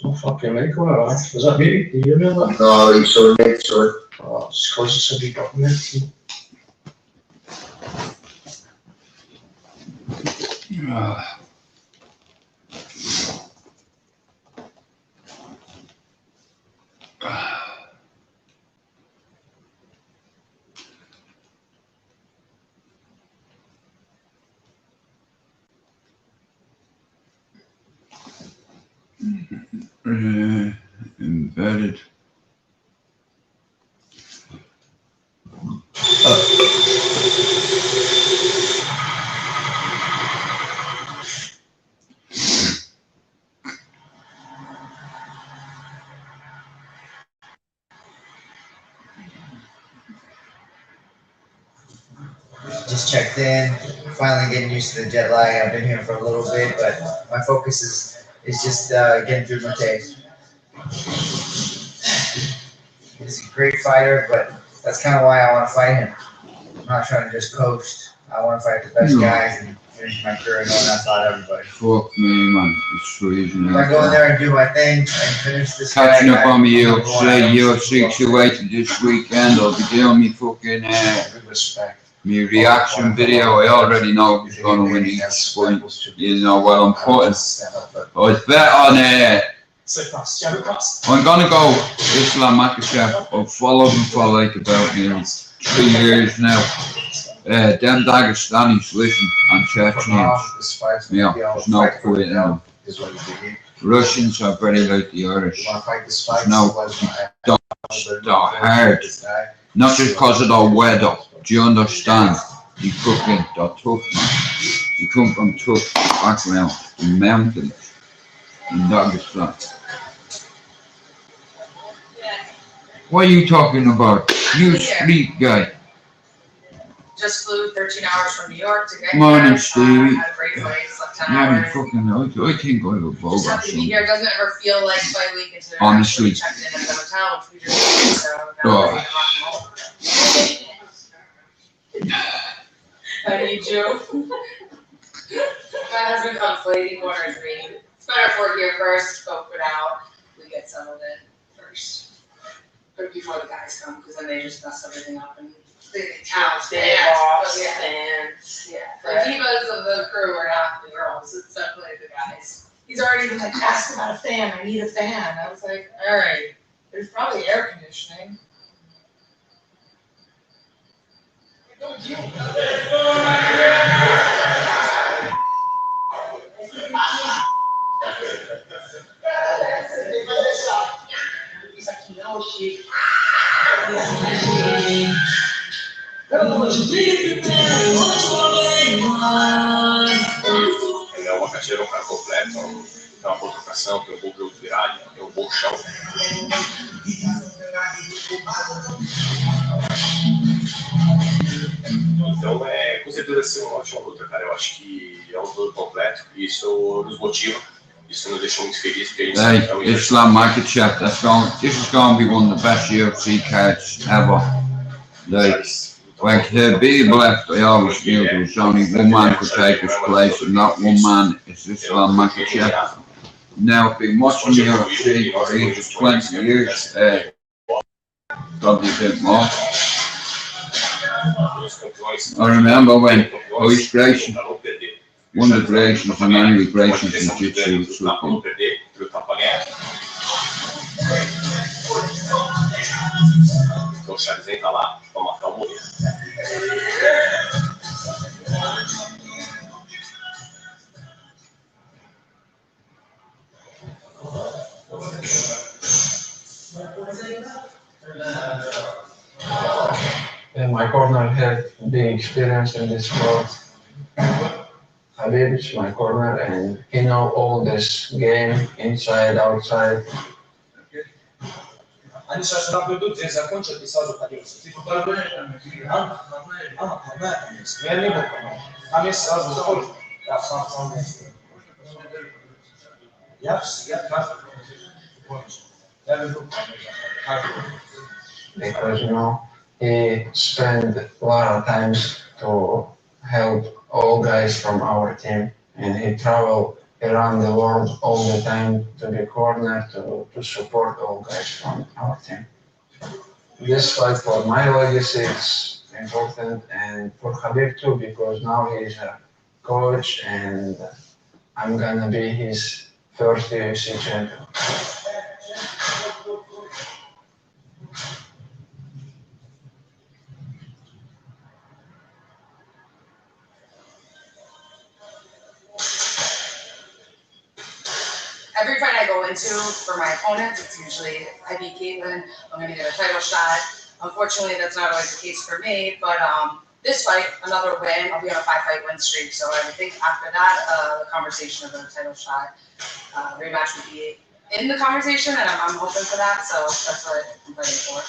Oh, fucking me, come on. Was that me? Did you hear that? No, it's sorry, mate, sorry. Oh, it's because it said you got me. Embedded. Just checked in, finally getting used to the jet lag. I've been here for a little bit, but my focus is just getting through my days. He's a great fighter, but that's kind of why I want to fight him. I'm not trying to just coast. I want to fight the best guys and finish my career going outside everybody. Fuck me, man. It's freezing If out I go in there. there and do my thing and finish this Catching guy, up on me I'm UFC 280 this weekend. I'll be doing me fucking Good respect. me reaction video. I already know who's gonna win each fight. You know what I'm putting. I was bet on I'm gonna go Islam Makhachev. I've followed him for like about 3 years now. Them Dagestanis listen and Chechens. Yeah, there's no point in them. Russians are very like the Irish. There's no, they're hard. Not just because of their weather. Do you understand? You fucking, they're tough, man. You come from tough background, the mountains, in Dagestan. What are you talking about? You street guy. Just flew 13 hours from New York to get here. Morning, Stevie. Had a great flight, slept 10 Yeah, hours. fucking, I think I have a bug or Just happy to be something. here. It doesn't ever feel like fight week until they're Honestly. actually checked in at the hotel, which we just did. So now we're ready to rock and roll. I need you. My husband comes late, he corners me. It's better if we're here first, scope it out, we get settled in first. But before the guys come, because then they just mess everything up and they count, they boss, and the divas of the crew are not the girls, it's definitely the guys. He's already been like, ask about a fan, I need a fan. I was like, alright, there's probably air conditioning. He's like, no, she. Ele é uma caixeira, um cara completo, tem uma boa trocação, tem um bom jogo de viragem, tem um bom chão. Então, com certeza, ser uma ótima luta, cara. Eu acho que é um todo completo e isso nos motiva. Isso nos deixou muito felizes, porque a gente Hey, sabe Islam Makhachev, this is going to be one of the best UFC cards ever. Like the big left, I always knew there was only one man could take his place, and that one man is Islam Makhachev. Now, I've been watching the UFC for ages, 20 years, probably a bit more. I remember when Luis Grayson won the Graysons and Henry Grayson's in Jiu-Jitsu was looking. Então o Chavezinho tá lá pra matar o Mornin. And my corner had big experience in this sport. Habib is my corner and he know all this game, inside, outside. Они сейчас наблюдают, здесь закончат и сразу пойдётся. Я не буду. Там есть сразу выходит. Я сам место. Я каждый. Я люблю. Because he spent a lot of times to help all guys from our team and he traveled around the world all the time to be corner to support all guys from our team. This fight for my legacy is important and for Khabib too because now he's a coach and I'm gonna be his first UFC champion. Every fight I go into for my opponents, it's usually I beat Caitlin, I'm gonna get a title shot. Unfortunately, that's not always the case for me, but this fight, another win, I'll be on a 5-fight win streak. So I would think after that, the conversation of a title shot rematch would be in the conversation, and I'm hoping for that. So that's what I'm fighting for.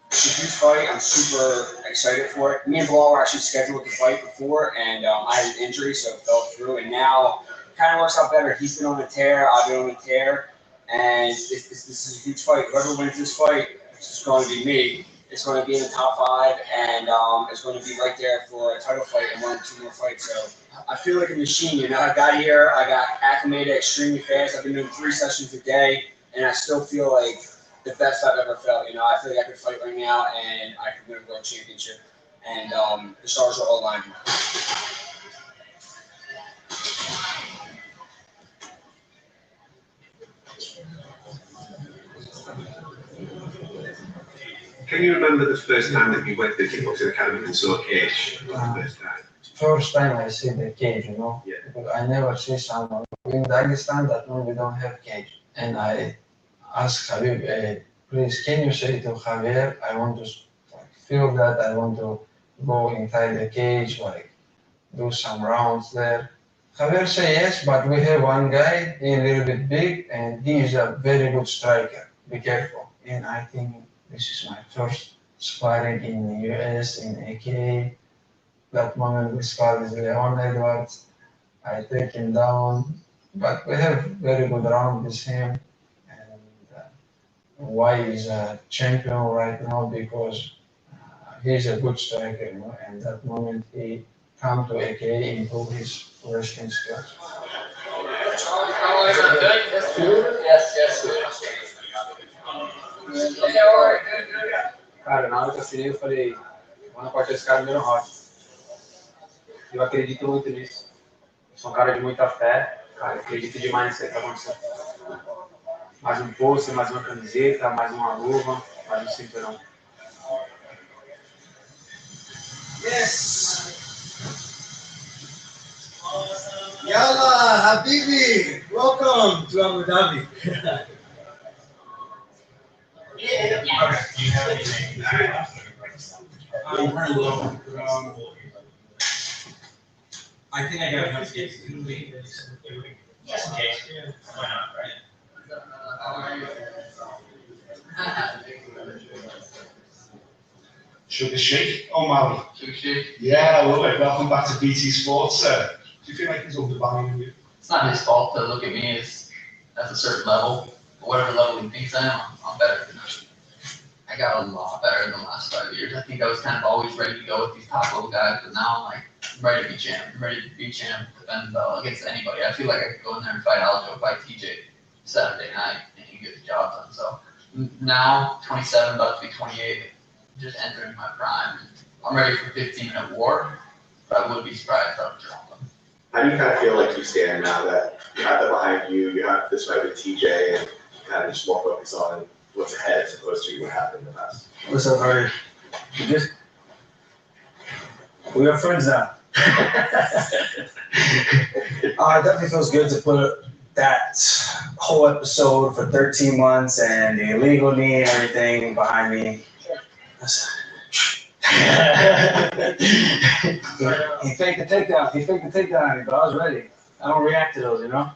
It's a huge fight. I'm super excited for it. Me and Bilal were actually scheduled to fight before, and I had an injury, so it fell through. And now it kind of works out better. He's been on a tear, I've been on a tear, and this is a huge fight. Whoever wins this fight, it's going to be me. It's going to be in the top 5, and it's going to be right there for a title fight and 1 or 2 more fights. So I feel like a machine. You know, I got here, I got acclimated extremely fast. I've been doing 3 sessions a day, and I still feel like the best I've ever felt. You know, I feel like I could fight right now, and I could win a world championship. And the stars are all aligned. Can you remember the first time that you went to the kickboxing academy and saw a cage? For the first time? First time I see the cage, you know, Yeah. because I never see someone in Dagestan that no, we don't have cage. And I asked Habib, please, can you say to Javier, I want to feel that, I want to go inside the cage, like do some rounds there. Javier say yes, but we have one guy, he's a little bit big, and he is a very good striker. Be careful. And I think this is my first sparring in the US, in AK. That moment we sparred with Leon Edwards. I take him down, but we have very good round with him. And why he's a champion right now because he's a good striker, you know. And that moment he come to AK, improve his wrestling skills. Cara, na hora que eu assinei, eu falei, vamos cortar esse cara no primeiro round. Eu acredito muito nisso. Eu sou um cara de muita fé, cara, eu acredito demais nisso aí que tá acontecendo. Mais um pôster, mais uma camiseta, mais uma luva, mais um cinturão. Yes! Yalla, Habibi! Welcome to Abu Dhabi. I'm very low. I think I got enough gigs to leave. Yes. Why not, right? Sugar Shake? Oh, Maui. Sugar Shake? Yeah, I love it. Welcome back to BT Sports, sir. Do you feel like he's undervaluing you? It's not his fault to look at me as a certain level. Whatever level he thinks I am, I'm better than him. I got a lot better in the last 5 years. I think I was kind of always ready to go with these top level guys, but now I'm like, I'm ready to be champ. I'm ready to be champ, defend the belt against anybody. I feel like I could go in there and fight Aljo, fight TJ Saturday night, and get the job done. So now, 27, about to be 28, just entering my prime. I'm ready for 15-minute war, but I would be surprised if I would draw them. How do you kind of feel like you stand now that you have that behind you, you have this fight with TJ, and you kind of just more focus on what's ahead as opposed to what happened in the past? What's up, Hardy? We are friends now. It definitely feels good to put that whole episode for 13 months and the illegal knee and everything behind me. He faked the takedown on me, but I was ready. I don't react to those, you know?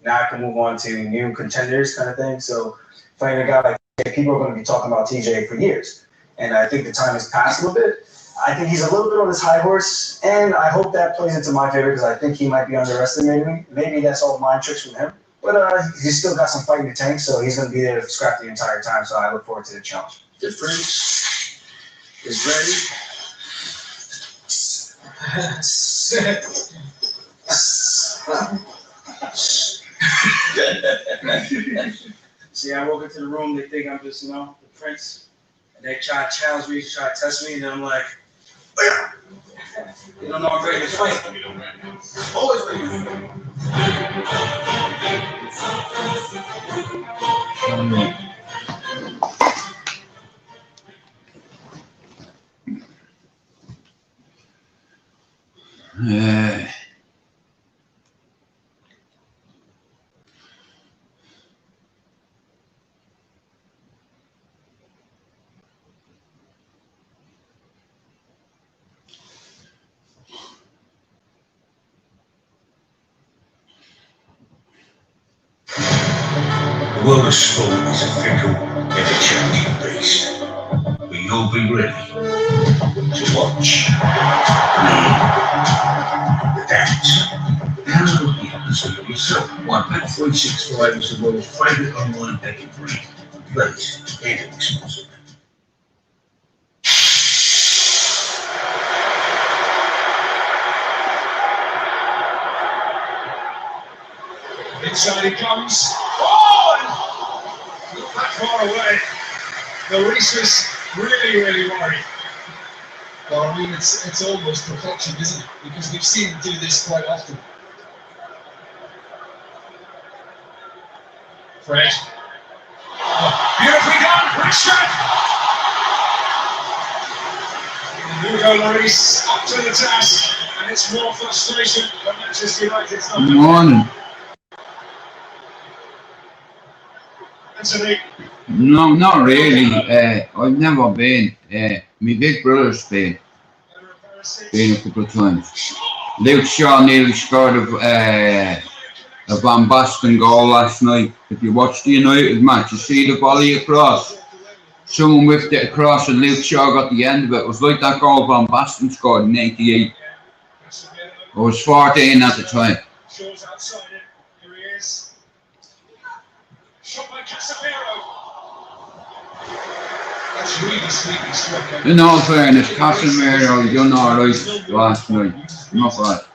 Now I can move on to new contenders kind of thing. So fighting a guy like TJ, people are going to be talking about TJ for years. And I think the time has passed a little bit. I think he's a little bit on his high horse, and I hope that plays into my favor because I think he might be underestimating me. Maybe that's all mind tricks from him. But he's still got some fight in the tank, so he's going to be there to scrap the entire time. So I look forward to the challenge. Difference is ready. See, I walk into the room, they think I'm just, the prince. And they try to challenge me, try to test me, and then I'm like, you don't know I'm ready to fight. Always ready to The world of sport is a fickle, ever-changing beast. But you'll be ready to watch the dance. How's it looking at yourself? Why, Bet365 is the world's favourite online betting brand. Please, handle responsibly. Inside he comes. Oh! Not that far away. Maurice was really worried. Well, I mean, it's almost perplexing, isn't it? Because we've seen him do this quite often. Fred. Oh, beautifully done, Richard! And Hugo Lloris up to the task, and it's more frustration for Manchester United. Morning. Anthony. No, not really. I've never been. My big brother's been a couple of times. Luke Shaw nearly scored a Van Basten goal last night. If you watched the United match, you see the volley across. Someone whipped it across and Luke Shaw got the end of it. It was like that goal Van Basten scored in '88. I was 14 at the time. Shaw's outside it. Here he is. Shot by Casemiro. That's really sneaky struck. In all fairness, Casemiro done alright last night. Not bad.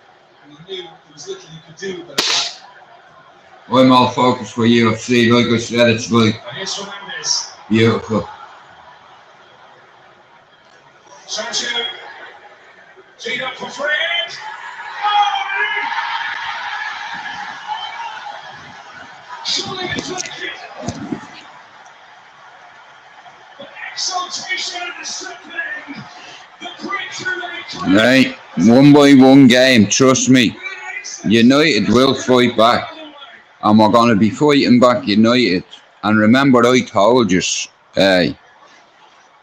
And he knew there was little he could do about that. I'm all focused for UFC. Like I said, it's like And here's Fernandez. beautiful. Sancho. Teed up for Fred. Oh! Surely it's like it. The exaltation of the second. The breakthrough that he claimed. Right, 1-by-1 game, trust me. United will fight back. And we're going to be fighting back United. And remember, I told you,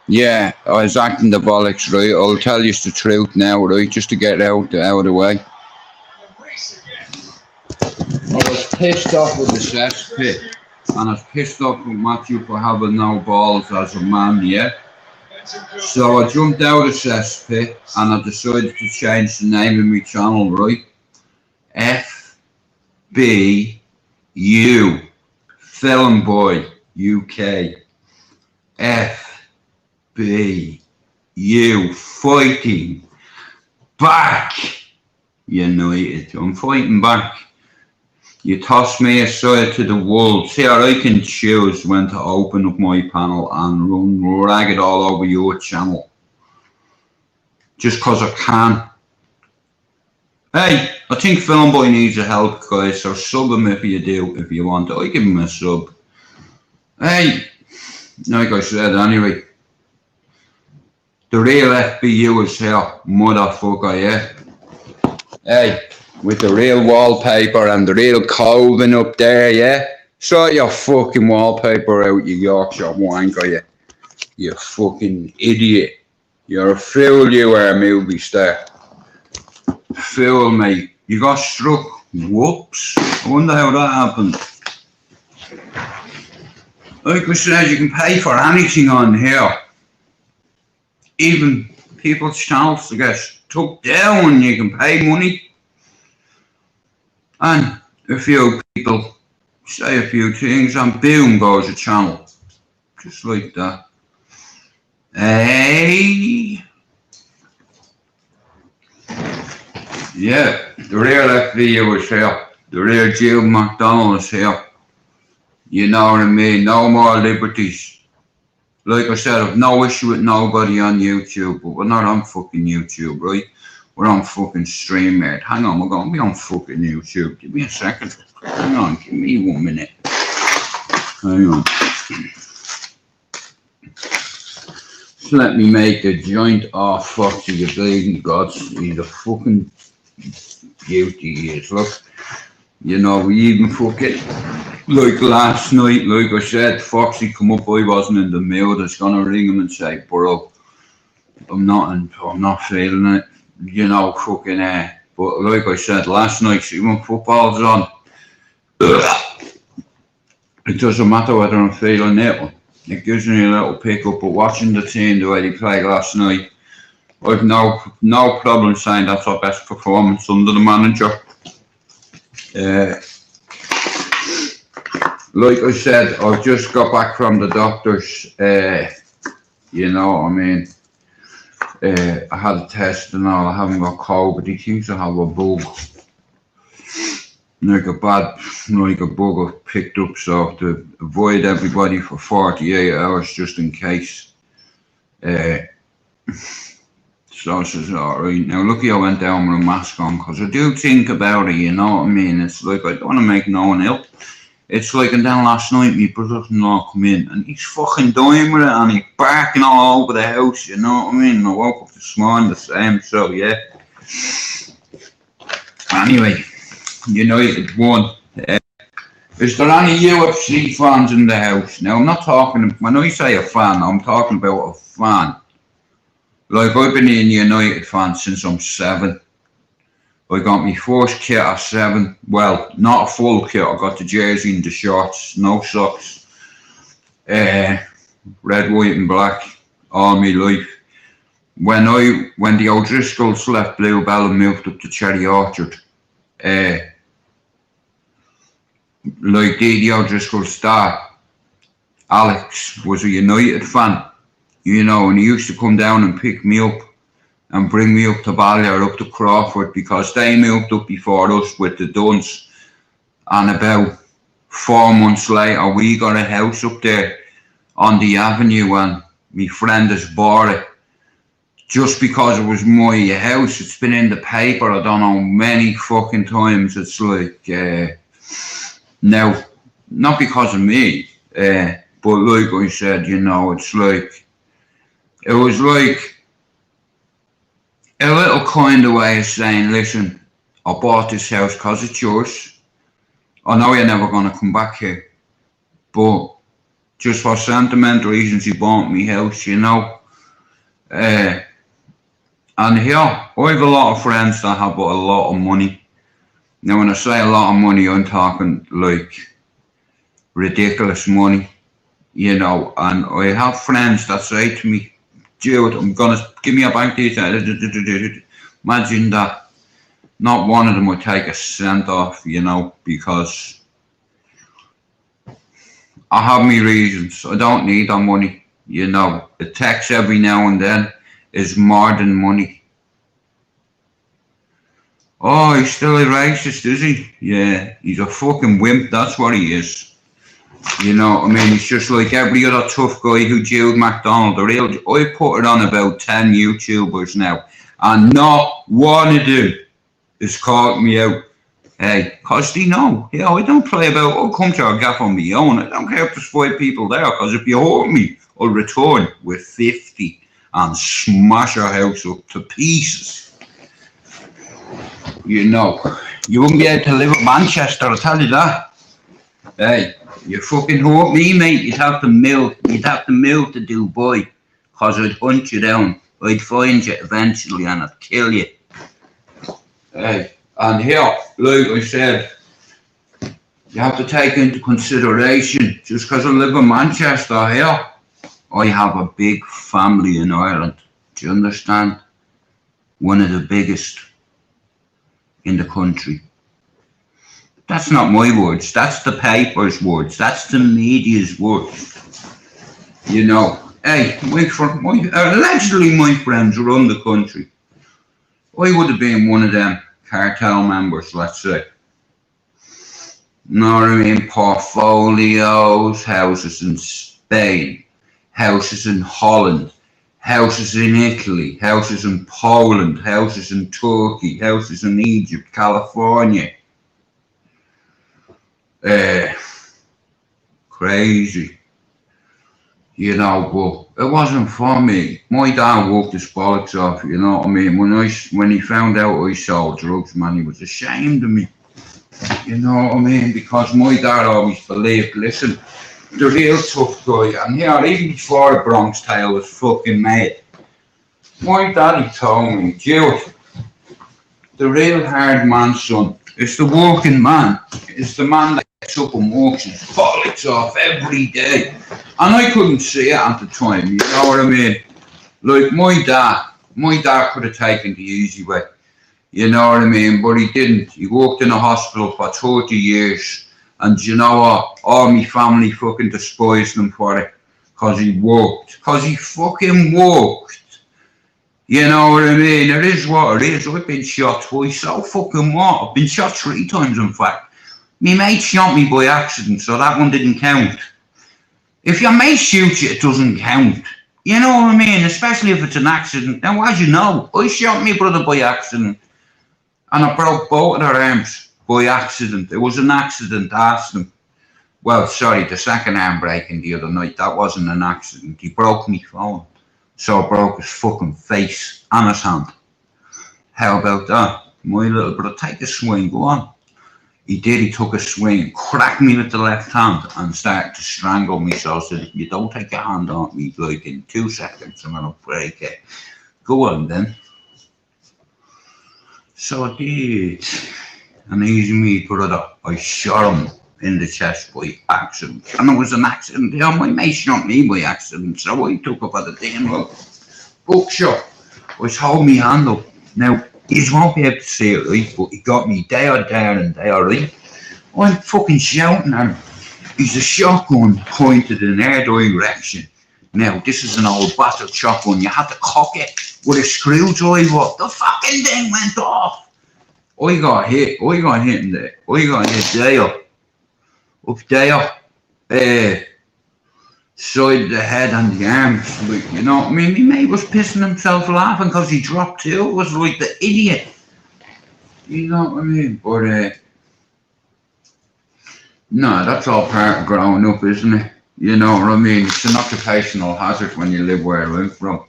yeah, I was acting the bollocks, right? I'll tell you the truth now, right? Just to get out of the way. I was pissed off with the cesspit. And I was pissed off with Matthew for having no balls as a man, yeah? So I jumped out of cesspit and I decided to change the name of my channel, right? FBU, Film Boy UK. FBU, fighting back United. I'm fighting back. You toss me aside to the wolves. Here I can choose when to open up my panel and run ragged all over your channel. Just because I can. Hey, I think Filmboy needs a help, guys, so sub him if you do, if you want. I give him a sub. Hey, like I said, anyway. The real FBU is here, motherfucker, yeah? Hey, with the real wallpaper and the real Coven up there, yeah? Sort your fucking wallpaper out, you Yorkshire wanker, you fucking idiot. You're a fool, you are, movie star. Fool, mate. You got struck. Whoops. I wonder how that happened. Like I said, you can pay for anything on here. Even people's channels to get took down, you can pay money. And a few people say a few things and boom goes a channel. Just like that. Hey. Yeah, the real FVU is here. The real Jill McDonald is here. You know what I mean? No more liberties. Like I said, I've no issue with nobody on YouTube, but we're not on fucking YouTube, right? We're on fucking StreamYard. Hang on, we're going to be on fucking YouTube. Give me a second. Hang on, give me 1 minute. Hang on. Just let me make a joint. Oh, fuck you, bleeding gods. He's a fucking beauty, he is. Look, you know, we even fucking, like last night, like I said, Foxy come up, I wasn't in the mood. I was gonna ring him and say, bro, I'm not feeling it, you know, fucking, but like I said last night, see when football's on, it doesn't matter whether I'm feeling it. It gives me a little pickup, but watching the team the way they played last night, I've no problem saying that's our best performance under the manager. Like I said, I've just got back from the doctors. You know what I mean? I had a test and all. I haven't got COVID. He thinks I have a bug. Like a bug I picked up, so to avoid everybody for 48 hours just in case. So I says, alright. Now lucky I went down with a mask on, because I do think about it, you know what I mean? It's like, I don't want to make no one ill. It's like, and then last night my brother-in-law come in and he's fucking dying with it and he's barking all over the house, you know what I mean? And I woke up this morning the same, so yeah. Anyway, United won. Is there any UFC fans in the house? Now I'm not talking, when I say a fan, I'm talking about a fan. Like, I've been a United fan since I'm 7. I got my first kit at 7. Well, not a full kit. I got the jersey and the shorts, no socks. Red, white and black all my life. When the O'Driscolls left Bluebell and moved up to Cherry Orchard, like the O'Driscoll's dad, Alex, was a United fan. You know, and he used to come down and pick me up and bring me up to Ballier, up to Crawford, because they moved up before us with the Duns. And about 4 months later, we got a house up there on the avenue, and my friend has bought it. Just because it was my house, it's been in the paper, I don't know, many fucking times. It's like, now, not because of me, but like I said, you know, it's like, it was like a little kind of way of saying, listen, I bought this house because it's yours. I know you're never going to come back here. But just for sentimental reasons, he bought me house, you know. And here, I have a lot of friends that have a lot of money. Now, when I say a lot of money, I'm talking like ridiculous money, you know. And I have friends that say to me, Jude, I'm gonna give me a bank detail. Imagine that. Not one of them would take a cent off, you know, because I have my reasons. I don't need that money, you know. A text every now and then is more than money. Oh, he's still a racist, is he? Yeah, he's a fucking wimp, that's what he is. You know, I mean, he's just like every other tough guy who Jude McDonald. I put it on about 10 YouTubers now, and not one of them is calling me out. Hey, because they know, yeah, I don't play about, I'll come to our gaff on my own. I don't care if there's 5 people there, because if you hurt me, I'll return with 50 and smash your house up to pieces. You know, you wouldn't be able to live in Manchester, I'll tell you that. Hey. You fucking hurt me, mate. You'd have to move to Dubai, because I'd hunt you down. I'd find you eventually and I'd kill you. Hey, and here, like I said, you have to take into consideration, just because I live in Manchester here, I have a big family in Ireland. Do you understand? One of the biggest in the country. That's not my words, that's the paper's words, that's the media's words. You know, hey, allegedly my friends run the country. I would have been one of them cartel members, let's say. Know what I mean? Portfolios, houses in Spain, houses in Holland, houses in Italy, houses in Poland, houses in Turkey, houses in Egypt, California. Crazy. You know, but it wasn't for me. My dad worked his bollocks off, you know what I mean? When he found out I sold drugs, man, he was ashamed of me. You know what I mean? Because my dad always believed, listen, the real tough guy, and here, even before the Bronx Tale was fucking made, my daddy told me, Jude, the real hard man, son, is the working man. It's the man that gets up and works his bollocks off every day. And I couldn't see it at the time, you know what I mean? Like my dad could have taken the easy way. You know what I mean? But he didn't. He worked in a hospital for 30 years. And you know what? All my family fucking despised him for it. Because he worked. Because he fucking worked. You know what I mean? It is what it is. I've been shot twice. So fucking what? I've been shot 3 times, in fact. My mate shot me by accident, so that one didn't count. If your mate shoots you, it doesn't count. You know what I mean? Especially if it's an accident. Now, as you know, I shot my brother by accident. And I broke both of their arms by accident. It was an accident, asked him. Well, sorry, the second arm breaking the other night, that wasn't an accident. He broke my phone. So I broke his fucking face and his hand. How about that? My little brother, take a swing, go on. He did, he took a swing, cracked me with the left hand and started to strangle me. So I said, if you don't take your hand off me, like in 2 seconds, I'm gonna break it. Go on then. So I did, and he's me brother. I shot him in the chest by accident, and it was an accident. Yeah, my mate shot me by accident, so I took up at the damn bookshop. I was holding my hand up. Now, you won't be able to see it, right? But he got me there, and there, right? I'm fucking shouting at him. He's a shotgun pointed in their direction. Now, this is an old battle shotgun. You had to cock it with a screwdriver. The fucking thing went off. I got hit in there. I got hit there. Up there. Side of the head and the arms. Like, you know what I mean? My mate was pissing himself laughing because he dropped too. It was like the idiot. You know what I mean? But, no, that's all part of growing up, isn't it? You know what I mean? It's an occupational hazard when you live where I'm from.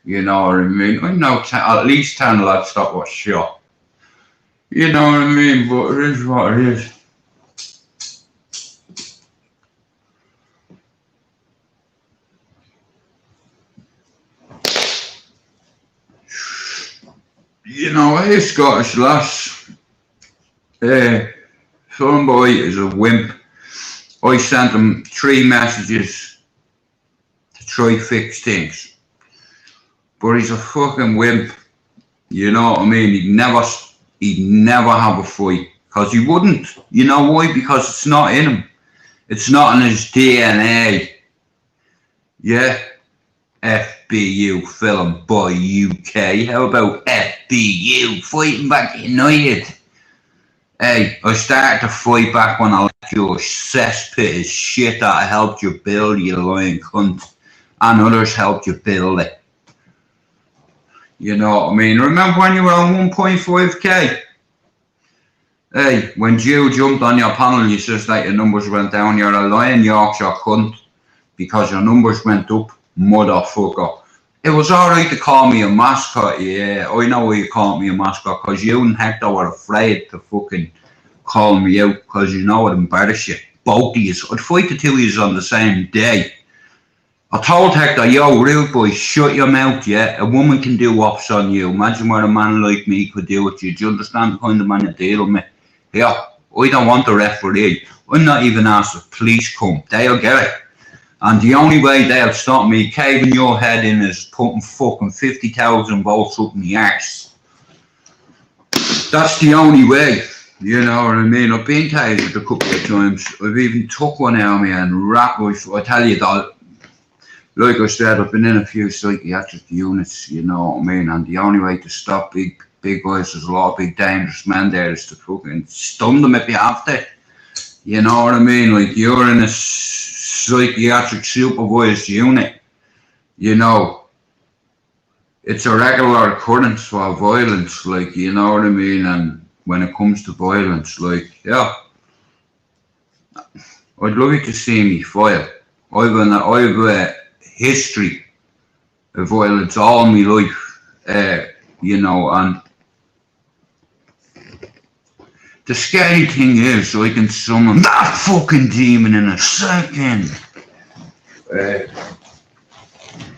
You know what I mean? I know at least 10 lads that was shot. You know what I mean? But it is what it is. You know, hey, Scottish lass. Some boy is a wimp. I sent him 3 messages to try fix things. But he's a fucking wimp. You know what I mean? He'd never have a fight. Because he wouldn't. You know why? Because it's not in him. It's not in his DNA. Yeah? FBU, Film Boy UK. How about FBU, Fighting Back United? Hey, I started to fight back when I left your cesspit of shit that I helped you build, you lying cunt. And others helped you build it. You know what I mean? Remember when you were on 1.5k? Hey, when Joe jumped on your panel, you says that your numbers went down. You're a lying Yorkshire cunt. Because your numbers went up, motherfucker. It was alright to call me a mascot, yeah. I know why you called me a mascot, because you and Hector were afraid to fucking call me out, because you know I'd embarrass you. Both of you. I'd fight the 2 of you on the same day. I told Hector, yo, rude boy, shut your mouth, yeah? A woman can do ops on you. Imagine what a man like me could do with you. Do you understand the kind of man you deal with me? Yeah, I don't want the referee. I'm not even asked if police come. They'll get it. And the only way they'll stop me caving your head in is putting fucking 50,000 volts up in the arse. That's the only way. You know what I mean? I've been tasered a couple of times. I've even took one out of me and wrapped my foot. I tell you that, like I said, I've been in a few psychiatric units, you know what I mean? And the only way to stop big big guys, there's a lot of big dangerous men there, is to fucking stun them if you have to. You know what I mean? Like, you're in a psychiatric supervised unit, you know, it's a regular occurrence for violence, like, you know what I mean? And when it comes to violence, like, yeah, I'd love you to see me fight. I've a history of violence all my life, you know, and the scary thing is I can summon that fucking demon in a second.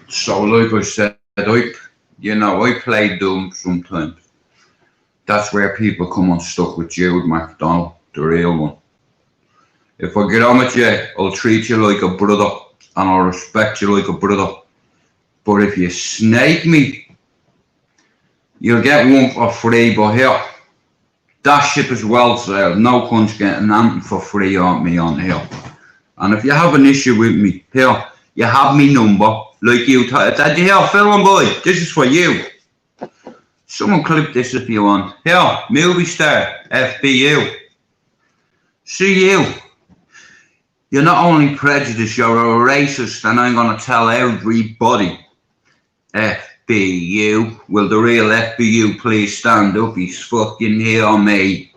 So like I said, I play dumb sometimes. That's where people come unstuck with Jude McDonald, the real one. If I get on with you, I'll treat you like a brother and I'll respect you like a brother. But if you snake me, you'll get one for free, but here, that ship is well sailed. No cunt's getting anything for free on me on here. And if you have an issue with me, here, you have me number. Like you did you hear, film boy? This is for you. Someone clip this if you want. Here, movie star, FBU. See you. You're not only prejudiced, you're a racist, and I'm gonna tell everybody. FBU, will the real FBU please stand up? He's fucking here, mate.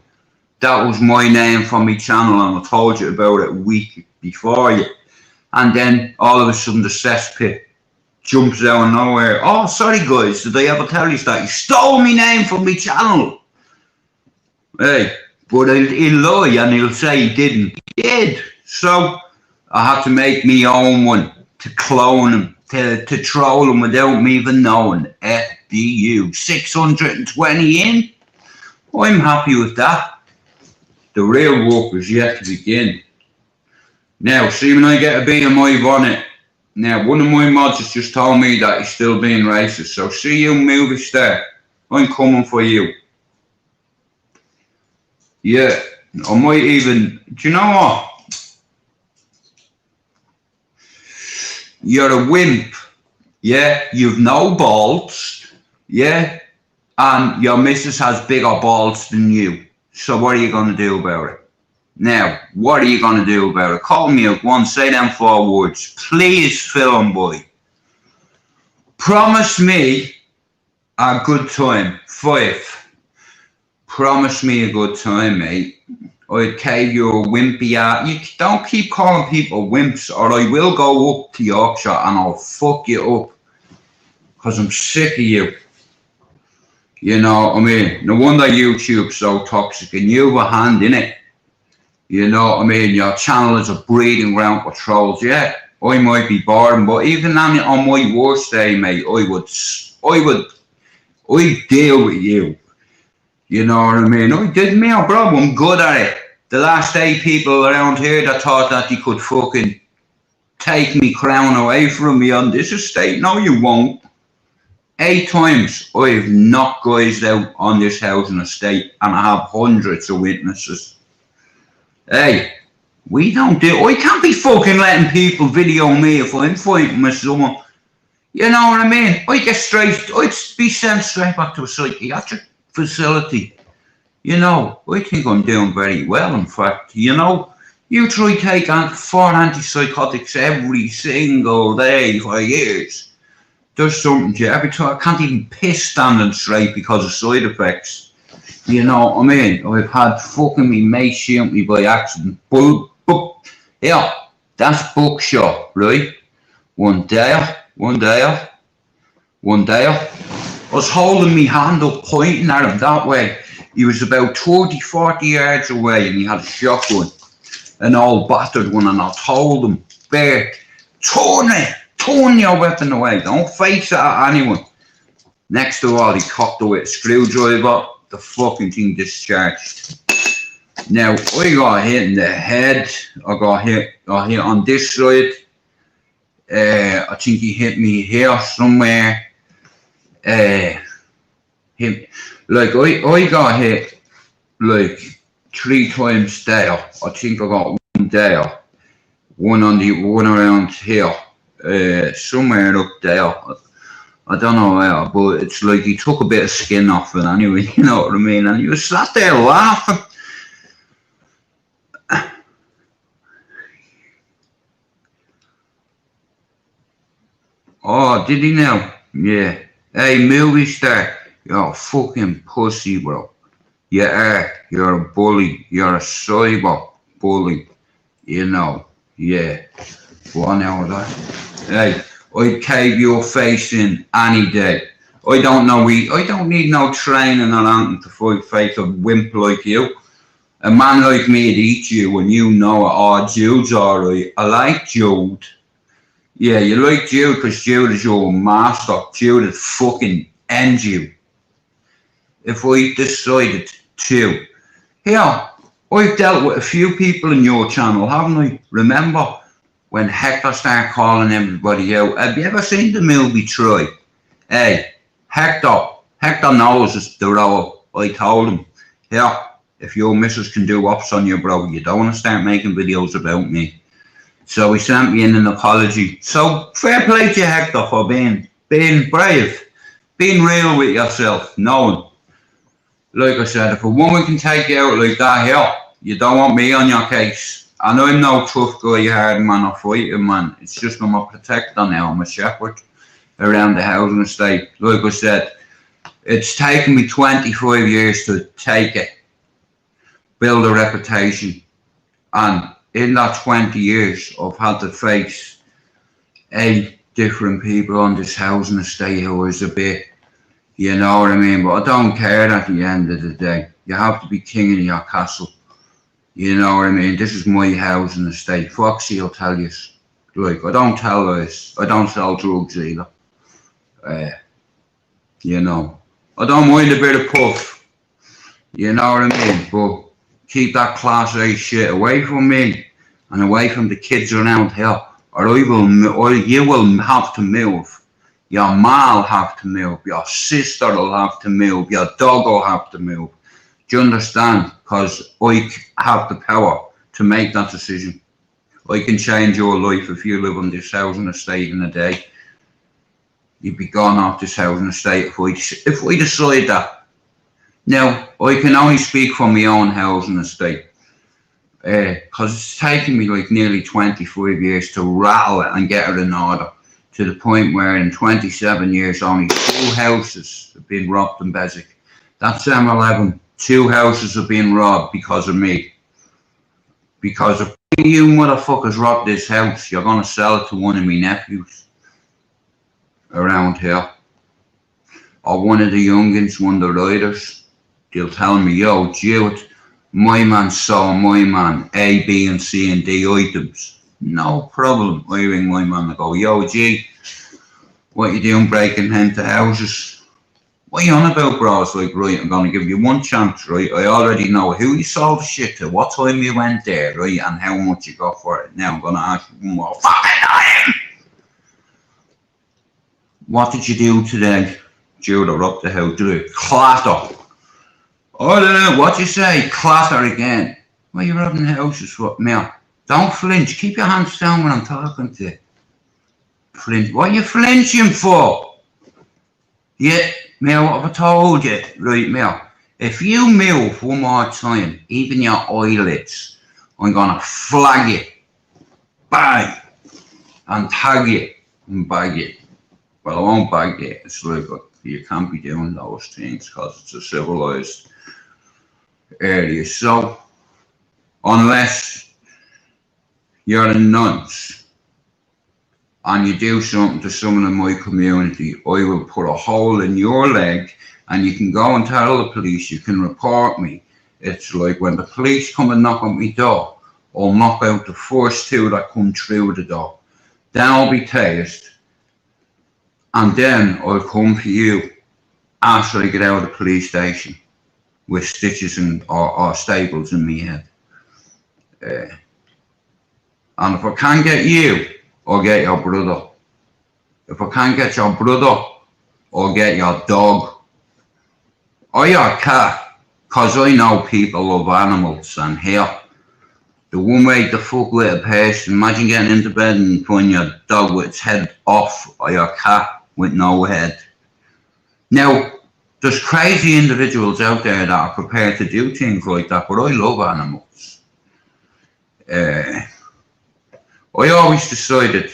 That was my name from my channel, and I told you about it a week before you. And then all of a sudden the cesspit jumps out of nowhere. Oh, sorry guys, did I ever tell you that? You stole my name from my channel. Hey, but he'll lie and he'll say he didn't. He did. So I had to make me own one to clone him. To troll them without me even knowing. FBU 620 in. I'm happy with that. The real work is yet to begin. Now, see when I get a BMI on it. Now, one of my mods has just told me that he's still being racist. So see you, movie star. I'm coming for you. Yeah, I might even. Do you know what? You're a wimp, yeah, you've no balls, yeah, and your missus has bigger balls than you. So what are you going to do about it? Now, what are you going to do about it? Call me out once, say them 4 words. Please, film boy. Promise me a good time. 5. Promise me a good time, mate. I'd cave you a wimpy ass. You don't keep calling people wimps, or I will go up to Yorkshire and I'll fuck you up. Because I'm sick of you. You know what I mean? No wonder YouTube's so toxic, and you have a hand in it. You know what I mean? Your channel is a breeding ground for trolls. Yeah, I might be boring, but even on my worst day, mate, I'd deal with you. You know what I mean? I did me a bro, I'm good at it. The last 8 people around here that thought that you could fucking take me crown away from me on this estate. No, you won't. 8 times I've knocked guys out on this housing estate, and I have hundreds of witnesses. Hey, we don't do. I can't be fucking letting people video me if I'm fighting with someone. You know what I mean? I'd be sent straight back to a psychiatric facility. You know, I think I'm doing very well, in fact. You know, you try taking 4 antipsychotics every single day for years. There's something to you. Every time I can't even piss standing straight because of side effects. You know what I mean? I've had fucking me mate shoot me by accident. Yeah, that's buckshot, right? One day, I was holding me hand up, pointing at him that way. He was about 30, 40 yards away, and he had a shotgun, an old battered one, and I told him, Bear, turn your weapon away, don't face it at anyone. Next to all, he cocked it with a screwdriver, the fucking thing discharged. Now, I got hit in the head, I got hit on this side, I think he hit me here somewhere. I got hit like 3 times there. I think I got one there, one around here, somewhere up there. I don't know how, but it's like he took a bit of skin off it anyway, you know what I mean? And he was sat there laughing. Oh, did he now? Yeah. Hey, movie star, you're a fucking pussy, bro. You are. You're a bully. You're a cyber bully. You know. Yeah. One hour that. Hey, I'd cave your face in any day. I don't need no training or anything to fight a wimp like you. A man like me would eat you and you know it. Oh, Jude's alright. I like Jude. Yeah, you like Jude because Jude is your master. Jude would fucking end you. If I decided to. Yeah, I've dealt with a few people in your channel, haven't I? Remember when Hector started calling everybody out? Have you ever seen the movie Troy? Hey, Hector knows it's the role. I told him, yeah, if your missus can do ops on you, bro, you don't want to start making videos about me. So he sent me in an apology. So fair play to you, Hector, for being brave, being real with yourself, knowing. Like I said, if a woman can take you out like that, hell, you don't want me on your case. And I'm no tough guy, hard man, or fighting man. It's just I'm a protector now. I'm a shepherd around the housing estate. Like I said, it's taken me 25 years to take it, build a reputation. And in that 20 years, I've had to face 8 different people on this housing estate who is a bit, you know what I mean? But I don't care at the end of the day. You have to be king of your castle. You know what I mean? This is my housing estate. Foxy will tell you. Like, I don't tell lies. I don't sell drugs either. You know. I don't mind a bit of puff. You know what I mean? But keep that class A shit away from me and away from the kids around here, or you will have to move. Your ma will have to move. Your sister will have to move. Your dog will have to move. Do you understand? Because I have the power to make that decision. I can change your life if you live on this housing estate in a day. You'd be gone off this housing estate if we decide that. Now, I can only speak for my own housing estate. Because it's taken me like nearly 25 years to rattle it and get it in order. To the point where in 27 years, only 2 houses have been robbed in Beswick. That's M11. 2 houses have been robbed because of me. Because if you motherfuckers rob this house, you're going to sell it to one of my nephews around here. Or one of the youngins, one of the riders. They'll tell me, yo, Jude, my man saw my man A, B, and C, and D items. No problem. I ring my man and go, yo, G, what you doing breaking into houses? What are you on about, bro? It's like, right, I'm going to give you one chance, right? I already know who you sold the shit to, what time you went there, right, and how much you got for it. Now I'm going to ask you one more fucking time. What did you do today? Jude, I robbed the house. Did it clatter? I don't know. What you say? Clatter again. Why are you robbing the houses for? Now, don't flinch. Keep your hands down when I'm talking to you. Flinch. What are you flinching for? Yeah, Mel, what have I told you? Right, Mel. If you move one more time, even your eyelids, I'm going to flag you. Bang. And tag you. And bag you. Well, I won't bag you. It's like, you can't be doing those things because it's a civilized area. So, unless you're a nonce and you do something to someone in my community, I will put a hole in your leg and you can go and tell the police, you can report me. It's like when the police come and knock on my door, I'll knock out the first 2 that come through the door. Then I'll be tased. And then I'll come for you after I get out of the police station with stitches and or staples in my head. And if I can't get you, I'll get your brother. If I can't get your brother, I'll get your dog. Or your cat. Because I know people love animals. And here, the one way to fuck with a person, imagine getting into bed and putting your dog with its head off or your cat with no head. Now, there's crazy individuals out there that are prepared to do things like that, but I love animals. I always decided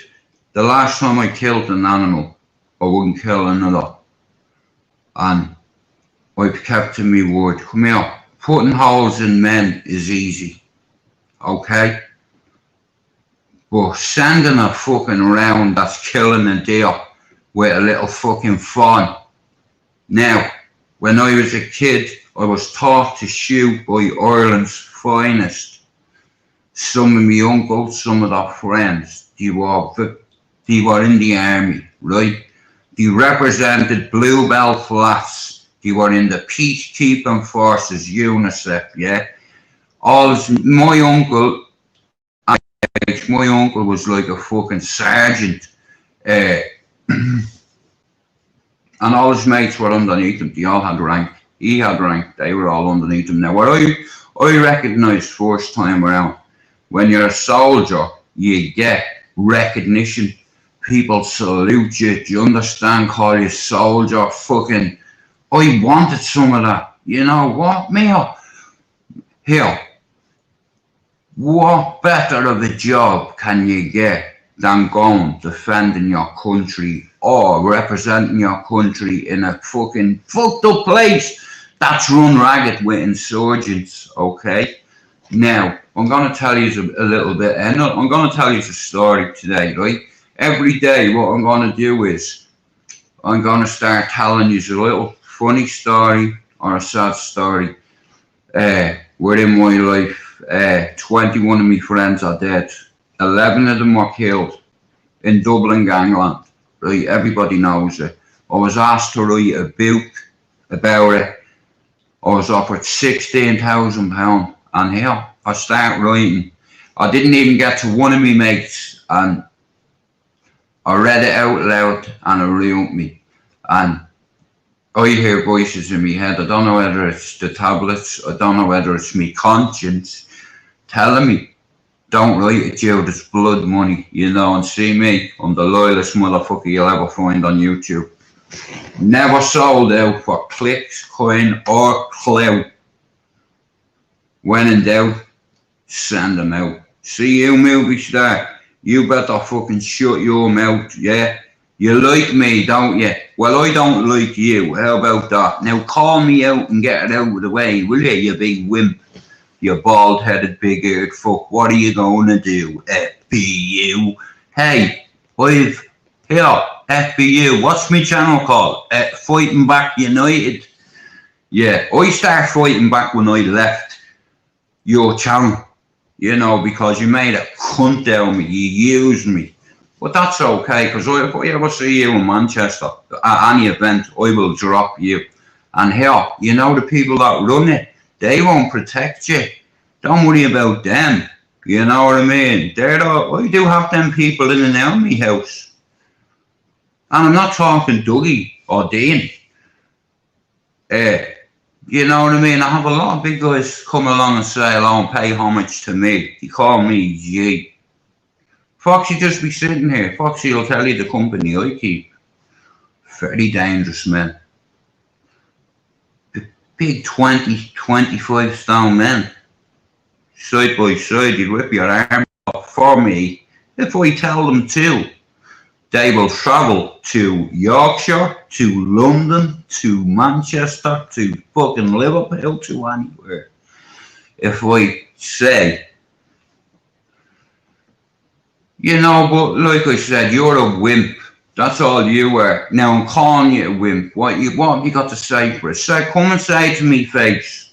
the last time I killed an animal, I wouldn't kill another. And I've kept to my word. Come here, putting holes in men is easy, okay? But sending a fucking round that's killing a deer with a little fucking fawn. Now, when I was a kid, I was taught to shoot by Ireland's finest. Some of my uncles, some of their friends, they were in the army, right? They represented Bluebell Flats. They were in the peacekeeping forces, UNICEF, yeah? My uncle was like a fucking sergeant. And all his mates were underneath him. They all had rank. He had rank. They were all underneath him. Now, what I recognised first time around, when you're a soldier, you get recognition. People salute you. Do you understand? Call you soldier. Fucking, I wanted some of that. You know what, Mia? Here, what better of a job can you get than going defending your country or representing your country in a fucking fucked up place that's run ragged with insurgents, okay? Now, I'm going to tell you a little bit, and I'm going to tell you a story today, right? Every day, what I'm going to do is I'm going to start telling you a little funny story or a sad story within my life. 21 of my friends are dead. 11 of them were killed in Dublin gangland. Right, everybody knows it. I was asked to write a book about it. I was offered £16,000, and here I start writing. I didn't even get to one of my mates, and I read it out loud, and it ruined me. And I hear voices in my head. I don't know whether it's the tablets. I don't know whether it's my conscience telling me, don't write it, Jude, it's blood money, you know, and see me, I'm the loyalest motherfucker you'll ever find on YouTube. Never sold out for clicks, coin, or clout. When in doubt, send them out. See you, movie star, you better fucking shut your mouth, yeah? You like me, don't you? Well, I don't like you, how about that? Now call me out and get it out of the way, will you big wimp? You bald-headed, big-eared fuck. What are you going to do, FBU? Hey, FBU. What's my channel called? Fighting Back United. Yeah, I started fighting back when I left your channel. You know, because you made a cunt out of me. You used me. But that's okay, because if I ever see you in Manchester, at any event, I will drop you. And here, you know the people that run it, they won't protect you. Don't worry about them. You know what I mean? I do have them people in and out of my house. And I'm not talking Dougie or Dean. You know what I mean? I have a lot of big guys come along and say hello and pay homage to me. They call me G. Foxy just be sitting here. Foxy will tell you the company I keep. Very dangerous men. Big 20, 25 stone men. Side by side, you'd rip your arm off for me. If I tell them to, they will travel to Yorkshire, to London, to Manchester, to fucking Liverpool, to anywhere. If I say, you know, but like I said, you're a wimp. That's all you are. Now I'm calling you a wimp. What have you got to say for it? Say, come and say to me face,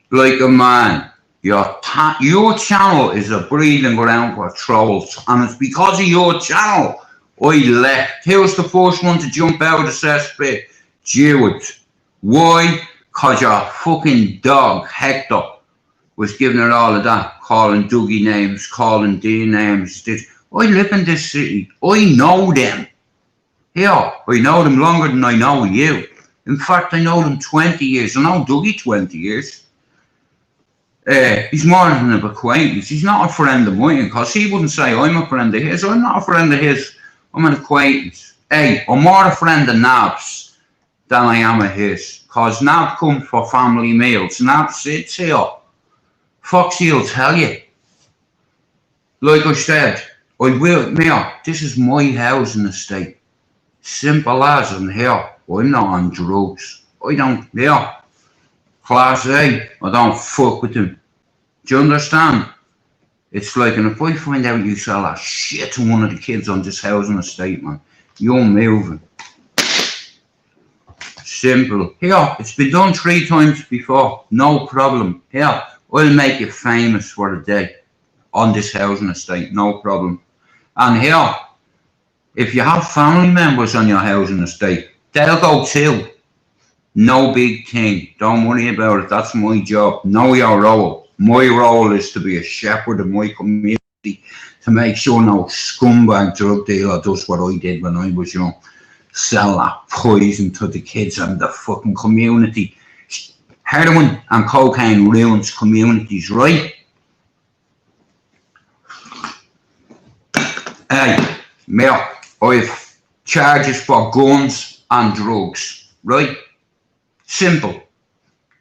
like a man, your channel is a breeding ground for trolls, and it's because of your channel I left. Who was the first one to jump out of the cesspit? Jude. Why? Cause your fucking dog Hector was giving it all of that, calling Dougie names, calling Dean names. I live in this city. I know them. Yeah, I know them longer than I know you. In fact, I know them 20 years. I know Dougie 20 years. He's more than an acquaintance. He's not a friend of mine, because he wouldn't say I'm a friend of his. I'm not a friend of his. I'm an acquaintance. Hey, I'm more a friend of Nabs than I am at his. Cause Nab come for family meals. Nab sits here. Foxy will tell you. Like I said, this is my housing estate. Simple as, and here, I'm not on drugs. I don't, Class A, I don't fuck with them. Do you understand? It's like, and if I find out you sell that shit to one of the kids on this housing estate, man, you're moving. Simple. Here, it's been done 3 times before. No problem. Here, I'll make you famous for a day on this housing estate. No problem. And here, if you have family members on your housing estate, they'll go too. No big thing. Don't worry about it. That's my job. Know your role. My role is to be a shepherd of my community, to make sure no scumbag drug dealer does what I did when I was young. Sell that poison to the kids and the fucking community. Heroin and cocaine ruins communities, right? Hey, I've charges for guns and drugs, right? Simple.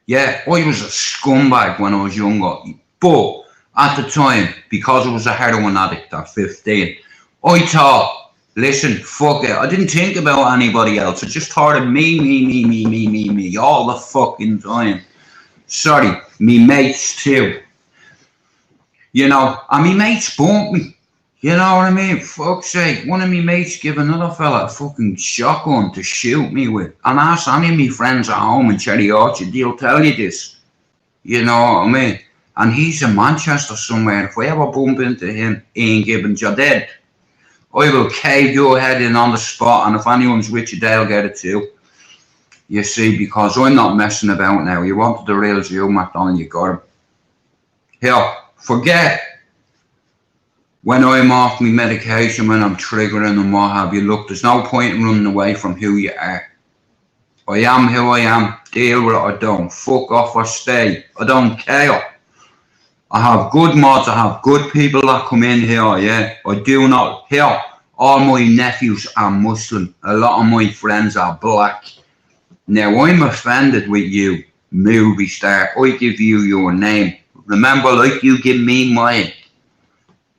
Yeah, I was a scumbag when I was younger, but at the time, because I was a heroin addict at 15, I thought, listen, fuck it. I didn't think about anybody else. I just thought of me all the fucking time. Sorry, me mates too. You know, and me mates bumped me. You know what I mean? Fuck's sake, one of me mates give another fella a fucking shotgun to shoot me with. And ask any of me friends at home in Cherry Orchard, they'll tell you this. You know what I mean? And he's in Manchester somewhere. If I ever bump into him, Ian Gibbons, you're dead. I will cave your head in on the spot, and if anyone's with you, they'll get it too. You see, because I'm not messing about now. You wanted the real Joe McDonald, you got him. Here, forget when I'm off my medication, when I'm triggering and what have you. Look, there's no point in running away from who you are. I am who I am. Deal with it or don't. Fuck off or stay. I don't care. I have good mods. I have good people that come in here, yeah. I do not. Here, all my nephews are Muslim. A lot of my friends are black. Now, I'm offended with you, movie star. I give you your name. Remember, like you give me mine.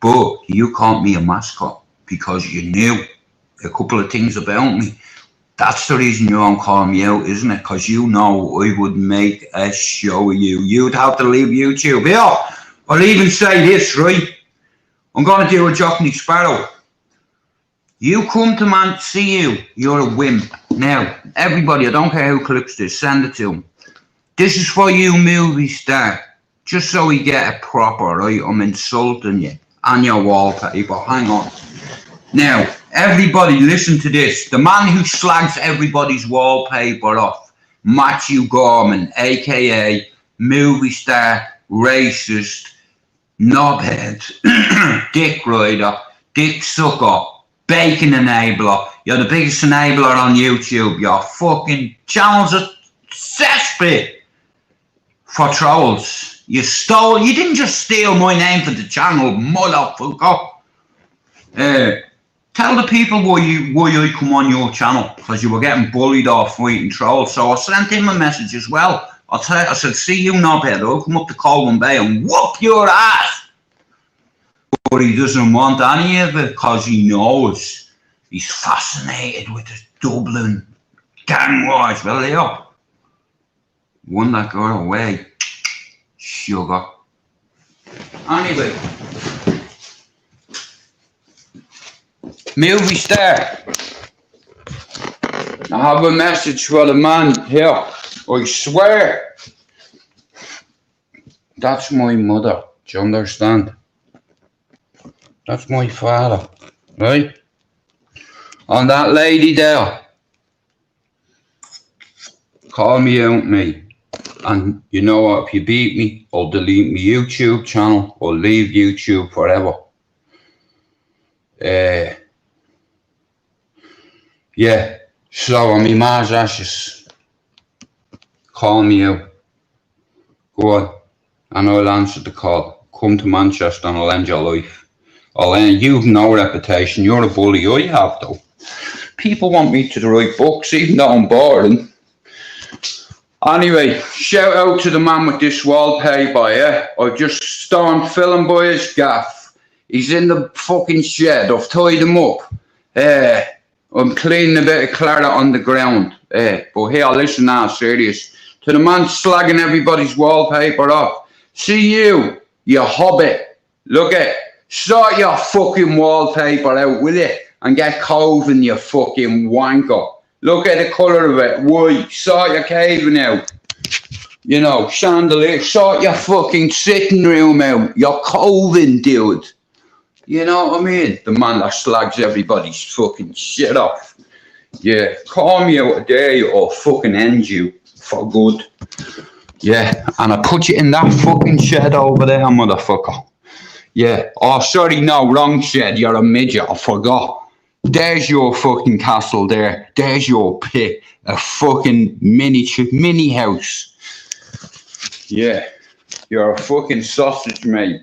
But you called me a mascot because you knew a couple of things about me. That's the reason you don't call me out, isn't it? Because you know I would make a show of you. You'd have to leave YouTube. Yeah, I'll even say this, right? I'm going to do a Jockney Sparrow. You come to man, see you, you're a wimp. Now, everybody, I don't care who clicks this, send it to him. This is for you, movie star. Just so we get it proper, right? I'm insulting you. And your wallpaper, hang on. Now, everybody listen to this. The man who slags everybody's wallpaper off, Matthew Gorman, aka movie star, racist, knobhead, dick rider, dick sucker, bacon enabler. You're the biggest enabler on YouTube. Your fucking channel's a cesspit for trolls. You didn't just steal my name for the channel, motherfucker. Tell the people why I come on your channel, because you were getting bullied or fighting trolls. So I sent him a message as well. I said, see you knobhead, I'll come up to Colwyn Bay and whoop your ass. But he doesn't want any of it because he knows he's fascinated with the Dublin gang wars. Well, yeah. One that got away. Sugar. Anyway. Movie star. I have a message for the man here. I swear. That's my mother. Do you understand? That's my father. Right? And that lady there. Call me out, mate. And you know what? If you beat me, I'll delete my YouTube channel. I'll leave YouTube forever. Yeah. So on me ma's ashes. Call me out. Go on. And I'll answer the call. Come to Manchester and I'll end your life. You've no reputation. You're a bully. I have though. People want me to write books, even though I'm boring. Anyway, shout out to the man with this wallpaper, yeah? I just stormed filling by his gaff. He's in the fucking shed. I've tied him up. I'm cleaning a bit of claret on the ground. But here, listen now, serious. To the man slagging everybody's wallpaper off. See you hobbit. Look at, sort your fucking wallpaper out, will you? And get coving, you fucking wanker. Look at the colour of it, white. Sort your caving out. You know, chandelier. Sort your fucking sitting room out. You're coving, dude. You know what I mean? The man that slags everybody's fucking shit off. Yeah, call me out a day or fucking end you for good. Yeah, and I put you in that fucking shed over there, motherfucker. Yeah, oh sorry, no, wrong shed, you're a midget, I forgot. There's your fucking castle there. There's your pit. A fucking mini house. Yeah, you're a fucking sausage, mate.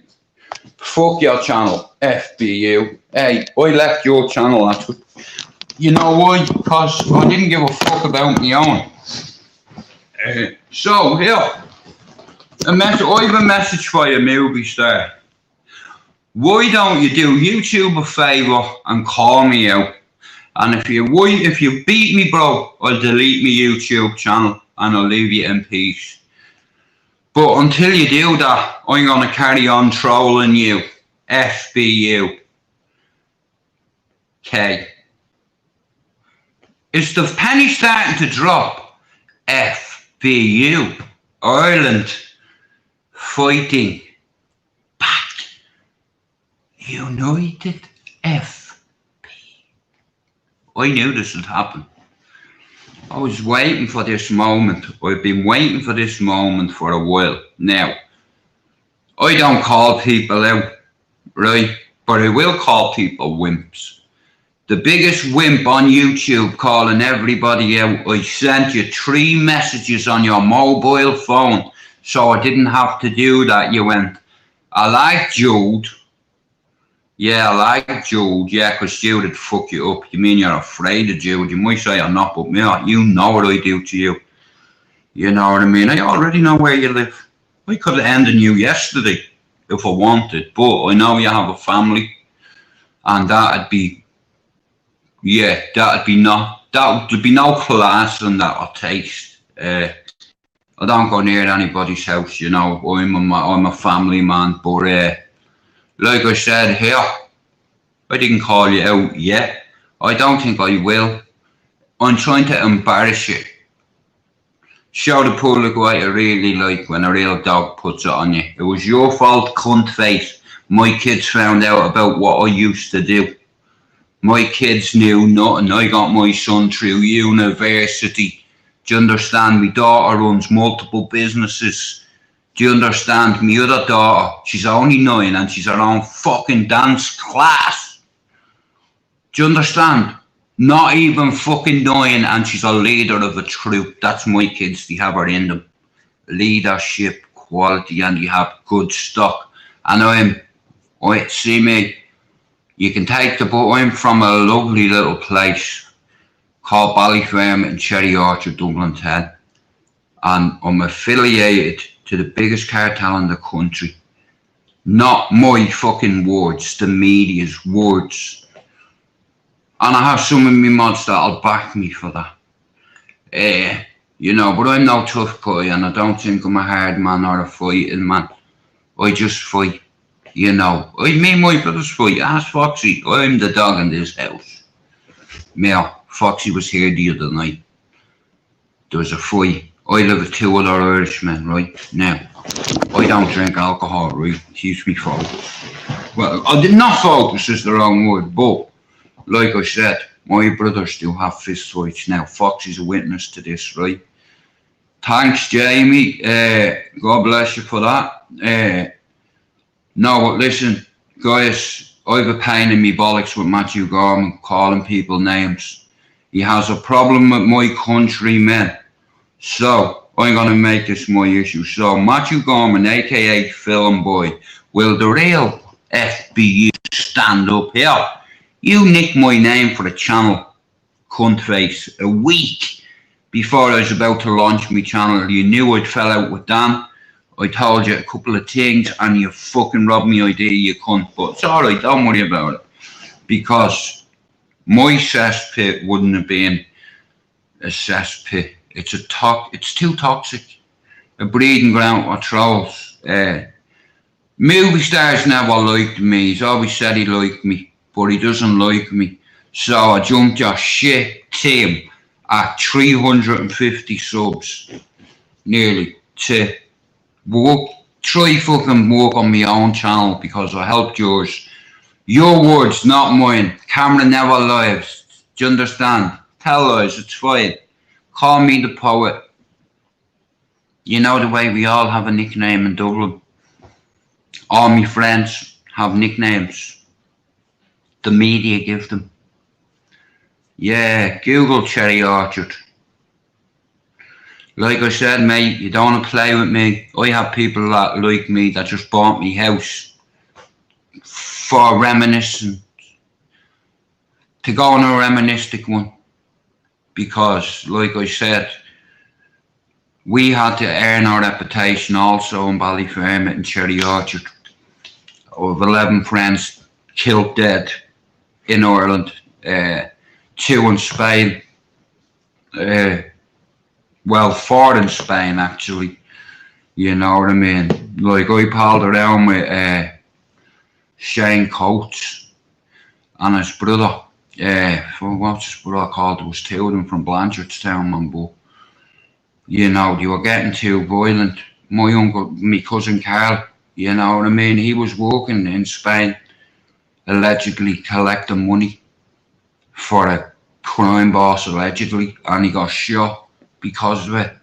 Fuck your channel, FBU. Hey, I left your channel. You know why? Because I didn't give a fuck about my own. So, here. I have a message for you, movie star. Why don't you do YouTube a favour and call me out? And if you beat me, bro, I'll delete my YouTube channel and I'll leave you in peace. But until you do that, I'm going to carry on trolling you. FBU. K. Is the penny starting to drop? FBU. Ireland. Fighting. United. FB. I knew this would happen. I was waiting for this moment. I've been waiting for this moment for a while. Now, I don't call people out, right? But I will call people wimps. The biggest wimp on YouTube calling everybody out. I sent you 3 messages on your mobile phone, so I didn't have to do that. You went, I like Jude. Yeah, I like Jude. Yeah, because Jude would fuck you up. You mean you're afraid of Jude? You might say you're not, but me, you know what I do to you. You know what I mean? I already know where you live. I could have ended you yesterday if I wanted, but I know you have a family, and that'd be, yeah, there'd be no class in that or taste. I don't go near anybody's house, you know. I'm a family man, but like I said here, I didn't call you out yet. I don't think I will. I'm trying to embarrass you. Show the public what you really like when a real dog puts it on you. It was your fault, cunt face. My kids found out about what I used to do. My kids knew nothing. I got my son through university. Do you understand? My daughter runs multiple businesses. Do you understand? My other daughter, she's only 9 and she's her own fucking dance class. Do you understand? Not even fucking 9 and she's a leader of a troop. That's my kids, they have her in them. Leadership, quality, and you have good stock. And see me, you can take I'm from a lovely little place called Ballyfermot in Cherry Orchard, Dublin 10. And I'm affiliated to the biggest cartel in the country. Not my fucking words, the media's words. And I have some of my mods that'll back me for that. You know, but I'm no tough guy and I don't think I'm a hard man or a fighting man. I just fight, you know. Me and my brothers fight. Ask Foxy, I'm the dog in this house. Foxy was here the other night. There was a fight. I live with 2 other Irishmen, right? Now, I don't drink alcohol, right? Excuse me, focus. Well, I did not focus is the wrong word, but like I said, my brothers do have fist fights. Now, Foxy's a witness to this, right? Thanks, Jamie. God bless you for that. No, but listen, guys, I have a pain in me bollocks with Matthew Gorman calling people names. He has a problem with my countrymen. So, I'm going to make this my issue. So, Matthew Gorman, a.k.a. Film Boy, will the real FBU stand up here? You nicked my name for the channel, cunt face, a week before I was about to launch my channel. You knew I'd fell out with Dan. I told you a couple of things and you fucking robbed me idea, you cunt. But it's alright, don't worry about it. Because my cesspit wouldn't have been a cesspit. It's too toxic. A breeding ground for trolls. Movie stars never liked me. He's always said he liked me, but he doesn't like me. So I jumped your shit team at 350 subs, nearly, to try fucking work on my own channel because I helped yours. Your words, not mine. Camera never lies. Do you understand? Tell lies, it's fine. Call me the poet. You know the way we all have a nickname in Dublin. All my friends have nicknames. The media give them. Yeah, Google Cherry Orchard. Like I said, mate, you don't want to play with me. I have people that like me that just bought me house for reminiscence. To go on a reminiscent one. Because, like I said, we had to earn our reputation also in Ballyfermot and Cherry Orchard. I have 11 friends killed dead in Ireland, 2 in Spain, well, 4 in Spain actually, you know what I mean? Like I palled around with Shane Coates and his brother, what's his brother called? There was 2 of them from Blanchardstown, man, but you know, they were getting too violent. My cousin Carl, you know what I mean? He was working in Spain, allegedly collecting money for a crime boss, allegedly, and he got shot because of it.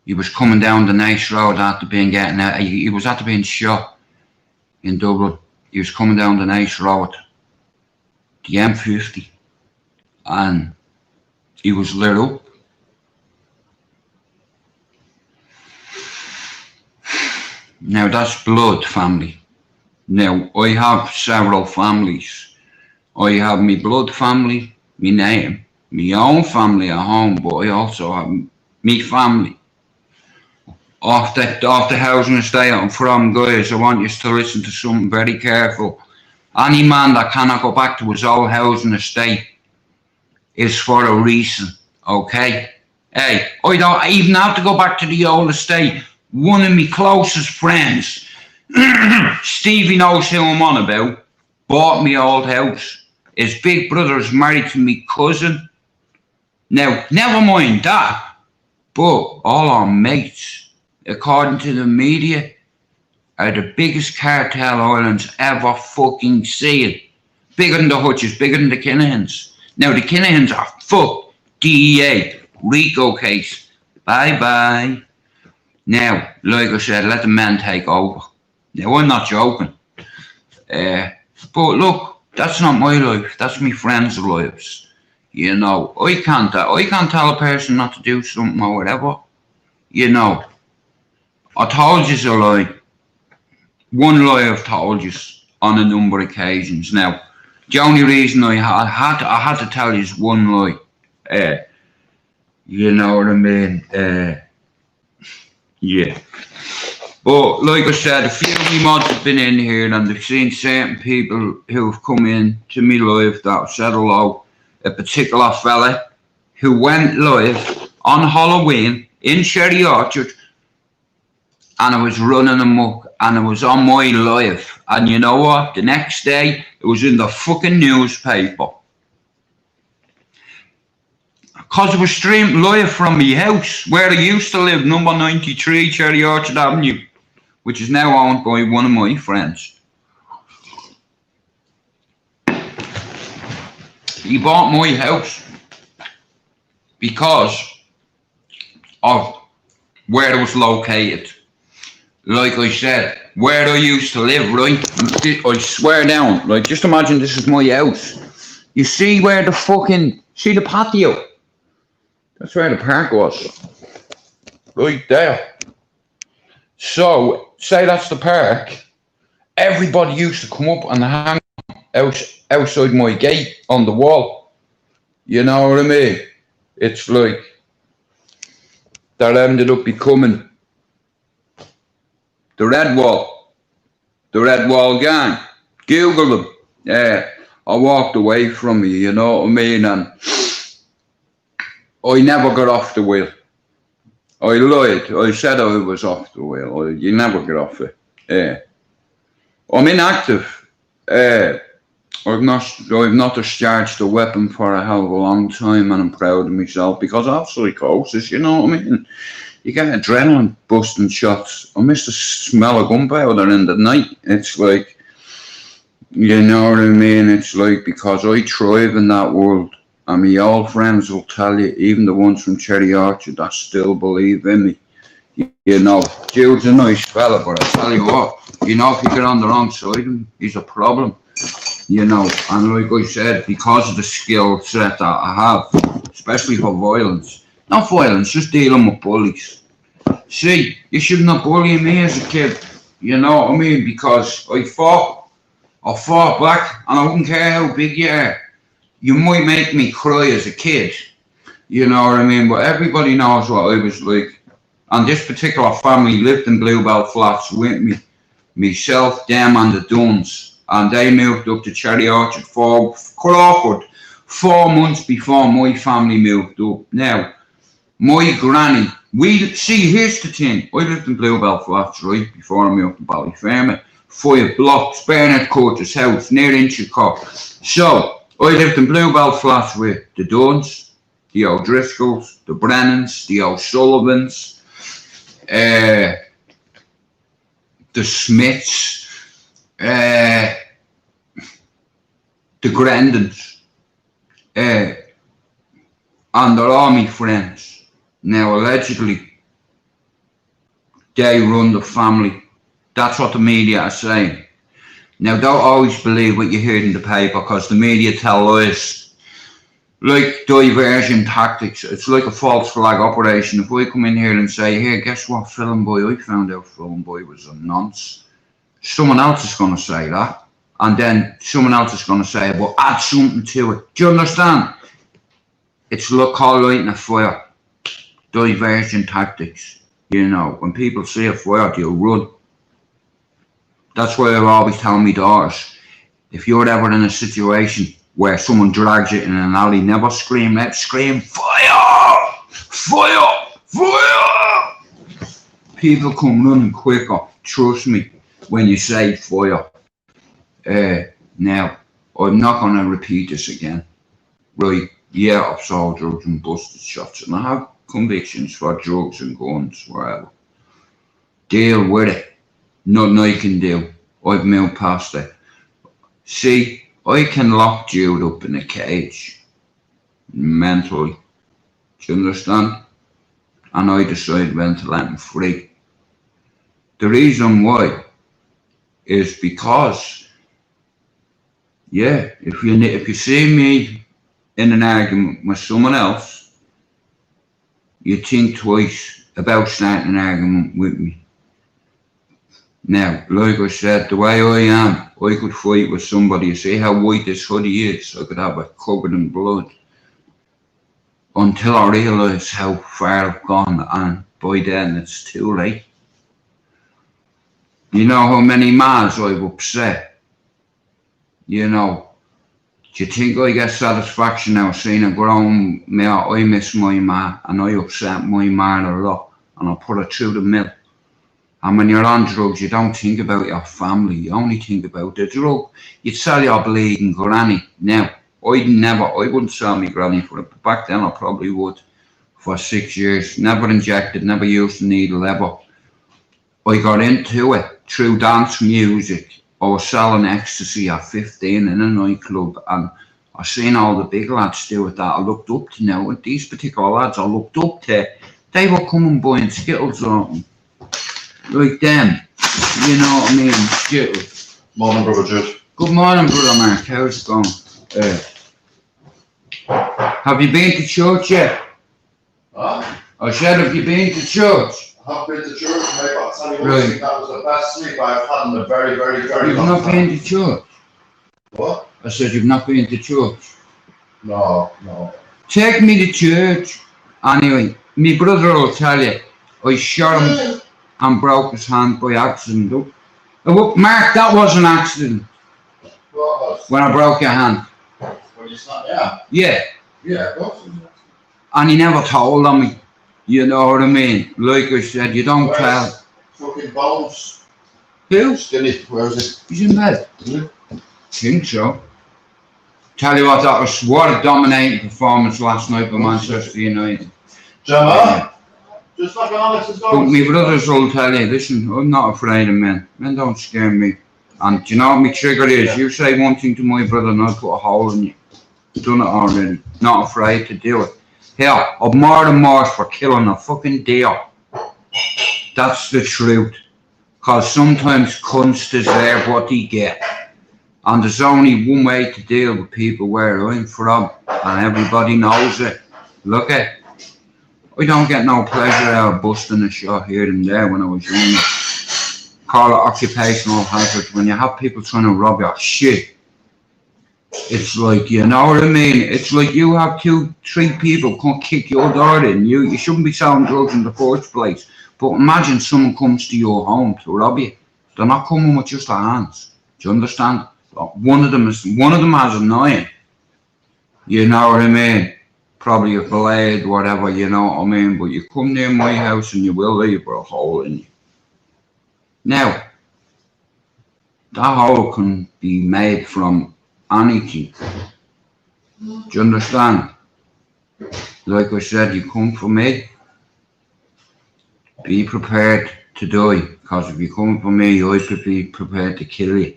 He was coming down the nice road after being he was after being shot in Dublin. He was coming down the nice road, the M50, and he was lit up. Now that's blood family. Now I have several families. I have my blood family, my name, my own family at home, but I also have my family. Off the housing estate I'm from, guys, I want you to listen to something very careful. Any man that cannot go back to his old housing estate is for a reason, okay? Hey, I don't even have to go back to the old estate. One of my closest friends, Stevie knows who I'm on about, bought me old house. His big brother is married to me cousin. Now, never mind that, but all our mates, according to the media, are the biggest cartel Ireland's ever fucking seen. Bigger than the Hutches, bigger than the Kinahans. Now, the Kinahans are fucked. DEA, RICO case. Bye-bye. Now, like I said, let the men take over. Now, I'm not joking. But look, that's not my life. That's my friends' lives. You know, I can't tell a person not to do something or whatever. You know, I told you a lie. One lie I've told you on a number of occasions. Now, the only reason I had to tell you is one lie. You know what I mean? Yeah. But like I said, a few of me mods have been in here and they've seen certain people who have come in to me live that have said hello. A particular fella who went live on Halloween in Cherry Orchard and I was running amok and it was on my live. And you know what? The next day it was in the fucking newspaper. Because it was streamed live from my house where I used to live, number 93 Cherry Orchard Avenue, which is now owned by one of my friends. He bought my house because of where it was located. Like I said, where I used to live, right? I swear down, like just imagine this is my house. You see where the fucking, see the patio? That's where the park was. Right there. So, say that's the park. Everybody used to come up and hang outside my gate on the wall. You know what I mean? It's like, that ended up becoming the Red Wall gang. Google them. Yeah, I walked away from it, you know what I mean? And I never got off the wheel. I lied. I said I was off the wheel. You never get off it. Yeah. I'm inactive. I've not discharged a weapon for a hell of a long time, and I'm proud of myself because I have psychosis, you know what I mean? You get adrenaline busting shots. I miss the smell of gunpowder in the night. It's like, you know what I mean? It's like, because I thrive in that world, and my old friends will tell you, even the ones from Cherry Orchard that still believe in me. You know, Jude's a nice fella, but I tell you what, you know, if you get on the wrong side of him, he's a problem. You know, and like I said, because of the skill set that I have, especially for violence, not violence, just dealing with bullies. See, you shouldn't have bullied me as a kid, you know what I mean? Because I fought back, and I wouldn't care how big you are. You might make me cry as a kid, you know what I mean? But everybody knows what I was like. And this particular family lived in Bluebell Flats with me, myself, them, and the Duns. And they moved up to Cherry Orchard for Crawford 4 months before my family moved up. Now, my granny, here's the thing. I lived in Bluebell Flats, right, before I moved to Ballyfermot. 5 blocks, Bernard Curtis' house, near Inchicore. So, I lived in Bluebell Flats with the Duns, the O'Driscolls, the Brennans, the O'Sullivans, the Smiths, the Grendons, and they're all my friends. Now, allegedly, they run the family. That's what the media are saying. Now, don't always believe what you hear in the paper, because the media tell lies. Like diversion tactics. It's like a false flag operation. If we come in here and say, here, guess what, Film Boy, I found out Film Boy was a nonce. Someone else is going to say that. And then someone else is going to say, well, add something to it. Do you understand? It's called lighting a fire. Diversion tactics. You know, when people see a fire, they'll run. That's why I always tell my daughters, if you're ever in a situation where someone drags you in an alley, never scream, let's scream, fire! Fire! Fire! People come running quicker, trust me, when you say fire. Now, I'm not going to repeat this again. Right, yeah, I've sold drugs and busted shots, and I have convictions for drugs and guns, whatever. Deal with it. Nothing I can do. I've moved past it. See, I can lock Jude up in a cage, mentally. Do you understand? And I decide when to let him free. The reason why is because, yeah, if you see me in an argument with someone else, you think twice about starting an argument with me. Now, like I said, the way I am, I could fight with somebody. You see how white this hoodie is? I could have it covered in blood. Until I realise how far I've gone, and by then it's too late. You know how many mans I've upset? You know, do you think I get satisfaction now seeing a grown male? I miss my man, and I upset my man a lot, and I put her through the mill. And when you're on drugs, you don't think about your family, you only think about the drug. You'd sell your bleeding granny. Now, I wouldn't sell my granny for it, but back then I probably would. For 6 years, never injected, never used a needle ever. I got into it through dance music. I was selling ecstasy at 15 in a nightclub, and I seen all the big lads do it that I looked up to now. And these particular lads I looked up to, they were coming buying Skittles on like them, you know what I mean, Skittles. Morning, brother Jude. Good morning, brother Mark, how's it going? Have you been to church yet? Huh? I said, have you been to church? I have been to church, mate, but I'll tell you what, Right. that was the best sleep I've had in a very, very, very You've long not time. been to church? What? I said, you've not been to church? No. Take me to church. Anyway, my brother will tell you, I shot him and broke his hand by accident. Mark, that was an accident when I broke your hand. When you start, yeah. Yeah. Yeah, well, And he never told on me. You know what I mean? Like I said, you don't tell. fucking bones. Who? Skinny, where is it? He's in bed. Yeah. Think so. Tell you what, that was what a dominating performance last night by Manchester United. Gemma, just like Alex is But going. my brothers will tell you, listen, I'm not afraid of men. Men don't scare me. And do you know what my trigger is? You say one thing to my brother and I'll put a hole in you. Done it already. Not afraid to do it. Hell, I'm more than more for killing a fucking deer. That's the truth. Because sometimes cunts deserve what they get. And there's only one way to deal with people where I'm from. And everybody knows it. Look at I don't get no pleasure out of busting a shot here and there when I was younger. Call it occupational hazard. When you have people trying to rob your shit. It's like, you know what I mean? It's like you have 2-3 people come kick your door in. You shouldn't be selling drugs in the first place. But imagine someone comes to your home to rob you. They're not coming with just their hands. Do you understand? One of them has a knife. You know what I mean? Probably a blade, whatever, you know what I mean? But you come near my house and you will leave a hole in you. Now, that hole can be made from anything. Do you understand? Like I said, you come for me, be prepared to die. Because if you come for me, I could be prepared to kill you.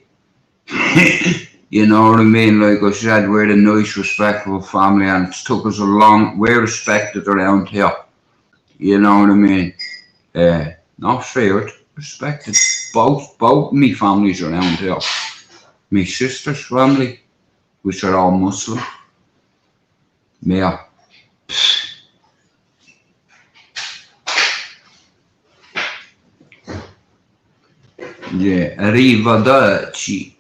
You know what I mean? Like I said, we're a nice, respectful family and it's took us a long, we're respected around here. You know what I mean? Not feared, respected. Both me families around here. My sister's family, which are all Muslim. Yeah. Yeah, arrivederci.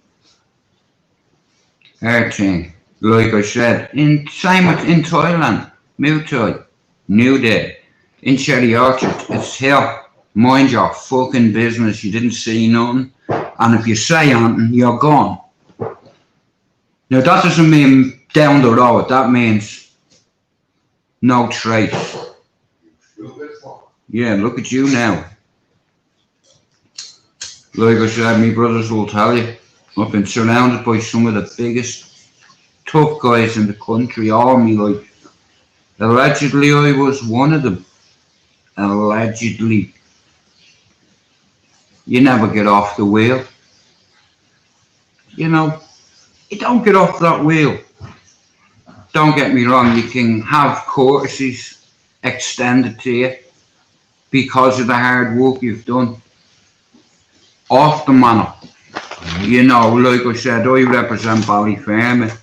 Everything, like I said, in Thailand, Muay Thai, New Day, in Cherry Orchard, it's here. Mind your fucking business, you didn't see nothing, and if you say anything, you're gone. Now that doesn't mean down the road, that means no trace. Yeah, look at you now. Like I said, my brothers will tell you, I've been surrounded by some of the biggest tough guys in the country all my life. Allegedly, I was one of them. Allegedly. You never get off the wheel. You know, you don't get off that wheel. Don't get me wrong, you can have courtesies extended to you because of the hard work you've done. Off the manor. You know, like I said, I represent Ballyfermot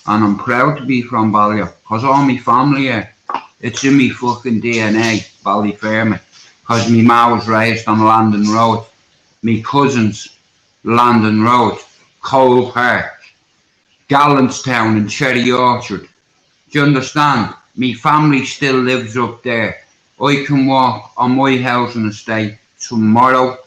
and I'm proud to be from Ballyer because all my family here, it's in me fucking DNA, Ballyfermot, because my ma was raised on Landon Road, me cousins, Landon Road, Cole Park, Gallantstown and Cherry Orchard. Do you understand? Me family still lives up there. I can walk on my housing estate tomorrow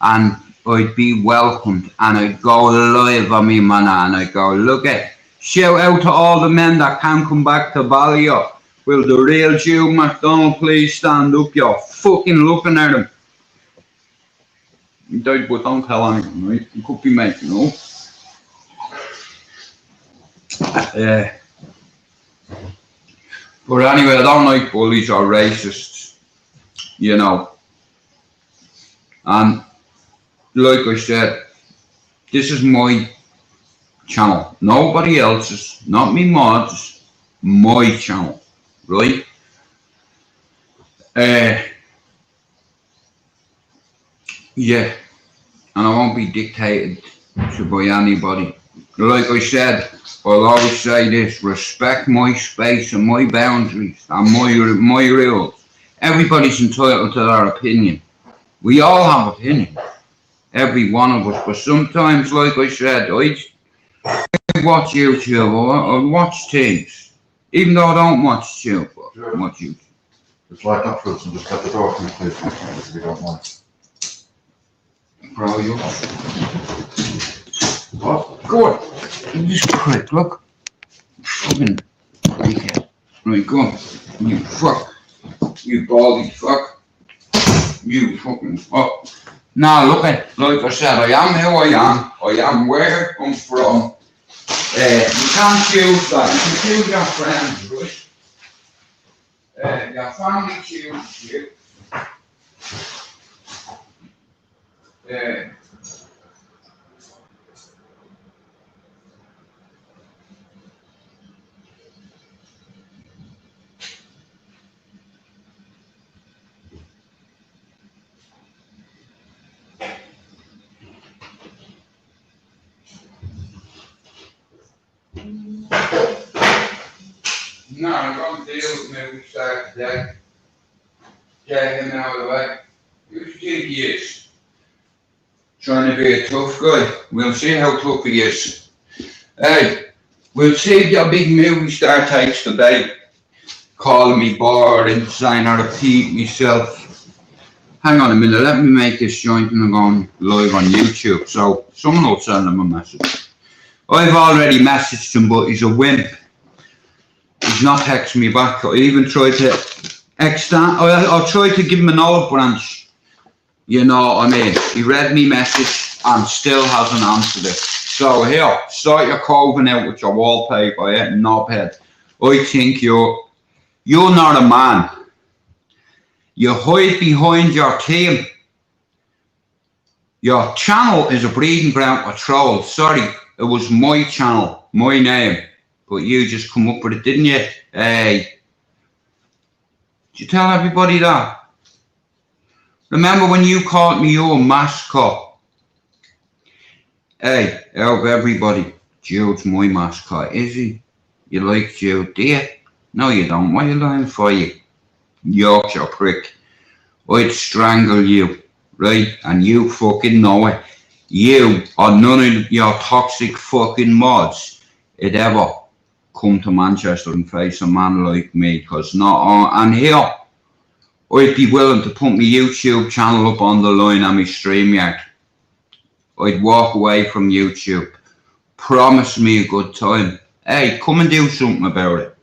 and I'd be welcomed and I'd go live on me man and I'd go, look at, shout out to all the men that can come back to Ballyer. Will the real Jew McDonald please stand up? You're fucking looking at him. He died, but don't tell anyone, right? He could be making up. But anyway, I don't like bullies or racists, you know. And like I said, this is my channel. Nobody else's, not me mods, my channel, right? Yeah, and I won't be dictated to by anybody. Like I said, I'll always say this, respect my space and my boundaries and my rules. Everybody's entitled to their opinion. We all have opinions. Every one of us, but sometimes, like I said, I watch YouTube or watch things, even though I don't watch YouTube, I watch YouTube. It's like that, Fritz, and just get the door through, please, if you don't mind. Bro, you. Oh, go on. You just prick, look. Fucking. Right, go on. You fuck. You baldy fuck. You fucking fuck. Now, look at, like I said, I am who I am. I am where I come from. You can't choose that. You can choose your friends, right? Your family chooses you. No, I'm going to deal with movie star today. Get him out of the way. Who do you think he is? Trying to be a tough guy. We'll see how tough he is. Hey, we'll see if your big movie star takes the bait. Calling me boring, saying I repeat myself. Hang on a minute, let me make this joint and I'm going live on YouTube. So someone will send him a message. I've already messaged him, but he's a wimp. He's not texting me back. I even tried to extend. I tried to give him an olive branch. You know what I mean? He read me message and still hasn't answered it. So here, start your coving out with your wallpaper, yeah, knobhead. I think you're not a man. You hide behind your team. Your channel is a breeding ground for trolls. Sorry, it was my channel, my name. But you just come up with it, didn't you? Hey. Did you tell everybody that? Remember when you called me your mascot? Hey, out of everybody, Jude's my mascot, is he? You like Jude, do you? No, you don't. What are you lying for, you Yorkshire prick? I'd strangle you, right? And you fucking know it. You or none of your toxic fucking mods would ever come to Manchester and face a man like me, because not on. And here, I'd be willing to put my YouTube channel up on the line and my StreamYard. I'd walk away from YouTube. Promise me a good time. Hey, come and do something about it.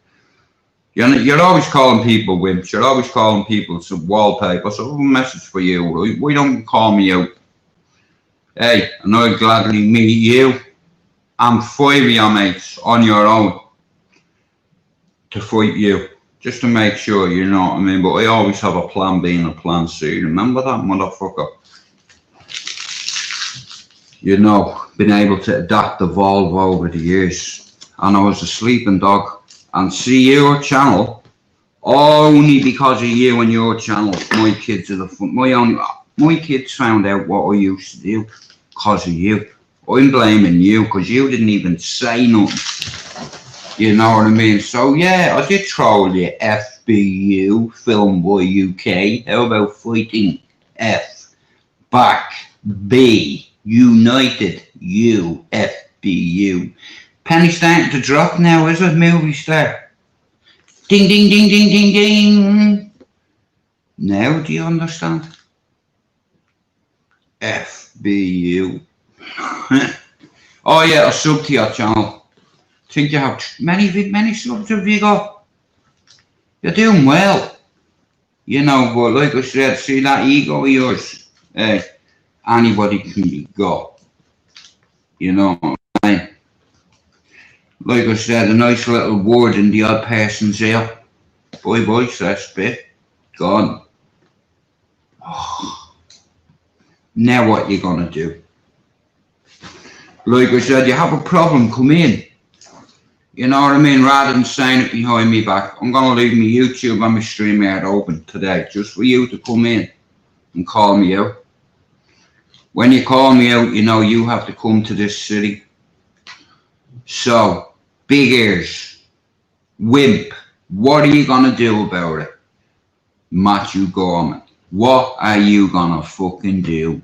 You're always calling people wimps. You're always calling people some wallpaper. So I have a message for you, right? Why don't you call me out? Hey, and I'd gladly meet you and 5 of your mates on your own to fight you. Just to make sure, you know what I mean? But I always have a plan B and a plan C. Remember that, motherfucker? You know, been able to adapt, evolve over the years. And I was a sleeping dog. And see your channel, only because of you and your channel, my kids are the fun. My kids found out what I used to do because of you. I'm blaming you because you didn't even say nothing. You know what I mean? So yeah, I did troll you, FBU, Film Boy UK. How about fighting F? Back B, United, U, FBU. Penny's starting to drop now, is it, movie star? Ding, ding, ding, ding, ding, ding. Now do you understand? FBU. Oh yeah, a sub to your channel. Think you have many subs have you got? You're doing well. You know, but like I said, see that ego of yours? Anybody can be got. You know what I mean? Like I said, a nice little word in the odd person's ear. Bye bye, that's bit. Gone. Oh. Now what you gonna do? Like I said, you have a problem, come in. You know what I mean? Rather than saying it behind me back, I'm gonna leave my YouTube and my StreamYard open today, just for you to come in and call me out. When you call me out, you know you have to come to this city. So, big ears, wimp, what are you gonna do about it? Matthew Gorman, what are you gonna fucking do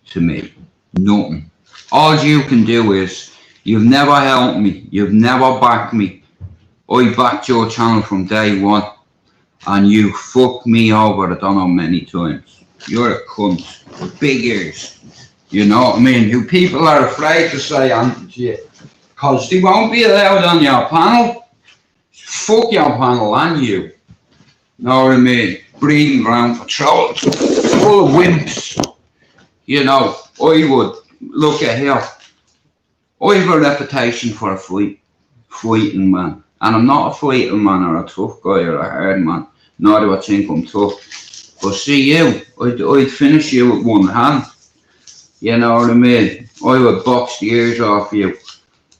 to me? Nothing. All you can do is, you've never helped me, you've never backed me. I backed your channel from day one. and you fucked me over I don't know many times. You're a cunt. With big ears. You know what I mean? You people are afraid to say anything to you. Because they won't be allowed on your panel. Fuck your panel and you. Know what I mean? Breeding ground patrol. Full of wimps. You know, I would look at here. I have a reputation for a fighting man. And I'm not a fighting man or a tough guy or a hard man. Nor do I think I'm tough. But see you, I'd finish you with one hand. You know what I mean? I would box the ears off you.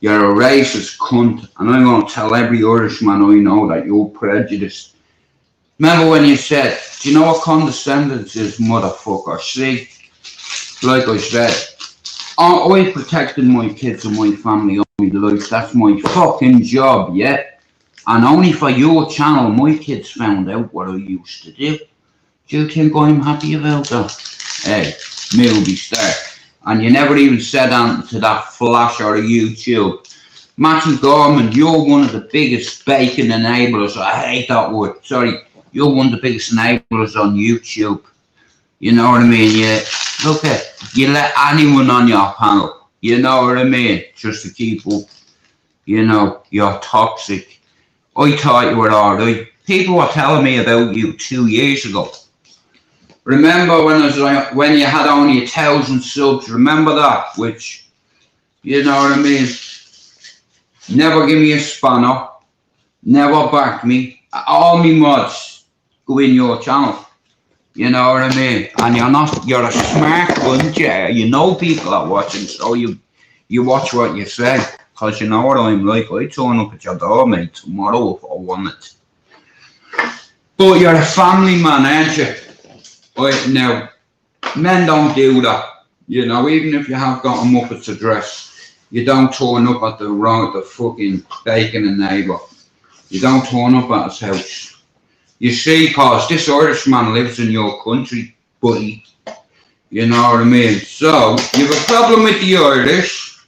You're a racist cunt. And I'm going to tell every Irishman I know that you're prejudiced. Remember when you said, do you know what condescendence is, motherfucker? See? Like I said, I protected my kids and my family all my life. That's my fucking job, yeah? And only for your channel, my kids found out what I used to do. Do you think I'm happy about that? Hey, movie star. And you never even said anything to that flash or YouTube. Matthew Gorman, you're one of the biggest bacon enablers. I hate that word. Sorry. You're one of the biggest enablers on YouTube. You know what I mean? Look at, you let anyone on your panel. You know what I mean? Just to keep up. You know, you're toxic. I thought you were alright. People were telling me about you 2 years ago. Remember when you had only 1,000 subs? Remember that? Which, you know what I mean? Never give me a spanner. Never back me. All me mods go in your channel. You know what I mean? And you're a smart cunt, yeah. You know people are watching, so you watch what you say. Because you know what I'm like. I turn up at your door, mate, tomorrow if I want it. But you're a family man, aren't you? Now, men don't do that. You know, even if you have got a Muppet's address, you don't turn up at the fucking bacon and neighbour. You don't turn up at his house. You see, cause this Irishman lives in your country, buddy. You know what I mean? So, you have a problem with the Irish.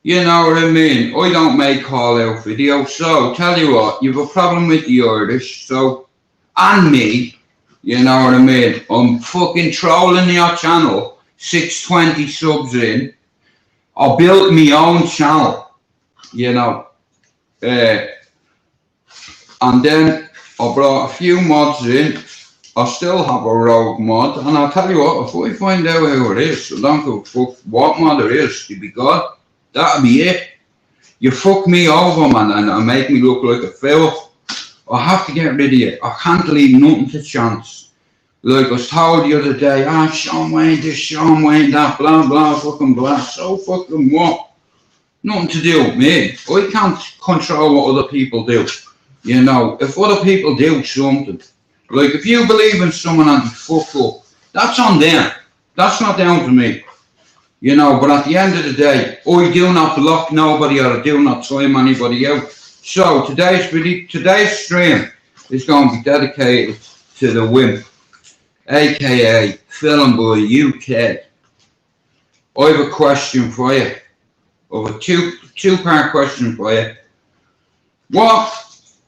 You know what I mean? I don't make call-out videos, so tell you what, you have a problem with the Irish, so, and me. You know what I mean? I'm fucking trolling your channel, 620 subs in. I built my own channel, you know. And then I brought a few mods in. I still have a rogue mod, and I'll tell you what, if I find out who it is, I don't give a fuck what mod it is, to be good, that'll be it. You fuck me over, man, and make me look like a fool. I have to get rid of you. I can't leave nothing to chance. Like I was told the other day, Sean Wayne this, Sean Wayne that, blah, blah, fucking blah. So fucking what? Nothing to do with me. I can't control what other people do. You know, if other people do something, like if you believe in someone and you fuck up, that's on them. That's not down to me. You know, but at the end of the day, I do not block nobody or I do not time anybody out. So today's stream is going to be dedicated to the wimp, aka Film Boy UK. I have a question for you. I have a two-part question for you. What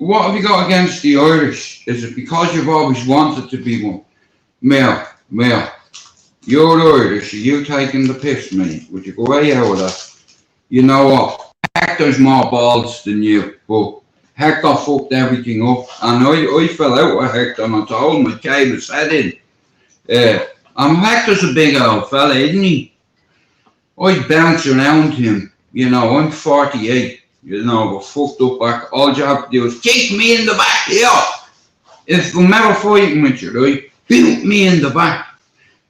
have you got against the Irish? Is it because you've always wanted to be one? Mel, you're Irish. Are you taking the piss, mate? Would you go way out of that? You know what? Hector's more balls than you, but Hector fucked everything up, and I fell out with Hector, and I told him I caved his head in. Hector's a big old fella, isn't he? I bounce around him, you know, I'm 48, you know, we're fucked up back. All you have to do is kick me in the back here. If I'm ever fighting with you, right, boot me in the back.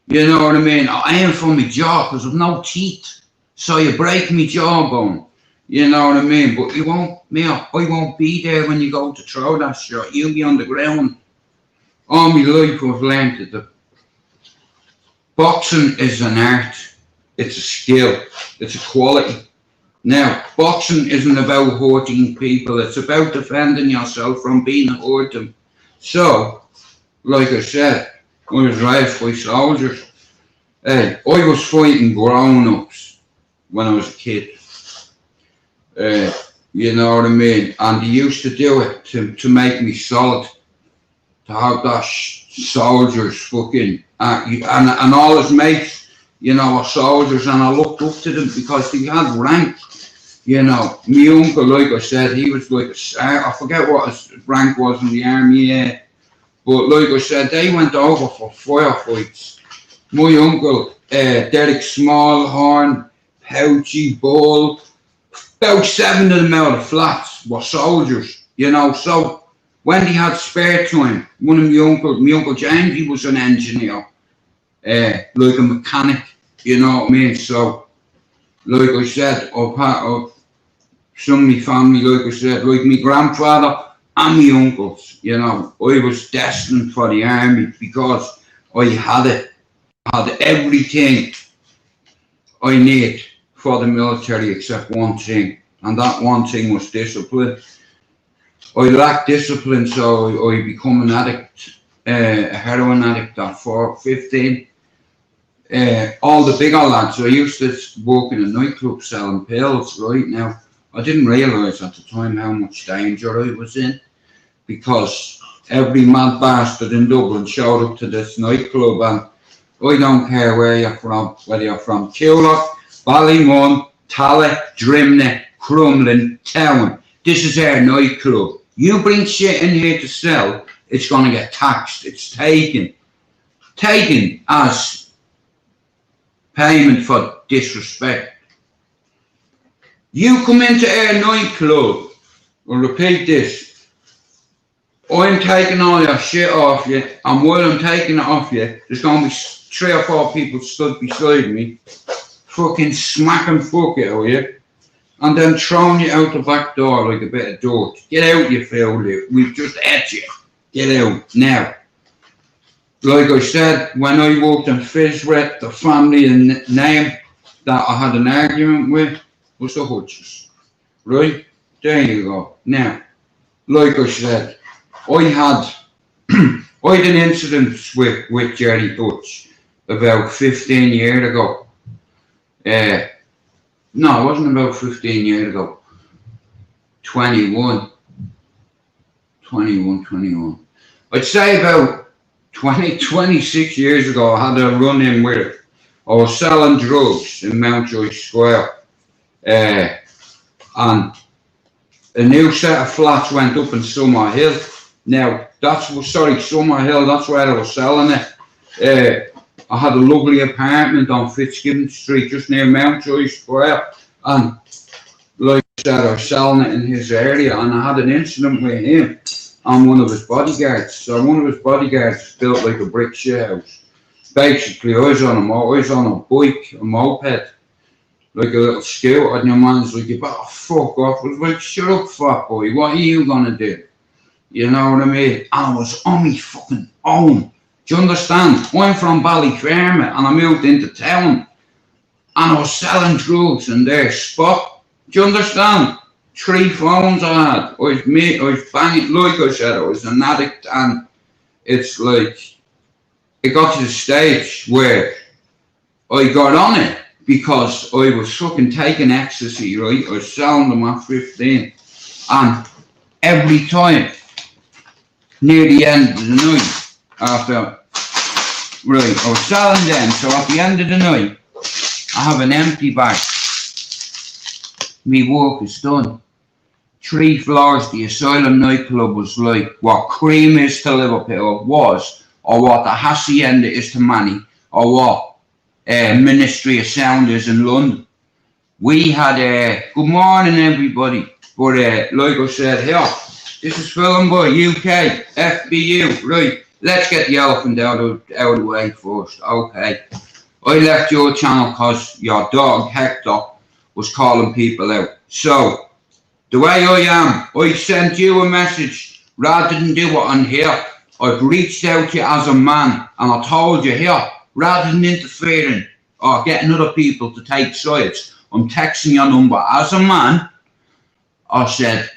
You know what I mean? I aim for my jaw because I've no teeth. So you break me jawbone. You know what I mean? But you won't, I won't be there when you go to throw that shot. You'll be on the ground. All my life I've learned that boxing is an art. It's a skill. It's a quality. Now, boxing isn't about hurting people. It's about defending yourself from being hurt. So, like I said, I was raised by soldiers. I was fighting grown-ups when I was a kid. You know what I mean? And they used to do it to make me solid. to have that soldiers fucking, and all his mates, you know, were soldiers, and I looked up to them because they had rank. You know, my uncle, like I said, he was like I forget what his rank was in the army, but like I said, they went over for firefights. My uncle, Derek Smallhorn, Pouchy, Bull, about 7 of them out of flats were soldiers, you know, so when they had spare time, one of my uncle James, he was an engineer, like a mechanic, you know what I mean, so like I said, of some of my family, like I said, like my grandfather and my uncles, you know, I was destined for the army because I had everything I need for the military except one thing, and that one thing was discipline. I lacked discipline, so I become an addict, a heroin addict at 15. All the bigger lads, I used to work in a nightclub selling pills, right? Now, I didn't realise at the time how much danger I was in, because every mad bastard in Dublin showed up to this nightclub, and I don't care where you're from, whether you're from Tulloch, Ballymun, Tallaght, Drimnagh, Crumlin, Town. This is our nightclub. You bring shit in here to sell, it's going to get taxed. It's taken as payment for disrespect. You come into our nightclub, I'll repeat this, I'm taking all your shit off you, and while I'm taking it off you, there's going to be 3 or 4 people stood beside me, fucking smacking fuck out of you, and then throwing you out the back door like a bit of dirt. Get out, you fool. We've just at you. Get out now. Like I said, when I worked in Fitzroy, the family and name that I had an argument with was the Hutches. Right? There you go. Now, like I said, I had an incident with Jerry Hutch about 15 years ago. No, it wasn't about 15 years ago. 21. I'd say about 26 years ago, I had a run-in with it. I was selling drugs in Mountjoy Square. And a new set of flats went up in Summerhill. Now, Summerhill, that's where I was selling it. I had a lovely apartment on Fitzgibbon Street, just near Mountjoy Square, and like I said, I was selling it in his area, and I had an incident with him and one of his bodyguards. So one of his bodyguards built like a brick shit house. Basically, I was on a bike, a moped, like a little scooter, and your man's like, you better fuck off. I was like, shut up, fat boy, what are you gonna do? You know what I mean? And I was on me fucking own. Do you understand? I'm from Ballyfermot and I moved into town and I was selling drugs in their spot. Do you understand? 3 phones I had. I was banging, like I said, I was an addict, and it's like, it got to the stage where I got on it because I was fucking taking ecstasy, right? I was selling them at 15, and every time, near the end of the night, I was selling them, so at the end of the night, I have an empty bag. Me work is done. 3 floors, the Asylum nightclub was like what Cream is to Liverpool was, or what the Hacienda is to Manny, or what Ministry of Sound is in London. We had good morning everybody, but like I said, here, this is Film Boy, UK, FBU, right, let's get the elephant out of the way first, okay. I left your channel because your dog, Hector, was calling people out. So, the way I am, I sent you a message, rather than do it on here, I've reached out to you as a man, and I told you here, rather than interfering or getting other people to take sides, I'm texting your number as a man. I said,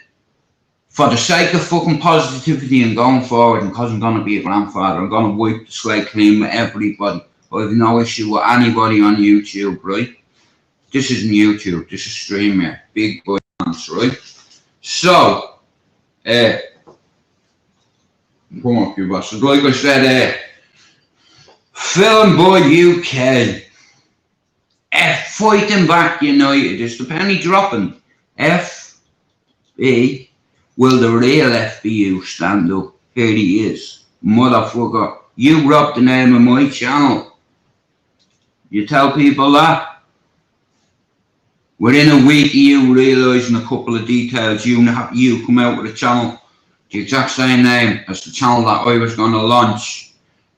for the sake of fucking positivity and going forward, and because I'm going to be a grandfather, I'm going to wipe the slate clean with everybody. I have no issue with anybody on YouTube, right? This isn't YouTube, this is Streamer, big boy hands, right? So, Come on, you bastards. Like I said, Film Boy UK. Fighting Back United. Is the penny dropping? FB. Will the real FBU stand up? Here he is. Motherfucker. You robbed the name of my channel. You tell people that. Within a week of you realising a couple of details, you come out with a channel, the exact same name as the channel that I was going to launch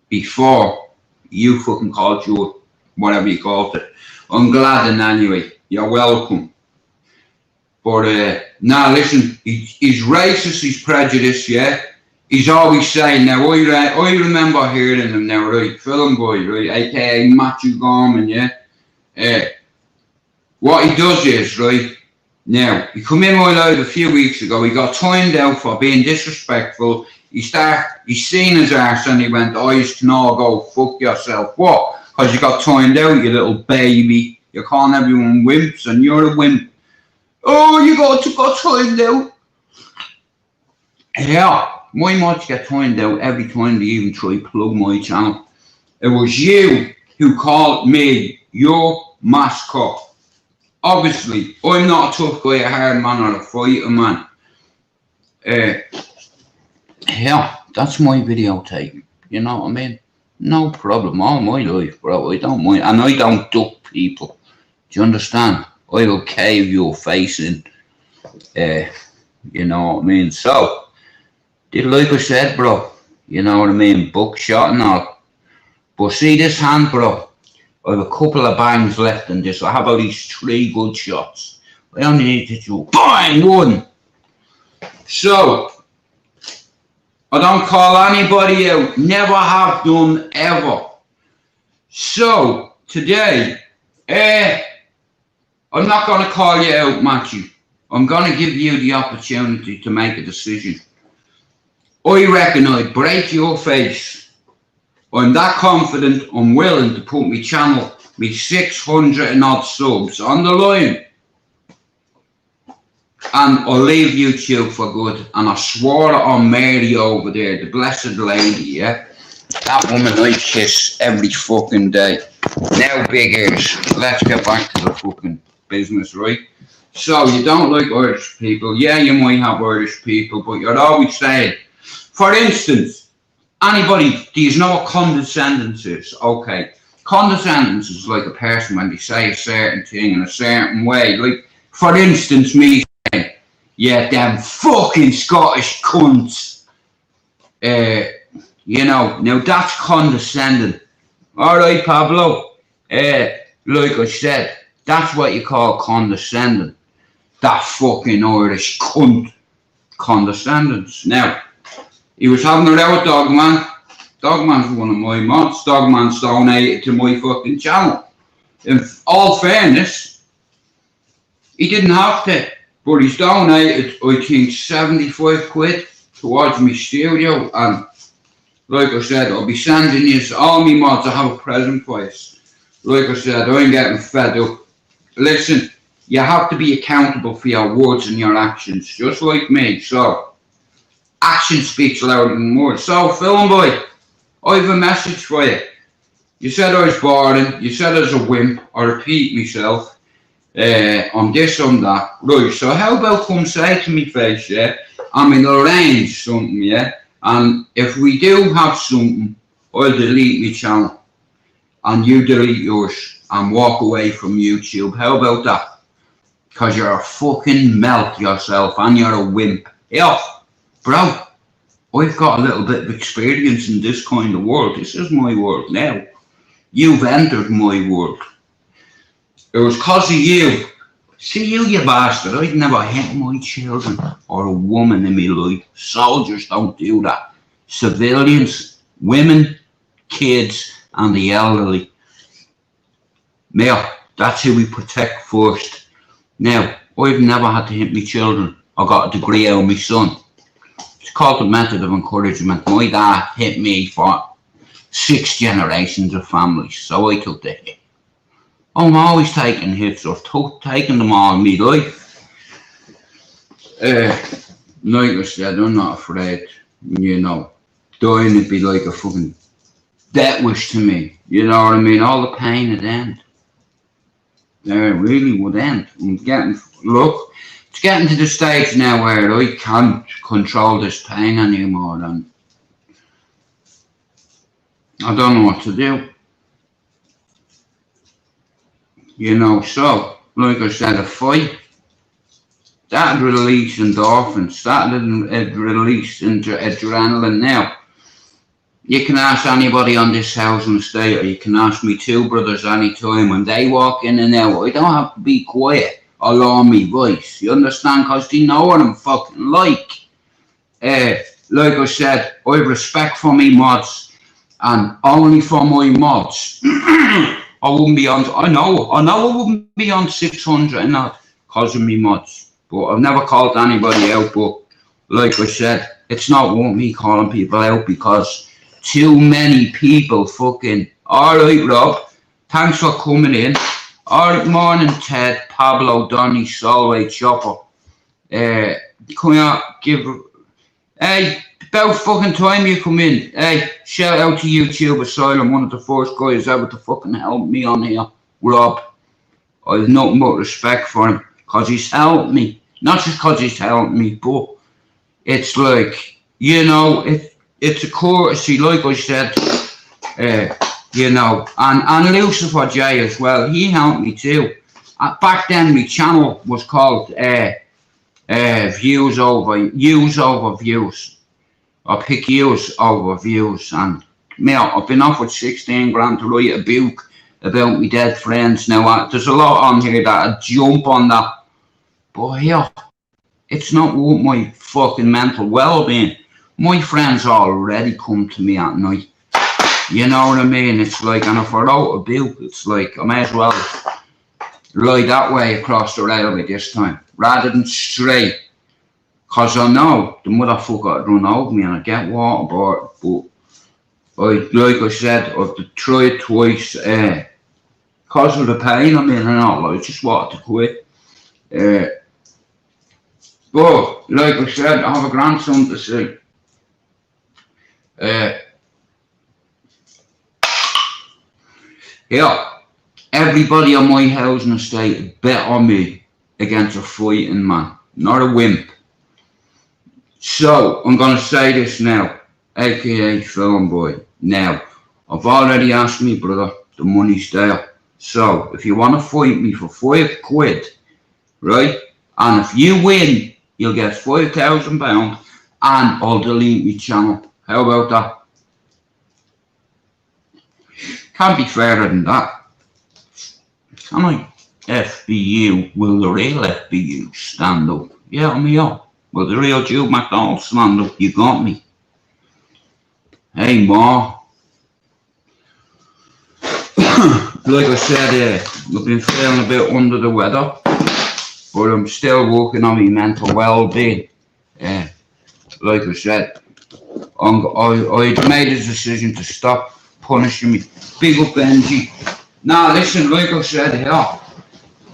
before you fucking called you whatever you called it. I'm glad, and anyway, you're welcome. But now listen, he's racist, he's prejudiced, yeah. He's always saying, now I remember hearing him now, right, Film Boy, right, aka Matthew Gorman, yeah. What he does is, right, now, he come in my life a few weeks ago, he got timed out for being disrespectful, he's seen his arse and he went, oh, you can all go fuck yourself. What? Because you got timed out, you little baby. You're calling everyone wimps and you're a wimp. Oh, you got timed out. Yeah, why might you get timed out every time they even try to plug my channel? It was you who called me your mascot. Obviously, I'm not a tough guy, a hard man, or a fighter man. Yeah, that's my videotape. You know what I mean? No problem, all my life, bro. I don't mind, and I don't duck people. Do you understand? I will cave your face in. You know what I mean? So, like I said, bro, you know what I mean? Buckshot and all. But see this hand, bro? I have a couple of bangs left in this. I have at least 3 good shots. I only need to do bang, 1. So, I don't call anybody out. Never have done, ever. So, today, I'm not going to call you out, Matthew. I'm going to give you the opportunity to make a decision. I reckon I'd break your face. I'm that confident, I'm willing to put my channel, me 600 and odd subs on the line. And I'll leave YouTube for good. And I swore it on Mary over there, the blessed lady, yeah? That woman I kiss every fucking day. Now, big ears, let's get back to the fucking business, right? So, you don't like Irish people. Yeah, you might have Irish people, but you're always saying, for instance, anybody, do you know what condescendence is? Okay, condescendence is like a person when they say a certain thing in a certain way. Like, for instance, me saying, yeah, them fucking Scottish cunts. You know, now that's condescending. Alright, Pablo. Like I said, that's what you call condescending. That fucking Irish cunt. Condescendence. Now, he was having a row with Dogman. Dogman's one of my mods. Dogman's donated to my fucking channel. In all fairness, he didn't have to, but he's donated, I think, 75 quid towards my studio. And like I said, I'll be sending you all my mods. I have a present for you. Like I said, I'm getting fed up. Listen, you have to be accountable for your words and your actions, just like me. So, action speaks louder than words. So, Film Boy, I have a message for you. You said I was boring. You said I was a wimp. I repeat myself. On this, on that. Right, so how about come say to me face, yeah? I mean, arrange something, yeah? And if we do have something, I'll delete my channel. And you delete yours and walk away from YouTube. How about that? Because you're a fucking melt yourself and you're a wimp. Yeah, bro, I've got a little bit of experience in this kind of world. This is my world now. You've entered my world. It was because of you. See you bastard. I'd never hit my children or a woman in my life. Soldiers don't do that. Civilians, women, kids, and the elderly. Now, that's who we protect first. Now, I've never had to hit my children. I got a degree out of my son. It's called the method of encouragement. My dad hit me for 6 generations of families, so I took the hit. I'm always taking hits. I've taken them all in my life. Like I said, I'm not afraid, you know. dying would be like a fucking death wish to me. You know what I mean? All the pain would end. It really would end. It's getting to the stage now where I can't control this pain anymore, and I don't know what to do. You know, so, like I said, a fight, that'd release endorphins, that'd release adrenaline. Now, you can ask anybody on this housing estate, or you can ask me two brothers anytime, when they walk in and out, I don't have to be quiet or lower my voice, you understand, because they know what I'm fucking like. Like I said, I have respect for me mods, and only for my mods, I wouldn't be on, I know I wouldn't be on 600 and not because of me mods, but I've never called anybody out. But like I said, it's not worth me calling people out, because too many people fucking, alright Rob, thanks for coming in. Alright, morning Ted, Pablo, Donny, Solway, Chopper. Come here, hey, about fucking time you come in. Hey, shout out to YouTube Asylum, one of the first guys ever to fucking help me on here, Rob. I have nothing but respect for him, because he's helped me. Not just because he's helped me, but it's like, you know, it's a courtesy, like I said, you know, and Lucifer J as well, he helped me too. Back then my channel was called Views Over Views. I pick views over views, and I've been offered 16 grand to write a book about my dead friends. Now, there's a lot on here that I jump on that, but yeah, it's not worth my fucking mental well-being. My friends already come to me at night. You know what I mean? It's like, and if I wrote a book, it's like, I may as well lie that way across the railway this time, rather than straight. Because I know the motherfucker would run over me and I get waterboarded. But like I said, I've tried twice, because of the pain I'm in and all, I just wanted to quit. But like I said, I have a grandson to see. Yeah, everybody on my housing estate bet on me against a fighting man, not a wimp. So, I'm going to say this now, aka Film Boy. Now, I've already asked me brother, the money's there. So, if you want to fight me for £5, right, and if you win, you'll get £5,000 and I'll delete my channel. How about that? Can't be fairer than that. Can I? FBU, will the real FBU stand up? Yeah, I mean, yeah. Will the real Jude McDonald stand up? You got me. Hey, Ma. Like I said, I've been feeling a bit under the weather, but I'm still working on my mental well-being. Like I said, I made a decision to stop punishing me. Big up Benji. Now listen, like I said here,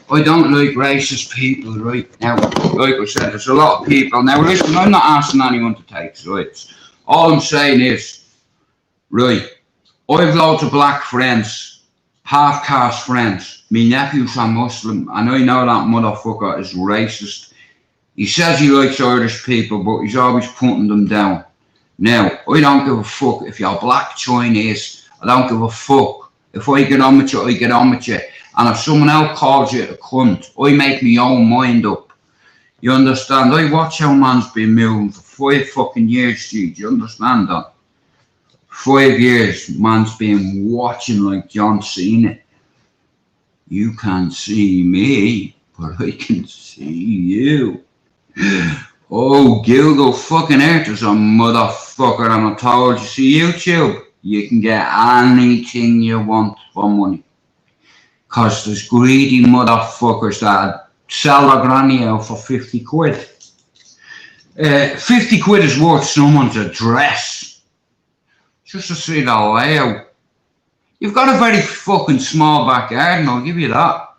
I don't like racist people, right? Now, like I said, there's a lot of people. Now listen, I'm not asking anyone to take sides. All I'm saying is, right, I've loads of black friends, half-caste friends. My nephew's a Muslim, and I know that motherfucker is racist. He says he likes Irish people, but he's always putting them down. Now, I don't give a fuck if you're black, Chinese. I don't give a fuck. If I get on with you, I get on with you. And if someone else calls you a cunt, I make my own mind up. You understand? I watch how man's been moving for 5 fucking years, G. Do you understand that? 5 years, man's been watching like John Cena. You can't see me, but I can see you. Oh, Google fucking Earth is a motherfucker, and I told you, see YouTube, you can get anything you want for money. Cause there's greedy motherfuckers that sell their granny out for 50 quid. 50 quid is worth someone's address. Just to see the layout. You've got a very fucking small backyard, and I'll give you that.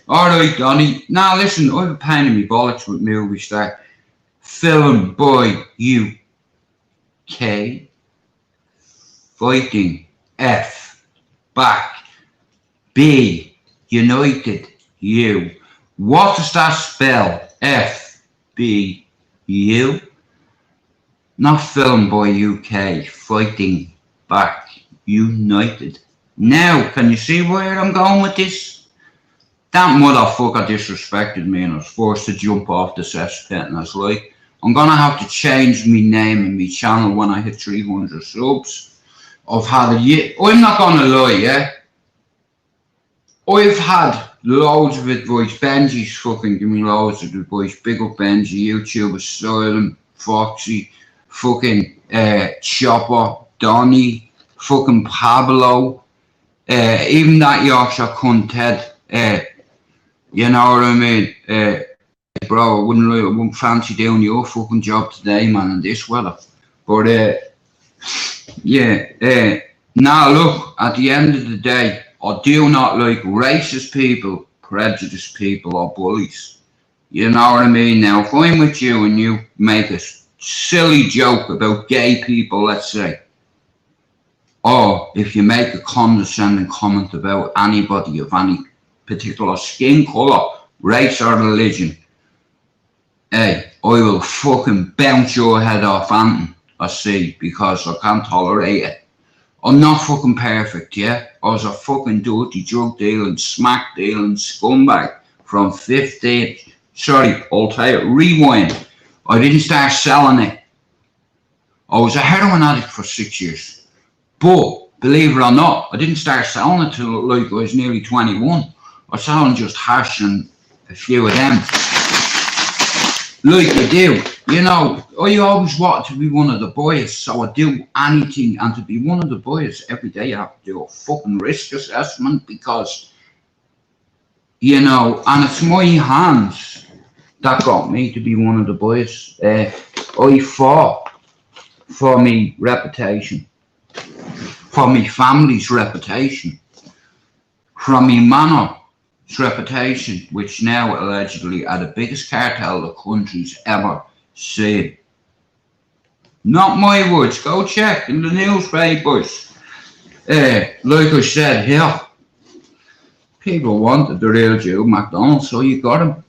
Alright, Donny. Now listen, I have a pain in my bollocks with movies that film by you. K, fighting, F, back, B, united, U. What does that spell? F, B, U. Not filmed by UK, fighting back, united. Now, can you see where I'm going with this? That motherfucker disrespected me and I was forced to jump off the cesspit and I was like, I'm gonna have to change my name and my channel when I hit 300 subs. I've had a year, I'm not gonna lie, yeah? I've had loads of advice. Benji's fucking give me loads of advice. Big up Benji, YouTuber, Silent, Foxy, fucking Chopper, Donny, fucking Pablo, even that Yorkshire cunt Ted, you know what I mean? Bro, I wouldn't fancy doing your fucking job today, man, in this weather. But yeah, now look, at the end of the day, I do not like racist people, prejudiced people, or bullies. You know what I mean? Now, if I'm with you and you make a silly joke about gay people, let's say, or if you make a condescending comment about anybody of any particular skin colour, race, or religion, hey, I will fucking bounce your head off Anton, I see, because I can't tolerate it. I'm not fucking perfect, yeah? I was a fucking dirty drug dealing, smack dealing scumbag from 15. Sorry, I'll tell you, rewind. I didn't start selling it. I was a heroin addict for 6 years. But, believe it or not, I didn't start selling it till like I was nearly 21. I was selling just hash and a few of them. Like I do, you know, I always wanted to be one of the boys, so I do anything, and to be one of the boys every day I have to do a fucking risk assessment because, you know, and it's my hands that got me to be one of the boys. I fought for me reputation, for me family's reputation, from me manor reputation, which now allegedly are the biggest cartel the country's ever seen. Not my words, go check in the newspapers. Like I said here, people wanted the real Joe McDonald, so you got him.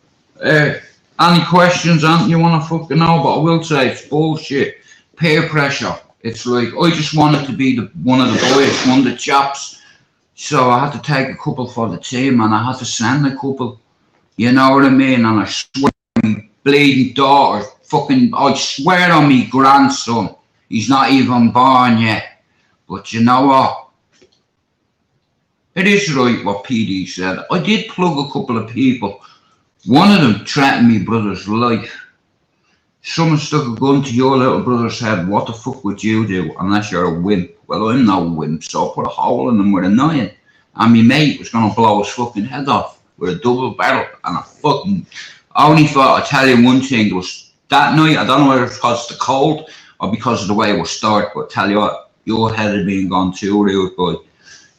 Any questions, Ant, you want to fucking know? But I will say it's bullshit. Peer pressure. It's like, I just wanted to be one of the boys, one of the chaps. So I had to take a couple for the team and I had to send a couple. You know what I mean? And I swear on my bleeding daughter, I swear on me grandson, he's not even born yet. But you know what? It is right what PD said. I did plug a couple of people. One of them threatened me brother's life. Someone stuck a gun to your little brother's head. What the fuck would you do unless you're a wimp? Well, I'm no wimp, so I put a hole in him with a 9. And my mate was going to blow his fucking head off with a double barrel. And I only thought, I'd tell you one thing. There was that night, I don't know whether it was because of the cold or because of the way it was started, but I tell you what, your head had been gone too rude, boy.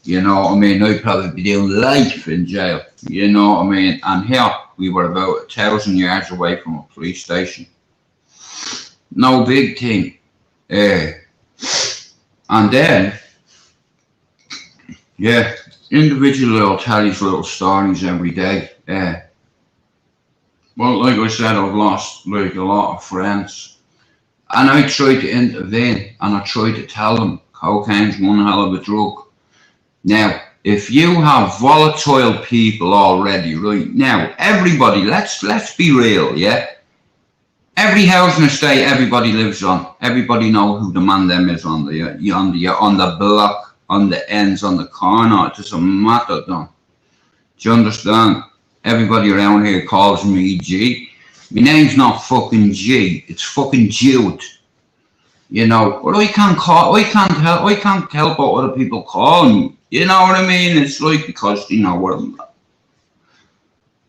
You know what I mean? I'd probably be doing life in jail. You know what I mean? And here, we were about 1,000 yards away from a police station. No big thing. And then, yeah, individually I'll tell these little stories every day. Well, like I said, I've lost like a lot of friends. And I tried to intervene and I tried to tell them cocaine's one hell of a drug. Now, if you have volatile people already, right now, everybody, let's be real, yeah? Every housing estate everybody lives on, everybody know who the man them is on the block, on the ends, on the corner. It doesn't matter, though. Do you understand? Everybody around here calls me G. My name's not fucking G. It's fucking Jude. You know, but I can't help what other people call me. You know what I mean? It's like because you know what I'm.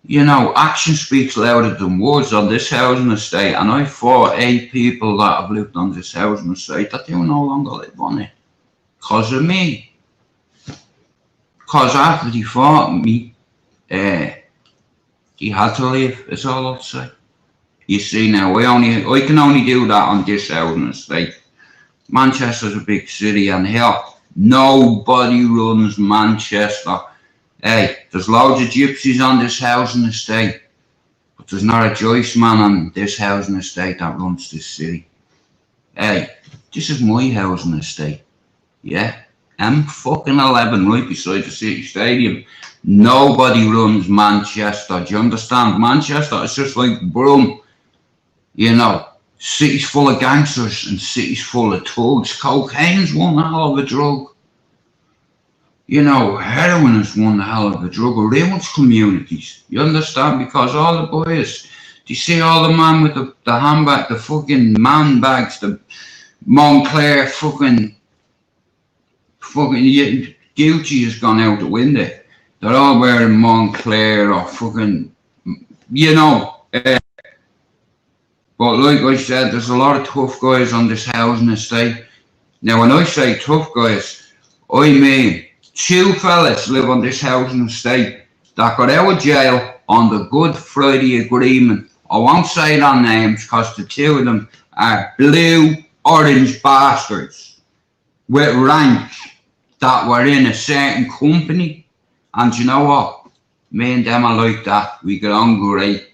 You know, action speaks louder than words on this housing estate, and I fought 8 people that have lived on this housing estate that do no longer live on it. Because of me. Because after he fought me, he had to leave, is all I'll say. You see now, I can only do that on this housing estate. Manchester's a big city, and here, nobody runs Manchester. Hey, there's loads of gypsies on this housing estate, but there's not a Joyce man on this housing estate that runs this city. Hey, this is my housing estate. Yeah, M11 right beside the City Stadium. Nobody runs Manchester. Do you understand? Manchester is just like Brum. You know, cities full of gangsters and cities full of thugs. Cocaine's one hell of a drug. You know, heroin is one hell of a drug. It ruins communities. You understand? Because all the boys, do you see all the man with the handbag, the fucking man bags, the Montclair fucking Gucci has gone out the window. They're all wearing Montclair or fucking, you know. But like I said, there's a lot of tough guys on this housing estate. Now, when I say tough guys, I mean 2 fellas live on this housing estate that got out of jail on the Good Friday Agreement. I won't say their names because the 2 of them are blue orange bastards with rank that were in a certain company. And you know what? Me and them are like that. We get on great.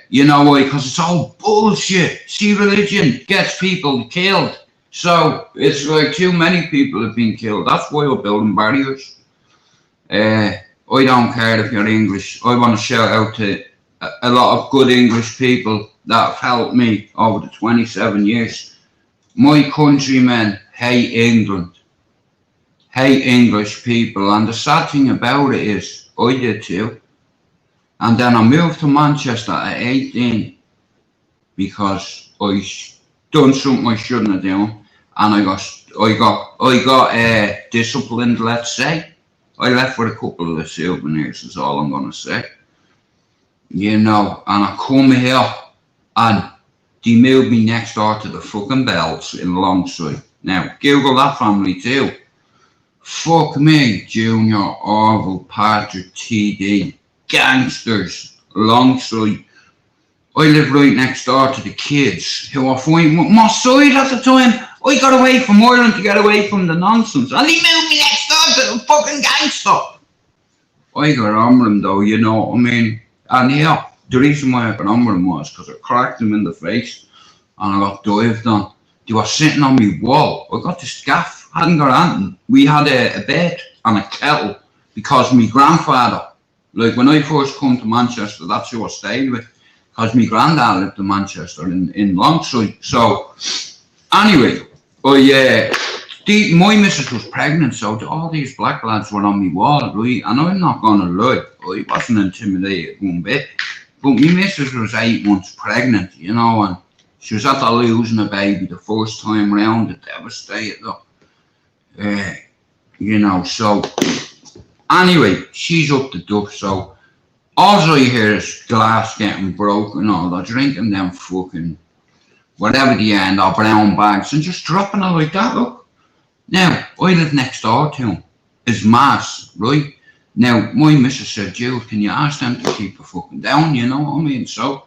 You know why? Because it's all bullshit. See, religion gets people killed. So it's like too many people have been killed. That's why we're building barriers. I don't care if you're English. I want to shout out to a lot of good English people that have helped me over the 27 years. My countrymen hate England. Hate English people, and the sad thing about it is I did too. And then I moved to Manchester at 18 because I done something I shouldn't have done, and I got disciplined, let's say. I left with a couple of souvenirs, is all I'm gonna say. You know, and I come here and they moved me next door to the fucking Bells in Longside. Now, Google that family too. Fuck me, Junior, Orville, Patrick, TD, gangsters, Longside. I live right next door to the kids who are fine with my side at the time. I got away from Ireland to get away from the nonsense, and he moved me next door to the fucking gangster. I got on with him though, you know what I mean? And yeah, the reason why I got on with him was because I cracked him in the face and I got dived on. They were sitting on my wall. I got this gaff. Hadn't got anything. We had a bed and a kettle because my grandfather, like when I first come to Manchester, that's who I stayed with, because my granddad lived in Manchester in Longside. So anyway, my missus was pregnant, so all these black lads were on my wall, right? And I'm not gonna lie, I wasn't intimidated one bit. But my missus was 8 months pregnant, you know, and she was after losing a baby the first time round. It devastated her. You know, so anyway, she's up the duff, so all I hear is glass getting broken, or they're drinking them fucking whatever the end, or brown bags, and just dropping it like that, look. Now, I live next door to him. It's mass, right? Now, my missus said, Jude, can you ask them to keep it fucking down, you know what I mean? So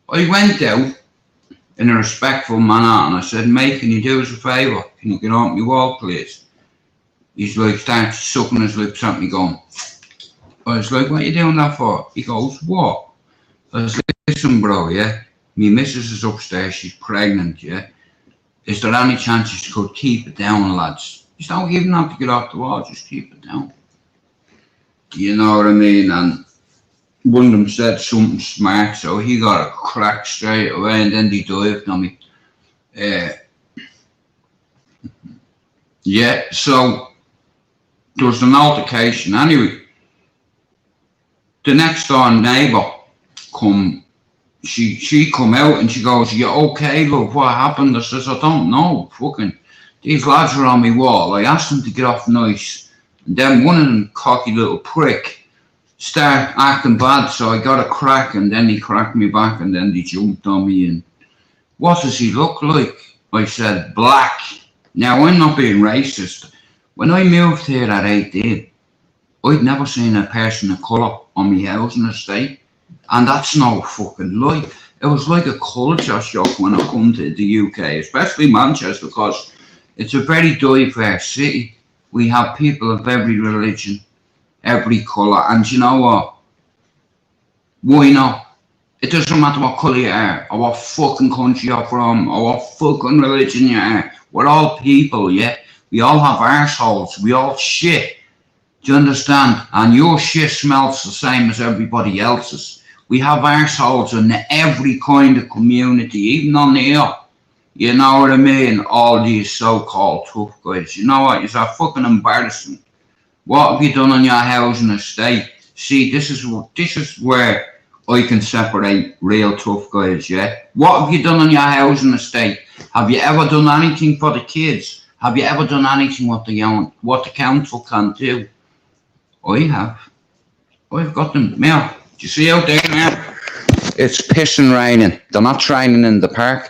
I went out in a respectful manner and I said, mate, can you do us a favour? Can you get on my wall, please? He's like, starts sucking his lips at me going, I was like, what are you doing that for? He goes, what? I was like, listen, bro, yeah? My missus is upstairs, she's pregnant, yeah? Is there any chance you could keep it down, lads? Just don't even have to get off the wall, just keep it down. You know what I mean? And one of them said something smart, so he got a crack straight away, and then they dived on me. Yeah, so there was an altercation. Anyway, the next door neighbour she come out and she goes, you okay, look, what happened? I says, I don't know, fucking, these lads were on my wall. I asked them to get off nice, and then one of them cocky little prick start acting bad, so I got a crack, and then he cracked me back, and then they jumped on me. And what does he look like? I said, black. Now, I'm not being racist. When I moved here at 18, I'd never seen a person of colour on my housing estate, and that's no fucking lie. it was like a culture shock when I come to the UK, especially Manchester, because it's a very diverse city. We have people of every religion, every colour, and you know what? Why not? It doesn't matter what colour you are, or what fucking country you're from, or what fucking religion you are. We're all people, yeah? We all have arseholes, we all shit. Do you understand? And your shit smells the same as everybody else's. We have arseholes in every kind of community, even on the hill. You know what I mean? All these so-called tough guys. You know what? It's a fucking embarrassment. What have you done on your housing estate? See, this is where I can separate real tough guys, yeah? What have you done on your housing estate? Have you ever done anything for the kids? Have you ever done anything what the council can do? I have. I've got them. Now, do you see out there now? It's pissing raining. They're not training in the park.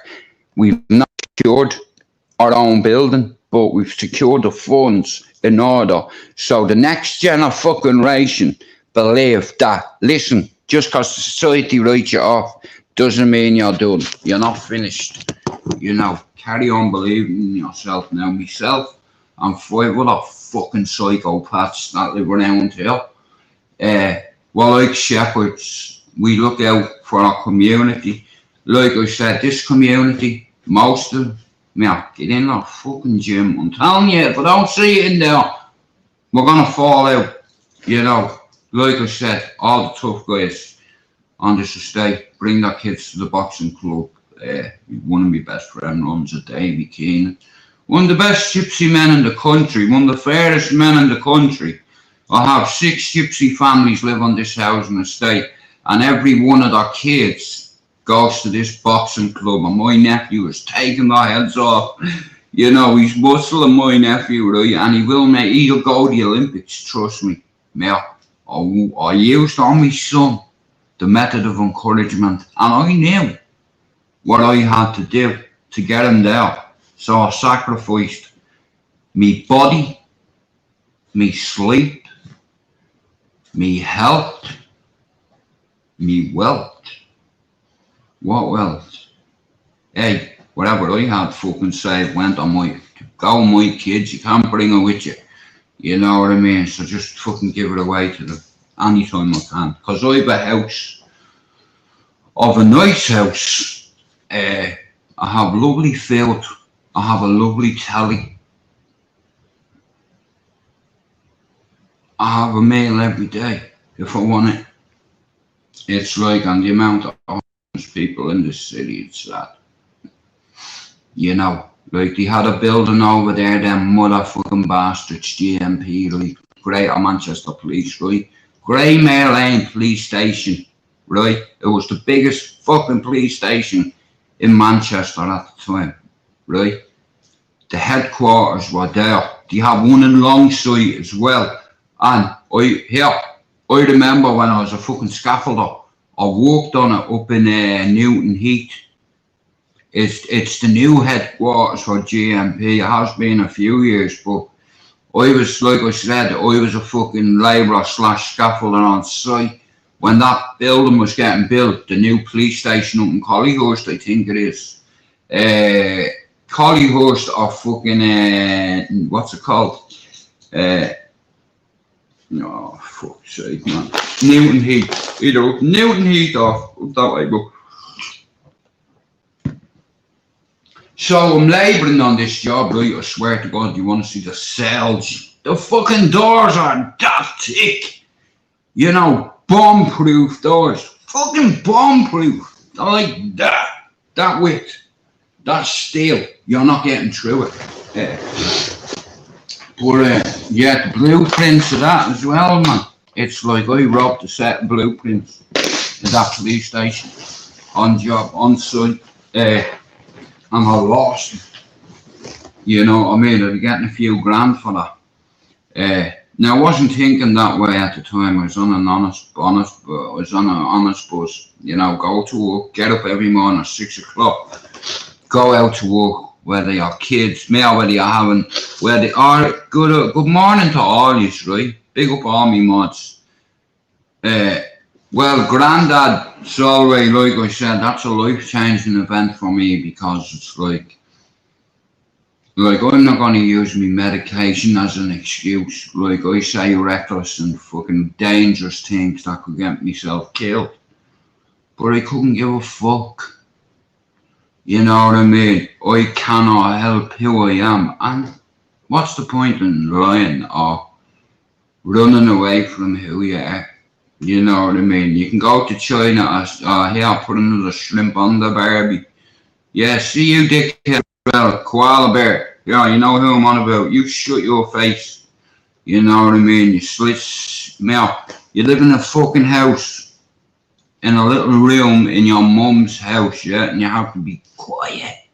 We've not secured our own building, but we've secured the funds in order. So the next generation believe that, listen, just because society writes you off doesn't mean you're done. You're not finished. You know, carry on believing in yourself. Now, myself and 5 other fucking psychopaths that live around here. Well, like shepherds, we look out for our community. Like I said, this community, most of them, yeah, get in our fucking gym. I'm telling you, if I don't see it in there, we're gonna fall out. You know, like I said, all the tough guys on this estate bring their kids to the boxing club. One of my best friends runs it, Davey Keenan. One of the best gypsy men in the country, one of the fairest men in the country. I have 6 gypsy families live on this housing estate, and every one of their kids goes to this boxing club, and my nephew is taking their heads off. You know, he's muscling my nephew, right? And he'll go to the Olympics, trust me. Yeah, I used on my son the method of encouragement, and I knew what I had to do to get him there. So I sacrificed me body, me sleep, me health, me wealth. What wealth? Hey, whatever I had fucking saved went on my kids. You can't bring it with you. You know what I mean? So just fucking give it away to them anytime I can. Because I have a house, of a nice house. I have lovely food. I have a lovely telly. I have a meal every day if I want it. It's like, and the amount of homeless people in this city, it's that. You know, like they had a building over there, them motherfucking bastards, GMP, right? Greater Manchester Police, right? Greymare Lane Police Station, right? It was the biggest fucking police station in Manchester at the time, right? The headquarters were there. They have one in Longside as well. And I remember when I was a fucking scaffolder, I worked on it up in Newton Heath. It's the new headquarters for GMP. It has been a few years, but I was, like I said, I was a fucking labourer / scaffolder on site when that building was getting built, the new police station up in Collyhurst, I think it is. Collyhurst or fucking, what's it called? Oh, fuck's sake, man. Newton Heath. Either up Newton Heath or up that way, but. So I'm labouring on this job, right? I swear to God, you want to see the cells? The fucking doors are that thick. You know, bomb-proof doors. Fucking bomb-proof. They're like that. That width. That's steel. You're not getting through it. But yeah, the blueprints of that as well, man. It's like I robbed a set of blueprints at that police station on job, on site. And I lost them. You know what I mean? I'd be getting a few grand for that. Now I wasn't thinking that way at the time. I was on an honest bus. You know, go to work, get up every morning at 6 o'clock, go out to work, whether you're kids, me or whether you're having, where they are. Good morning to all you, right? Big up all me mods. Well, Grandad So, like I said, that's a life-changing event for me because it's like I'm not gonna use my medication as an excuse. Like I say reckless and fucking dangerous things that could get myself killed. But I couldn't give a fuck. You know what I mean? I cannot help who I am. And what's the point in lying or running away from who you are? You know what I mean? You can go to China or here, put another shrimp on the Barbie. Yeah, see you dickhead. Well, koala bear. Yeah, you know who I'm on about. You shut your face. You know what I mean? You slit mouth. You live in a fucking house, in a little room in your mum's house, yeah, and you have to be quiet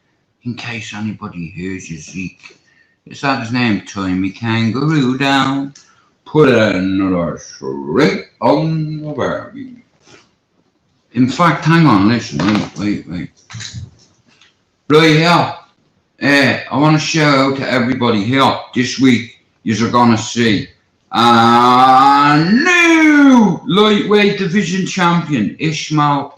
in case anybody hears you, Zeke. Is that his name? Timmy Kangaroo down. Put another shrimp on the Barbie. In fact, hang on, listen, wait. Right here, I want to shout out to everybody here this week. You're gonna see a new lightweight division champion, Islam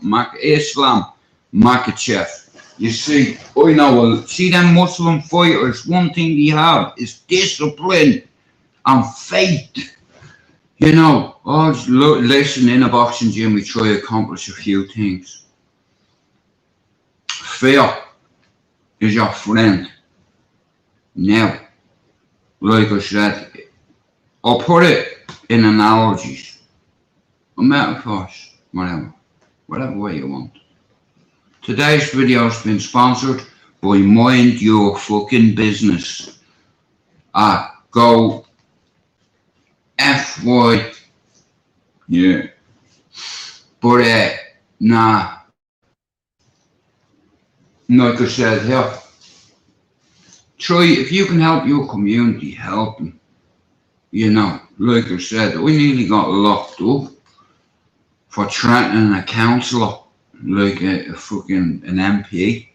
Makhachev. You see, I know, see them Muslim fighters, one thing they have is discipline and faith. You know, listen, in a boxing gym we try to accomplish a few things. Fear is your friend. Now, like I said, I'll put it in analogies, or metaphors, whatever way you want. Today's video has been sponsored by Mind Your Fucking Business. Go FY. Yeah. But nah. Like I said here, try, if you can help your community, help them. You know, like I said, we nearly got locked up for threatening a councillor, like a fucking an MP.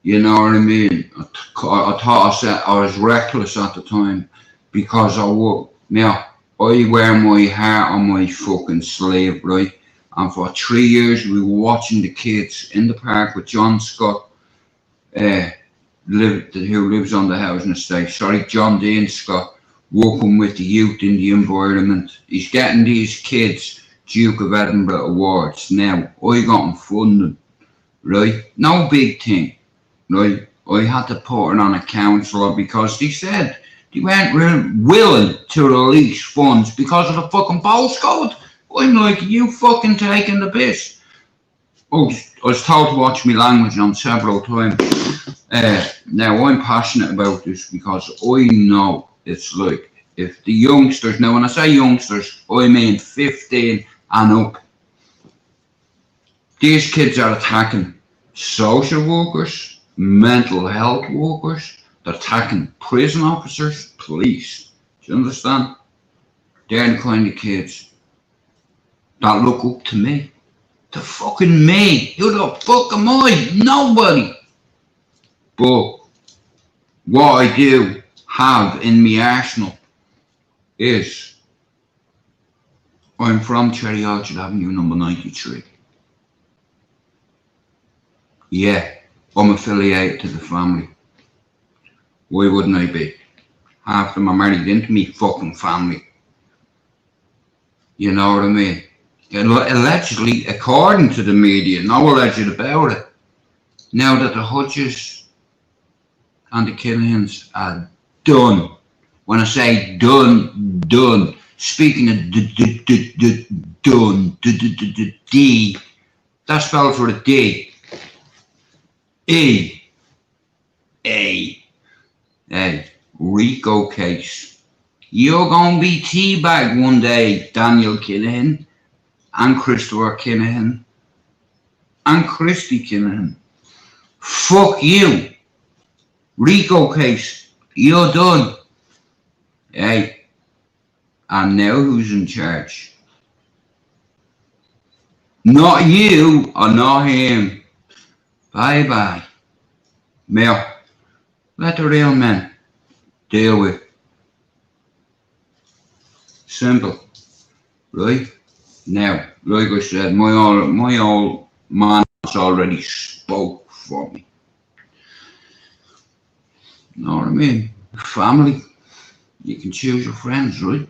You know what I mean? I thought I was reckless at the time because I wear my heart on my fucking sleeve, right? And for 3 years we were watching the kids in the park with John Scott, who lives on the housing estate. Sorry, John Dean Scott, working with the youth in the environment. He's getting these kids Duke of Edinburgh awards. Now, I got him funding, right? No big thing, right? I had to put it on a councillor because they said they weren't really willing to release funds because of the fucking postcode. I'm like, you fucking taking the piss. I was told to watch my language on several times. Now, I'm passionate about this because I know it's like, if the youngsters, now when I say youngsters, I mean 15 and up. These kids are attacking social workers, mental health workers, they're attacking prison officers, police. Do you understand? They're the kind of kids that look up to me. To fucking me. Who the fuck am I? Nobody. But what I do have in my arsenal is I'm from Cherry Orchard Avenue, number 93. Yeah, I'm affiliated to the family. Why wouldn't I be? Half of them are married into me fucking family. You know what I mean? Allegedly, according to the media, no alleged about it. Now that the Hutches and the killings are done. When I say done, done. Speaking of done, D, that's spelled for a D. E. A. Rico case. You're gonna be teabagged one day, Daniel Kinahan, and Christopher Kinahan, and Christy Kinahan. Fuck you. Rico case. You're done. Hey. And now who's in charge? Not you or not him. Bye. Mel, let the real men deal with. Simple. Right? Now, like I said, my old man has already spoke for me. Know what I mean? Family, you can choose your friends, right?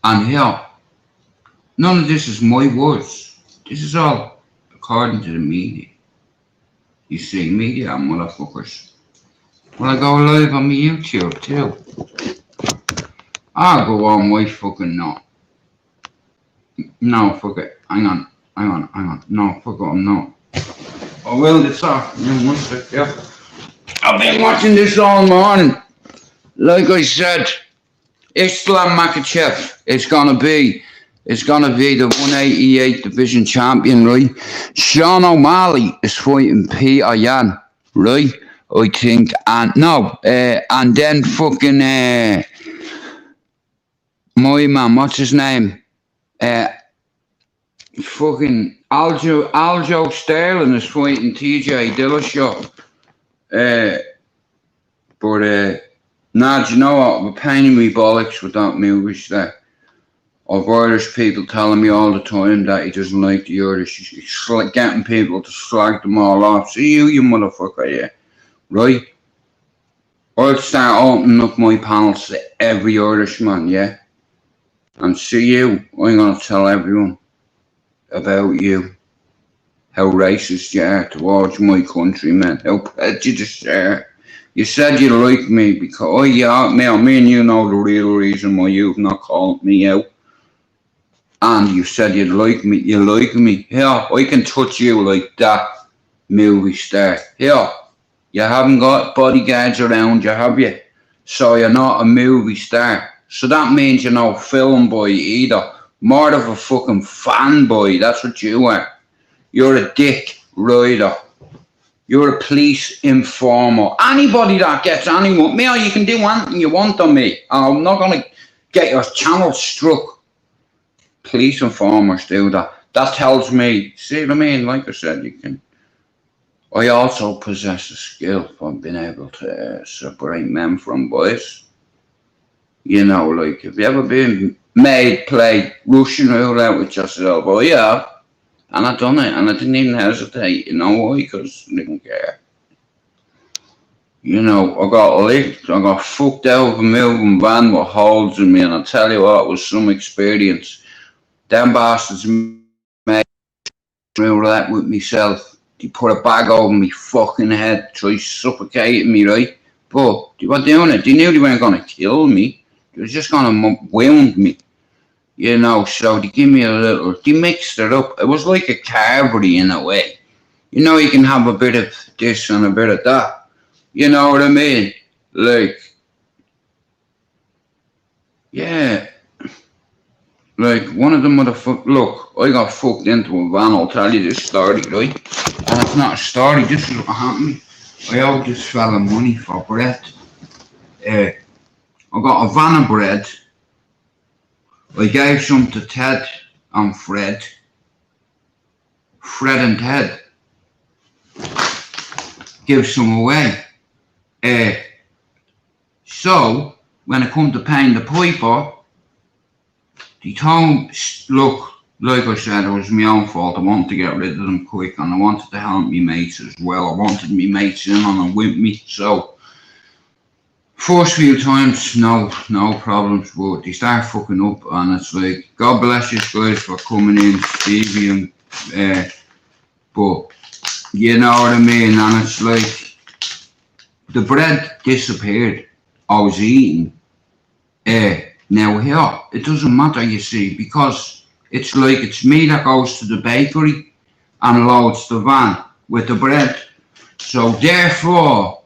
And here, none of this is my words. This is all according to the media. You see, media motherfuckers. When I go live on my YouTube too, I'll go on my fucking no. No, fuck it. Hang on. No, fuck it, I'm not. I will this afternoon, one sec, yeah. I've been watching this all morning. Like I said, Islam Makhachev is gonna be the 188 division champion, right? Sean O'Malley is fighting Peter Yan, right? I think, and then fucking my man, what's his name? Fucking Aljo Sterling is fighting TJ Dillashaw. Nah, do you know what? We're paining me bollocks with that movie there. Of Irish people telling me all the time that he doesn't like the Irish. He's getting people to slag them all off. See you motherfucker, yeah. Right? I'll start opening up my panels to every Irishman, yeah? And see you, I'm gonna tell everyone about you. How racist you are towards my countrymen. How prejudiced you are. You said you like me because, me and you know the real reason why you've not called me out. And you said you like me. Yeah, I can touch you like that movie star. Yeah, you haven't got bodyguards around you, have you? So you're not a movie star. So that means you're no film boy either. More of a fucking fanboy, that's what you are. You're a dick rider. You're a police informer. Anybody that gets anyone, me, you can do anything you want on me. I'm not going to get your channel struck. Police informers do that. That tells me, see what I mean? Like I said, you can. I also possess a skill for being able to separate men from boys. You know, like, have you ever been made play Russian roulette with yourself? Oh, yeah. And I done it, and I didn't even hesitate, you know why? Because I didn't care. You know, I got licked, I got fucked out of a moving van with holes in me, and I tell you what, it was some experience. Them bastards made roulette with myself. They put a bag over me fucking head, tried suffocating me, right? But they were doing it, they knew they weren't going to kill me. They were just going to wound me. You know, so they give me they mixed it up. It was like a carvery in a way. You know, you can have a bit of this and a bit of that. You know what I mean? Like, yeah. Like, one of the motherfuckers, look, I got fucked into a van, I'll tell you this story, right? And it's not a story, this is what happened. I owed this fella money for bread. I got a van of bread. I gave some to Ted and Fred. Fred and Ted. Give some away. So, when it come to paying the piper, they told, look, like I said, it was my own fault. I wanted to get rid of them quick, and I wanted to help me mates as well. I wanted me mates in on and with me, so first few times, no problems, but they start fucking up, and it's like, God bless you guys for coming in, Stevie, and but you know what I mean, and it's like, the bread disappeared. I was eating. Now here, it doesn't matter, you see, because it's like, it's me that goes to the bakery and loads the van with the bread. So therefore,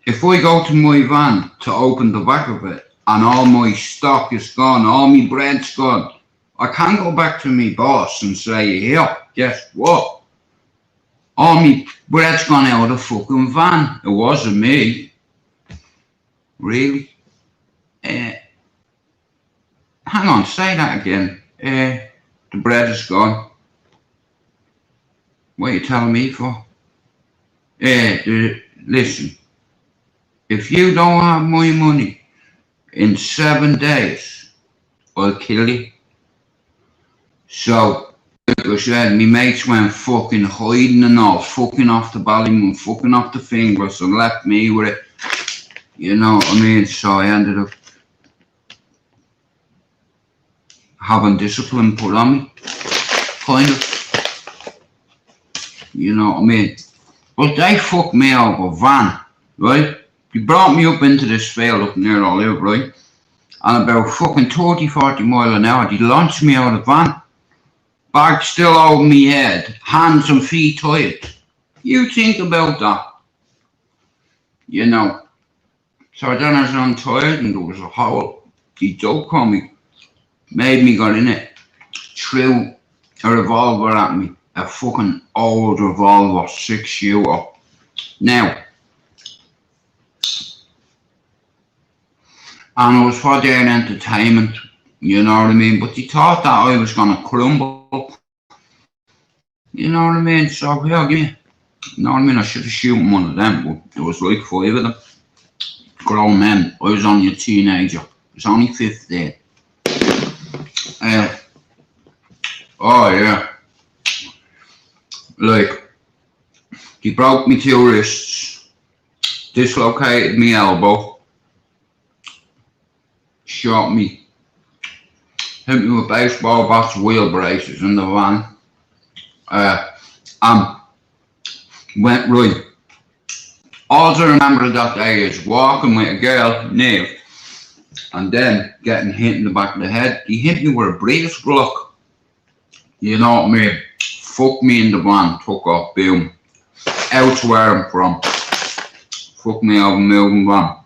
if I go to my van to open the back of it and all my stock is gone, all my bread's gone, I can't go back to my boss and say, here, guess what? All my bread's gone out of the fucking van. It wasn't me. Really? Hang on, say that again. The bread is gone. What are you telling me for? Listen. If you don't have my money in 7 days, I'll kill you. So, like I said, my mates went fucking hiding and all, fucking off the ballymoon, fucking off the fingers and left me with it. You know what I mean? So I ended up having discipline put on me, kind of. You know what I mean? But they fucked me out of a van, right? They brought me up into this field up near I live, right? And about fucking 30, 40 mile an hour, they launched me out of the van. Bag still over me head, hands and feet tied. You think about that. You know. So then I was untied and there was a hole. He dug on me. Made me got in it. Threw a revolver at me. A fucking old revolver, 6-shooter. Now, and it was for their entertainment, you know what I mean? But they thought that I was gonna crumble. You know what I mean? So yeah, give me. You know what I mean? I should have shot one of them, but there was like 5 of them. Grown men. I was only a teenager. I was only 15. Oh yeah. Like, he broke me 2 wrists, dislocated me elbow, shot me, hit me with baseball bats, wheel braces in the van, went right. All I remember that day is walking with a girl, Neve, and then getting hit in the back of the head. He hit me with a brace block. You know what I mean? Fuck me in the van, took off, boom. Out to where I'm from. Fuck me over moving van.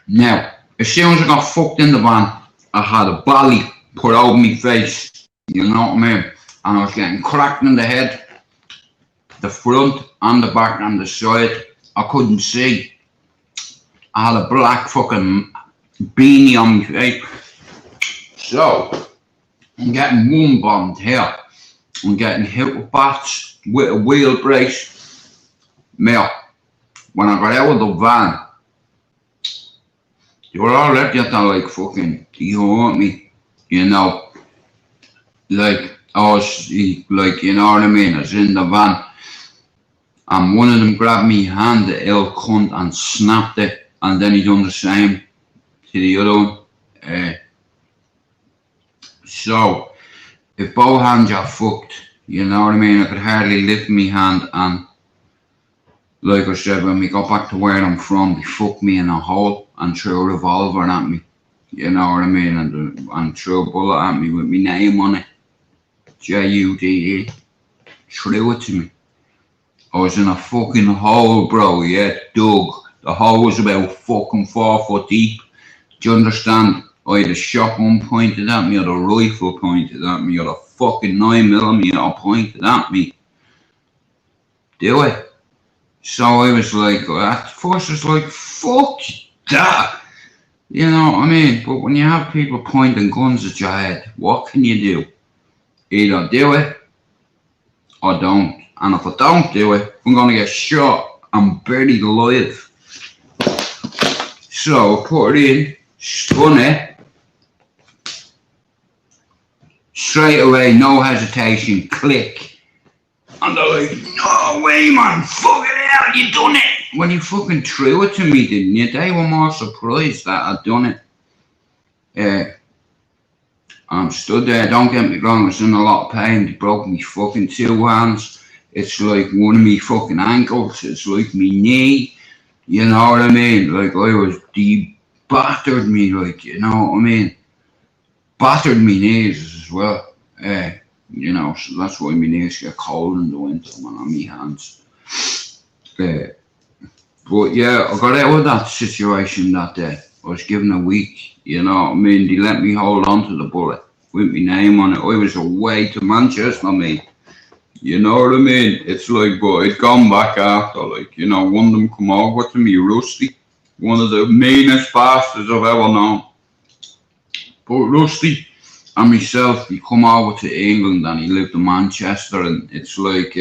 Now, as soon as I got fucked in the van, I had a bally put over my face. You know what I mean? And I was getting cracked in the head. The front and the back and the side. I couldn't see. I had a black fucking beanie on my face. So, I'm getting one bombed here. I'm getting hit with bats with a wheel brace. Now, when I got out of the van, they were already at that like fucking, you hurt me, you know. Like, I was, like, you know what I mean? I was in the van. And one of them grabbed me hand, the ill cunt, and snapped it. And then he done the same to the other one. So, if both hands are fucked, you know what I mean? I could hardly lift me hand, and like I said, when we got back to where I'm from, they fucked me in a hole and threw a revolver at me. You know what I mean? And threw a bullet at me with my name on it. Jude. Threw it to me. I was in a fucking hole, bro, yeah, dug. The hole was about fucking 4 foot deep. Do you understand? I had a shotgun pointed at me, or a rifle pointed at me, or a fucking 9mm pointed at me. Do it. So I was like, at first I was like, fuck that. You know what I mean? But when you have people pointing guns at your head, what can you do? Either do it or don't. And if I don't do it, I'm gonna get shot and buried alive. So I put it in, spun it, straight away, no hesitation, click. And they're like, no way, man, fucking hell, you done it. When you fucking threw it to me, didn't you? They were more surprised that I'd done it. I'm stood there, don't get me wrong, I was in a lot of pain. They broke me fucking 2 hands. It's like one of me fucking ankles, it's like me knee. You know what I mean? Like they battered me, like, you know what I mean? Battered me knees as well. You know, so that's why my knees get cold in the winter when I'm on my hands. But yeah, I got out of that situation that day. I was given a week, you know what I mean? They let me hold on to the bullet with my name on it. I was away to Manchester, mate. You know what I mean? It's like, but I'd gone back after, like, you know, one of them come over to me, Rusty. One of the meanest bastards I've ever known. But Rusty and myself, he come over to England and he lived in Manchester, and it's like,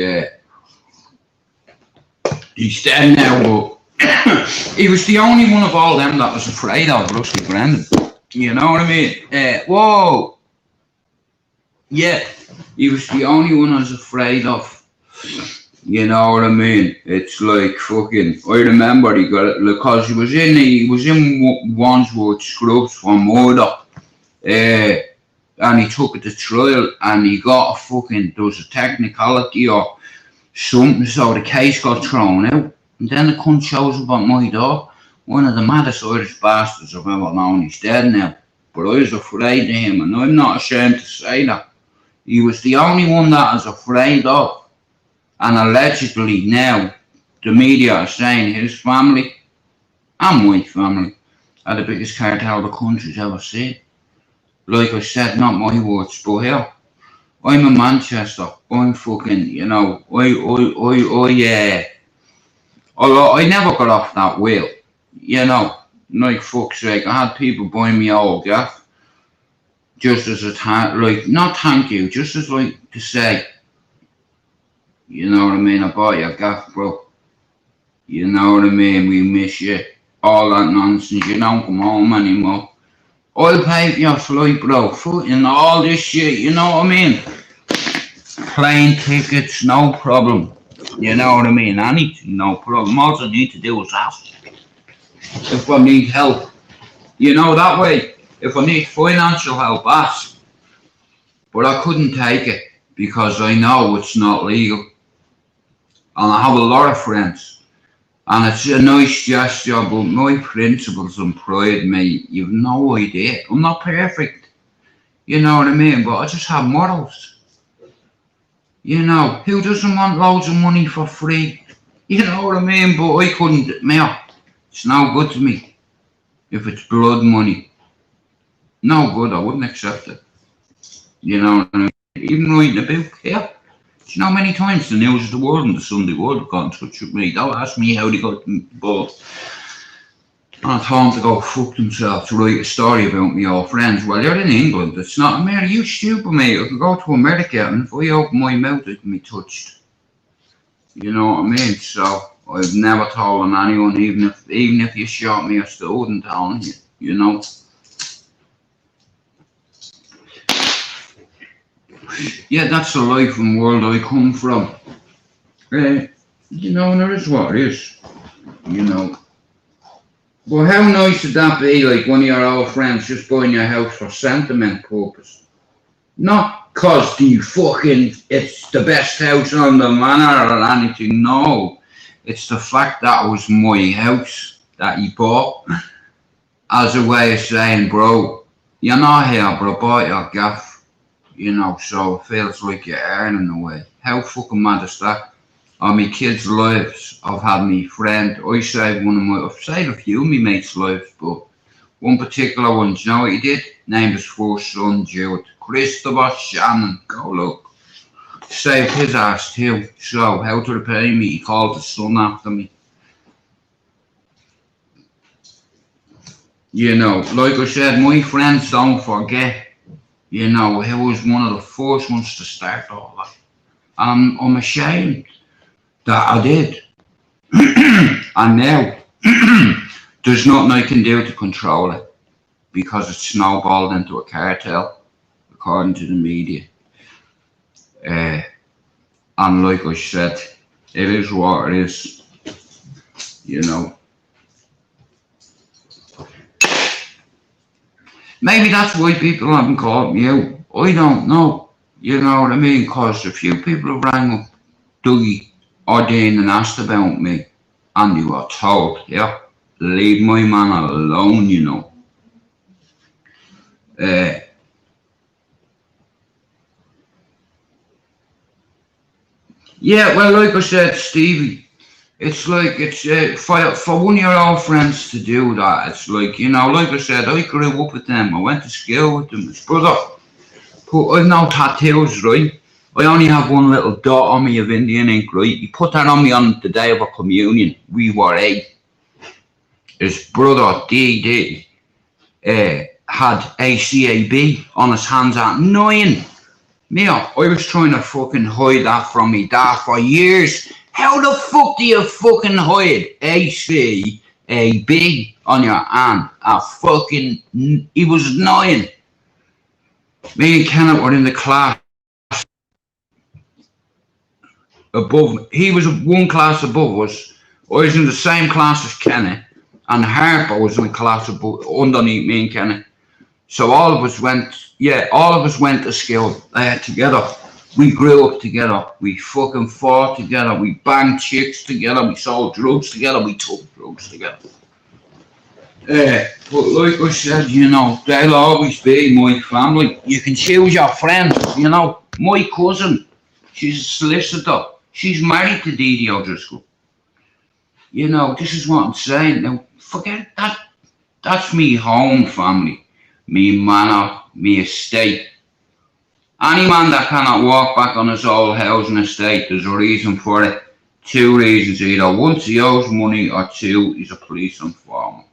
he's dead now, but he was the only one of all them that was afraid of Rusty Brendan. You know what I mean? Whoa! Yeah, he was the only one I was afraid of. You know what I mean? It's like fucking. I remember he got it because he was in Wandsworth Scrubs for murder. And he took it to trial and he got a fucking. There was a technicality or something, so the case got thrown out. And then the cunt shows up at my door. One of the maddest Irish bastards I've ever known. He's dead now. But I was afraid of him, and I'm not ashamed to say that. He was the only one that I was afraid of. And allegedly now, the media are saying his family and my family are the biggest cartel the country's ever seen. Like I said, not my words, but here, I'm in Manchester. I'm fucking, you know, I never got off that wheel. You know, like fuck's sake, I had people buying me all gaff. Just as a like, not thank you, just as like to say, you know what I mean, I bought you a gaff, bro. You know what I mean, we miss you. All that nonsense, you don't come home anymore. I'll pay for your flight, bro. Fucking all this shit, you know what I mean? Plane tickets, no problem. You know what I mean? Anything, no problem. All I need to do is ask. If I need help, you know, that way. If I need financial help, ask. But I couldn't take it because I know it's not legal. And I have a lot of friends. And it's a nice gesture, but my principles and pride, mate, you've no idea. I'm not perfect. You know what I mean? But I just have morals. You know, who doesn't want loads of money for free? You know what I mean? But I couldn't, mate. It's no good to me. If it's blood money. No good, I wouldn't accept it. You know what I mean? Even writing a book, yeah. Do you know how many times the News of the World and the Sunday World have got in touch with me? Don't ask me how they got involved. And I told them to go fuck themselves to write a story about me old friends. Well, you're in England, it's not America. You stupid, mate. I can go to America and if I open my mouth, it can be touched. You know what I mean? So I've never told on anyone, even if you shot me, I still wouldn't tell on you. You know. Yeah, that's the life and world I come from. You know, and it is what it is. You know. Well, how nice would that be, like one of your old friends just buying your house for sentiment purpose? Not cause it's the best house on the manor or anything, no. It's the fact that it was my house that he bought as a way of saying, bro, you're not here, but I bought your gaff. You know, so it feels like you're earning away. How fucking mad is that? On my kids' lives, I've had me friend, I saved I've saved a few of my mates' lives, but one particular one, do you know what he did? Named his first son, Jude. Christopher Shannon, go look. Saved his ass too. So, how to repay me? He called his son after me. You know, like I said, my friends don't forget. You know, he was one of the first ones to start all that. I'm ashamed that I did. And now, there's nothing I can do to control it because it's snowballed into a cartel, according to the media. And like I said, it is what it is. You know. Maybe that's why people haven't called me out. I don't know. You know what I mean? Because a few people have rang up Dougie or Dean and asked about me. And they were told, yeah, leave my man alone, you know. Yeah, well, like I said, Stevie, it's like, for one of your old friends to do that, it's like, you know, like I said, I grew up with them, I went to school with them, his brother. But I've no tattoos, right? I only have one little dot on me of Indian ink, right? He put that on me on the day of a communion. We were 8. His brother, DD, had ACAB on his hands at 9. Now, I was trying to fucking hide that from me dad for years. How the fuck do you fucking hide ACAB on your hand. He was 9. Me and Kenneth were in the class above. He was one class above us. I was in the same class as Kenneth, and Harper was in the class underneath me and Kenneth. So all of us went to school together. We grew up together. We fucking fought together. We banged chicks together. We sold drugs together. We took drugs together. But like I said, they'll always be my family. You can choose your friends, My cousin, she's a solicitor. She's married to Dee Dee O'Driscoll. This is what I'm saying. Now, forget that. That's me home family. Me manor, me estate. Any man that cannot walk back on his old housing estate, there's a reason for it. 2 reasons. Either 1, he owes money, or 2, he's a police informant.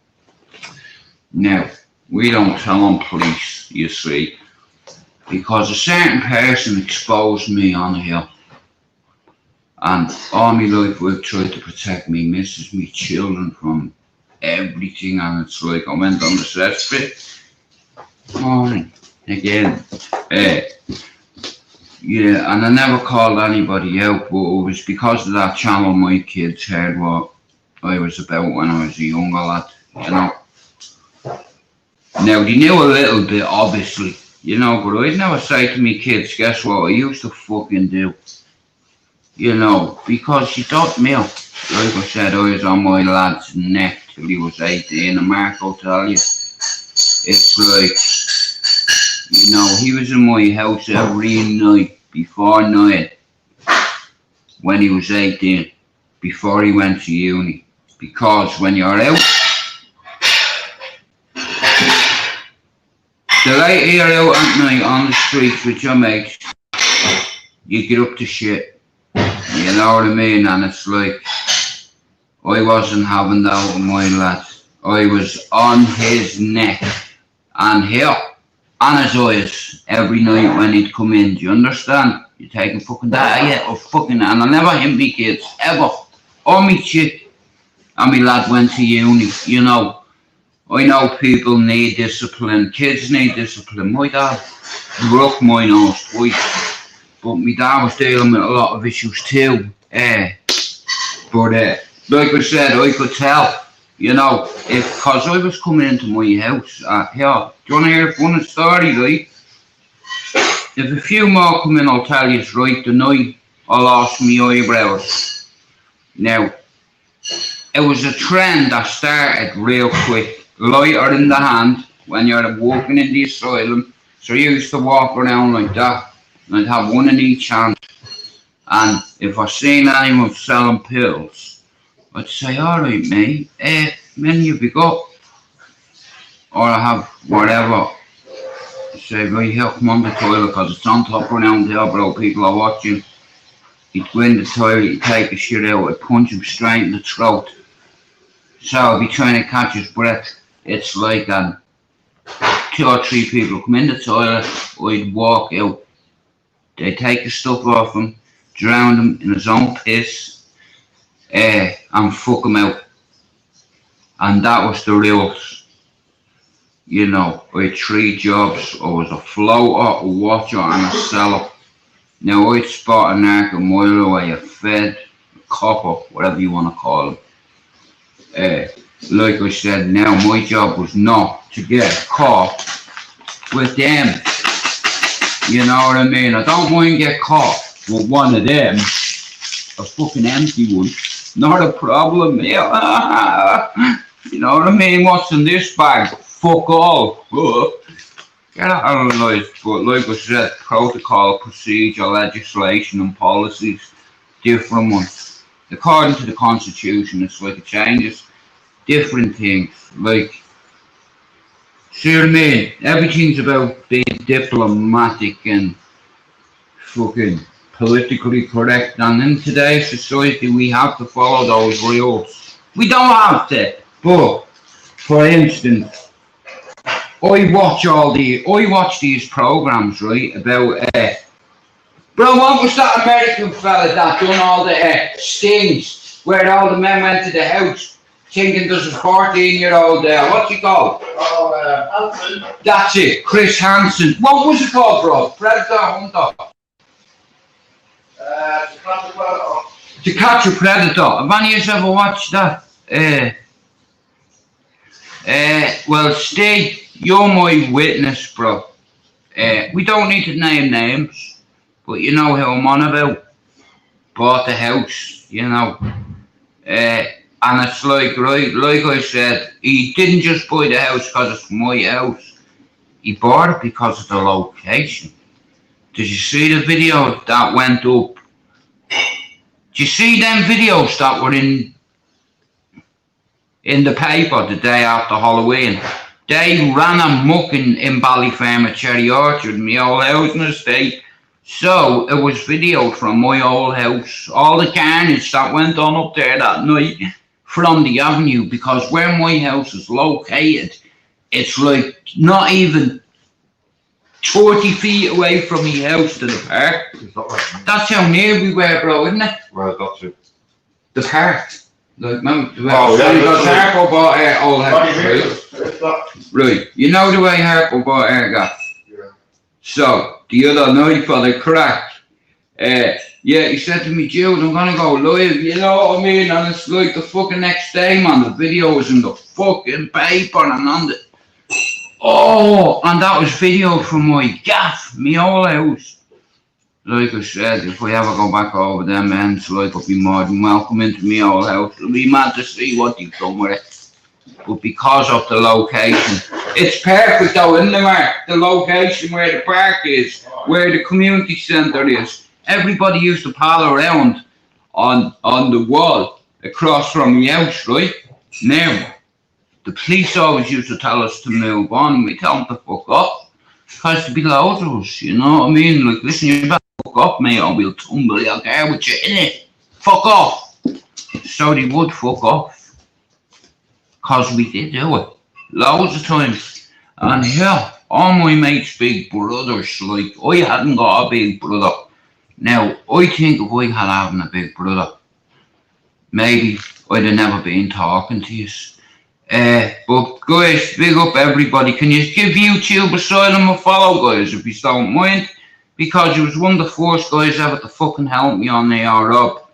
Now, we don't tell on police, you see, because a certain person exposed me on the hill. And all my life we've tried to protect me missus, me children from everything, and it's like I went on the cesspit. Morning. Again. Yeah, and I never called anybody out, but it was because of that channel my kids heard what I was about when I was a younger lad, Now, they knew a little bit, obviously, but I'd never say to me kids, guess what I used to fucking do? Because you don't know. Like I said, I was on my lad's neck till he was 18, and Mark will tell you, it's like, he was in my house every night before night when he was 18, before he went to uni. Because when you're out, the later you're out at night on the streets with your mates, you get up to shit. You know what I mean? And it's like, I wasn't having that with my lad. I was on his neck and here, on his eyes, every night when he'd come in. Do you understand? You're taking fucking that, yeah, or fucking, and I never hit me kids, ever. Or me chick. And me lad went to uni, I know people need discipline, kids need discipline. My dad broke my nose twice, but my dad was dealing with a lot of issues too. But like I said, I could tell, because I was coming into my house. Here, do you want to hear a funny story, right? If a few more come in, I'll tell you it's right. The night I lost my eyebrows. Now, it was a trend that started real quick. Lighter in the hand when you're walking in the asylum. So I used to walk around like that, and I'd have one in each hand. And if I seen anyone selling pills, I'd say, all right, mate, many have you got? Or I have whatever. I'd say, right here, come on the toilet, because it's on top around here, bro, people are watching. He'd go in the toilet, he'd take the shit out, I'd punch him straight in the throat. So I'd be trying to catch his breath. It's like 2 or 3 people come in the toilet, I'd walk out. They'd take the stuff off him, drown him in his own piss, and fuck him out. And that was the rules. I had 3 jobs. I was a floater, a watcher, and a seller. Now I'd spot a narc a mile away, a fed, a copper, whatever you want to call him. Like I said, now my job was not to get caught with them. You know what I mean? I don't mind get caught with one of them, a fucking empty one. Not a problem. You know what I mean? What's in this bag? Fuck all. Get out of life. But like I said, protocol, procedure, legislation and policies, different ones. According to the Constitution, it's like it changes. Different things, like, see what I mean? Everything's about being diplomatic and fucking politically correct, and in today's society we have to follow those rules. We don't have to, but for instance, I watch these programs, right, about bro, what was that American fella that done all the stings where all the men went to the house thinking there's a 14-year-old there. What's he called? Oh, That's it, Chris Hansen. What was it called, bro? Predator Hunter. To Catch a Predator. Have any of you ever watched that? Well, Steve, you're my witness, bro. We don't need to name names, but you know who I'm on about. Bought the house, you know. And it's like, right, like I said, he didn't just buy the house because it's my house. He bought it because of the location. Did you see the video that went up? Did you see them videos that were in the paper the day after Halloween? They ran amok in Ballyferm at Cherry Orchard, my old housing estate. So it was videoed from my old house. All the carnage that went on up there that night from the avenue, because where my house is located, it's like not even 40 feet away from my house to the park. That's how near we were, bro, isn't it? Where got you? The park. Like, no, Oh, yeah, because that's Harpo bought our old house, right? You know the way Harpo bought our gas? Yeah. So, the other night for the crack, yeah, he said to me, Jude, I'm gonna go live, you know what I mean? And it's like the fucking next day, man, the video was in the fucking paper and on the... Oh, and that was video from my gaff, my old house. Like I said, if we ever go back over them ends, like, I'll be more than welcome into my old house. It'll be mad to see what you've done with it. But because of the location, it's perfect though, isn't it, Mark? The location where the park is, where the community centre is. Everybody used to pal around on the wall across from the house, right? Now, the police always used to tell us to move on, and we tell them to fuck off. Because to be loads of us, you know what I mean? Like, listen, you better fuck off, mate, or we'll tumble your car with you in it. Fuck off. So they would fuck off. Because we did do it. Loads of times. And yeah, all my mates' big brothers, like, I hadn't got a big brother. Now, I think if I had having a big brother, maybe I'd have never been talking to you. But guys, big up everybody. Can you give YouTube Asylum a follow, guys, if you don't mind? Because you was one of the first guys ever to fucking help me on there, Rob.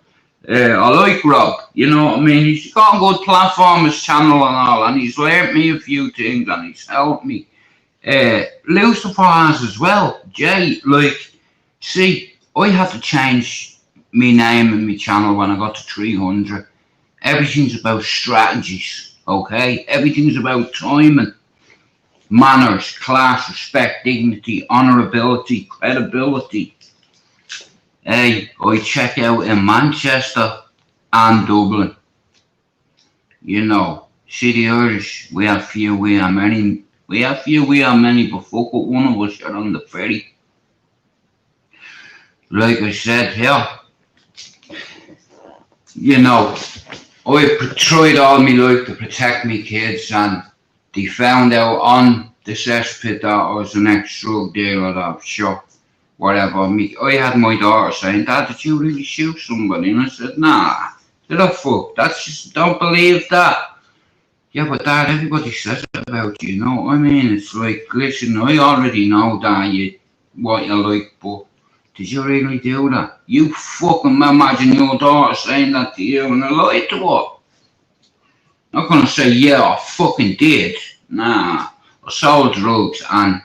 I like Rob, you know what I mean? He's got a good platform, his channel and all, and he's learnt me a few things and he's helped me. Lucifer has as well, Jay, like, see, I had to change my name and my channel when I got to 300. Everything's about strategies, okay? Everything's about timing, manners, class, respect, dignity, honourability, credibility. Hey, I check out in Manchester and Dublin. You know, see the Irish, we have few, we are many, but fuck it, one of us are on the ferry. Like I said here, you know, I tried all my life to protect me kids, and they found out on the cesspit that I was an ex-drug dealer, that shot, whatever. I had my daughter saying, Dad, did you really shoot somebody? And I said, nah, did I fuck? That's just, don't believe that. Yeah, but Dad, everybody says it about you, you know what I mean? It's like, listen, I already know that what you like, but did you really do that? You fucking imagine your daughter saying that to you and I lied to her. Not gonna say, yeah, I fucking did. Nah, I sold drugs and,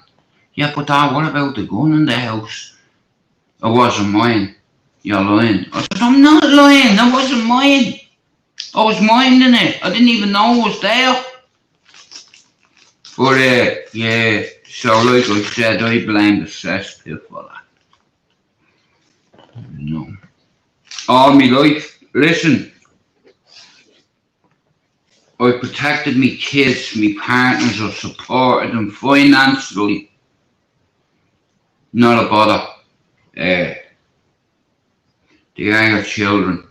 yeah, but Dad, what about the gun in the house? It wasn't mine. You're lying. I said, I'm not lying, that wasn't mine. I was minding it. I didn't even know it was there. But, yeah, so like I said, I blame the cesspit for that. No. All my life, listen, I protected me kids, me partners, I supported them financially. Not a bother. They are your children.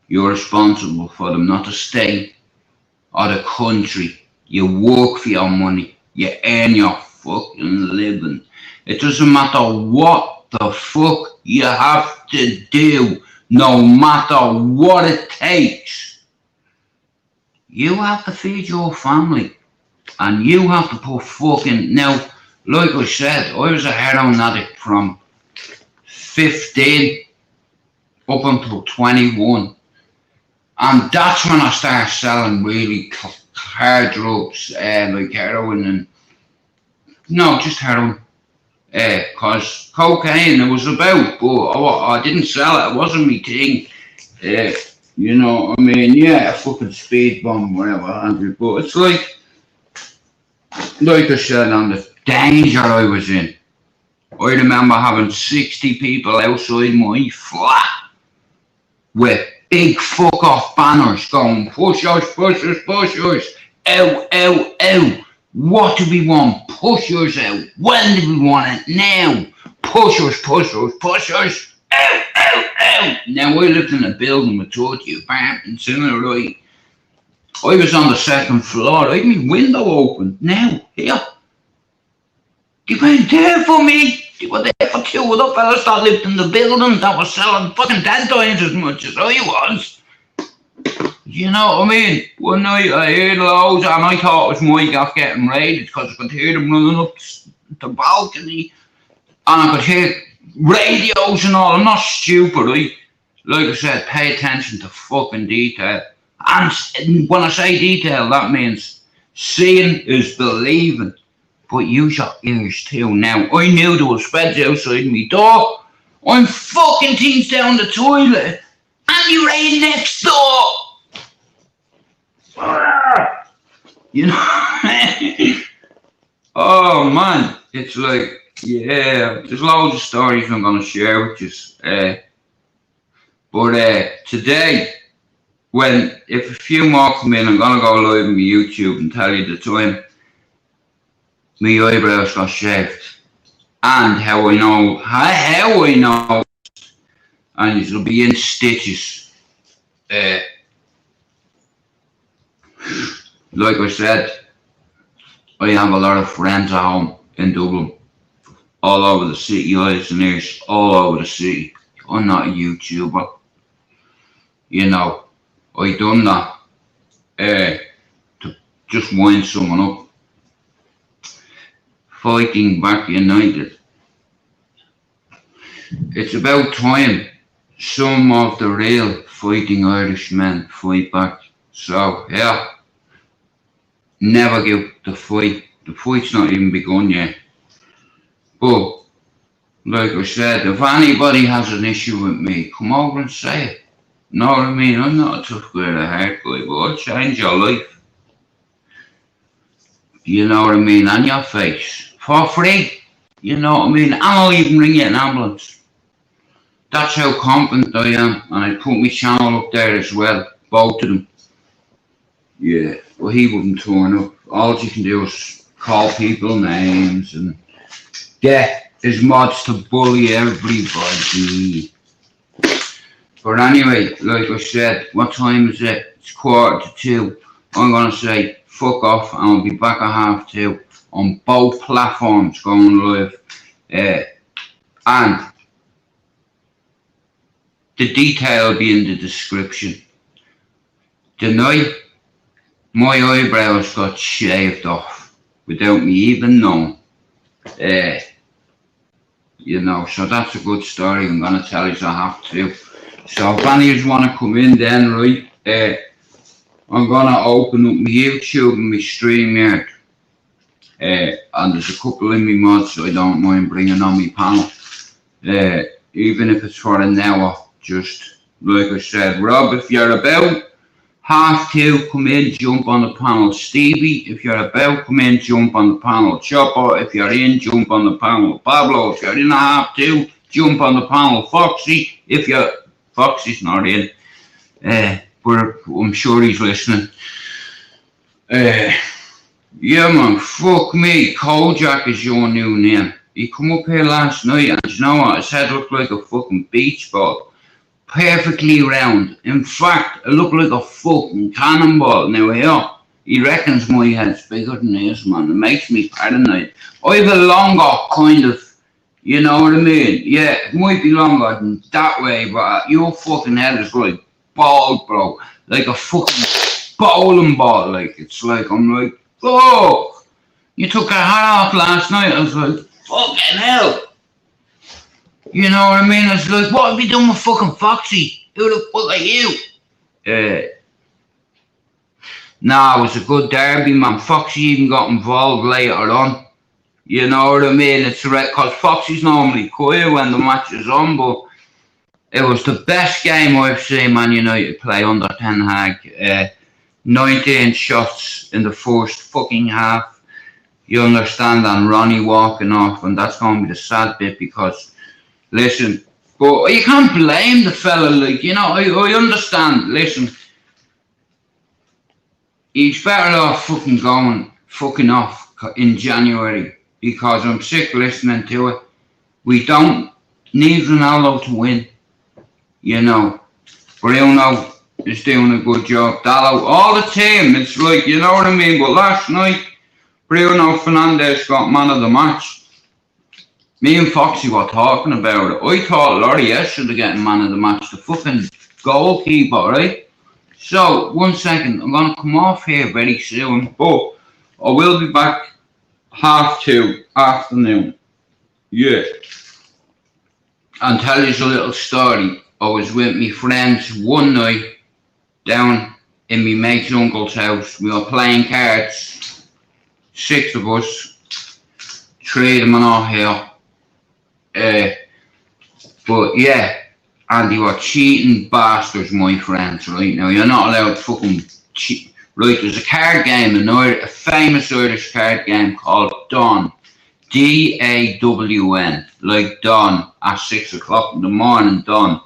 You're responsible for them, not the state or the country. You work for your money. You earn your fucking living. It doesn't matter what the fuck you have to do, no matter what it takes. you have to feed your family. And you have to put fucking, now, like I said, I was a heroin addict from 15 up until 21. And that's when I started selling really hard drugs, like heroin and, no, just heroin. Cause cocaine it was about, but I didn't sell it, it wasn't my thing. You know what I mean? Yeah, a fucking speed bomb, whatever, but it's like I said, on the danger I was in. I remember having 60 people outside my flat with big fuck off banners going, push us, push us, push us, out, out, out. What do we want? Push us out. When do we want it? Now. Push us, push us, push us. Out, out, out. Now I lived in a building with 30 apartments in it, right? I was on the second floor. I had my window open. Now, here. They weren't there for me. They were there for two other fellas that lived in the building that was selling fucking 10 times as much as I was. You know what I mean? One night I heard loads and I thought it was my gaff getting raided because I could hear them running up the balcony and I could hear radios and all. I'm not stupid, right? Like I said, pay attention to fucking detail. And when I say detail, that means seeing is believing. But use your ears too. Now, I knew there was feds outside my door. I'm fucking things down the toilet. And you raid next door. You know? Oh man, it's like, yeah, there's loads of stories I'm gonna share with you. But today, if a few more come in, I'm gonna go live on my YouTube and tell you the time my eyebrows got shaved and how I know, and it'll be in stitches. Like I said, I have a lot of friends at home in Dublin, all over the city, eyes and ears, all over the city. I'm not a YouTuber, you know. I done that to just wind someone up. Fightingbackunited. It's about time some of the real fighting Irishmen fight back. So yeah, never give the fight. The fight's not even begun yet. But like I said, if anybody has an issue with me, come over and say it. Know what I mean? I'm not a tough guy or a hard guy, but I'll change your life. You know what I mean? On your face. For free. You know what I mean? And I'll even ring you an ambulance. That's how confident I am. And I put my channel up there as well. Both of them. Yeah. Well, he wouldn't turn up. All you can do is call people names and get his mods to bully everybody. But anyway, like I said, what time is it? It's 1:45. I'm going to say fuck off and I'll be back at 2:30 on both platforms going live. And the detail will be in the description. Tonight, my eyebrows got shaved off without me even knowing. You know, so that's a good story. I'm going to tell you I have to. So if any of you want to come in then, right, I'm going to open up my YouTube and my StreamYard. And there's a couple in my mods, so I don't mind bringing on my panel. Even if it's for an hour, just like I said. Rob, if you're about 2:30, come in, jump on the panel. Stevie, if you're about, come in, jump on the panel. Chopper, if you're in, jump on the panel. Pablo, if you're in at 2:30, jump on the panel. Foxy, if you're... Foxy's not in, but I'm sure he's listening. Yeah man, fuck me, Kojak is your new name. He come up here last night and you know what, his head looked like a fucking beach ball. Perfectly round. In fact, it looked like a fucking cannonball. Now here, he reckons my head's bigger than his, man. It makes me paranoid. I have a longer kind of, you know what I mean? Yeah, it might be longer than that way, but your fucking head is like bald, bro. Like a fucking bowling ball. Like, it's like, I'm like, oh, you took your hat off last night. I was like, fucking hell. You know what I mean? I was like, what have you done with fucking Foxy? Who the fuck are you? Nah, it was a good derby, man. Foxy even got involved later on. You know what I mean? It's right, because Foxy's normally quiet when the match is on, but it was the best game I've seen Man United play under Ten Hag. 19 shots in the first fucking half. You understand? And Ronnie walking off, and that's going to be the sad bit because, listen, but you can't blame the fella. Like, you know, I understand. Listen, he's better off fucking off in January because I'm sick listening to it. We don't need Ronaldo to win. You know, Bruno is doing a good job. Dallo, all the team, it's like, you know what I mean? But last night, Bruno Fernandes got man of the match. Me and Foxy were talking about it. I thought Laurie should have gotten man of the match, the fucking goalkeeper, right? So, 1 second, I'm going to come off here very soon, but I will be back 2:30 afternoon. Yeah. And tell you a little story. I was with my friends one night down in my mate's uncle's house. We were playing cards. 6 of us. 3 of them are not here. But yeah, and they were cheating bastards, my friends, right? Now, you're not allowed to fucking cheat. Right, there's a card game, a famous Irish card game called Dawn. D-A-W-N, like dawn at 6 o'clock in the morning, dawn.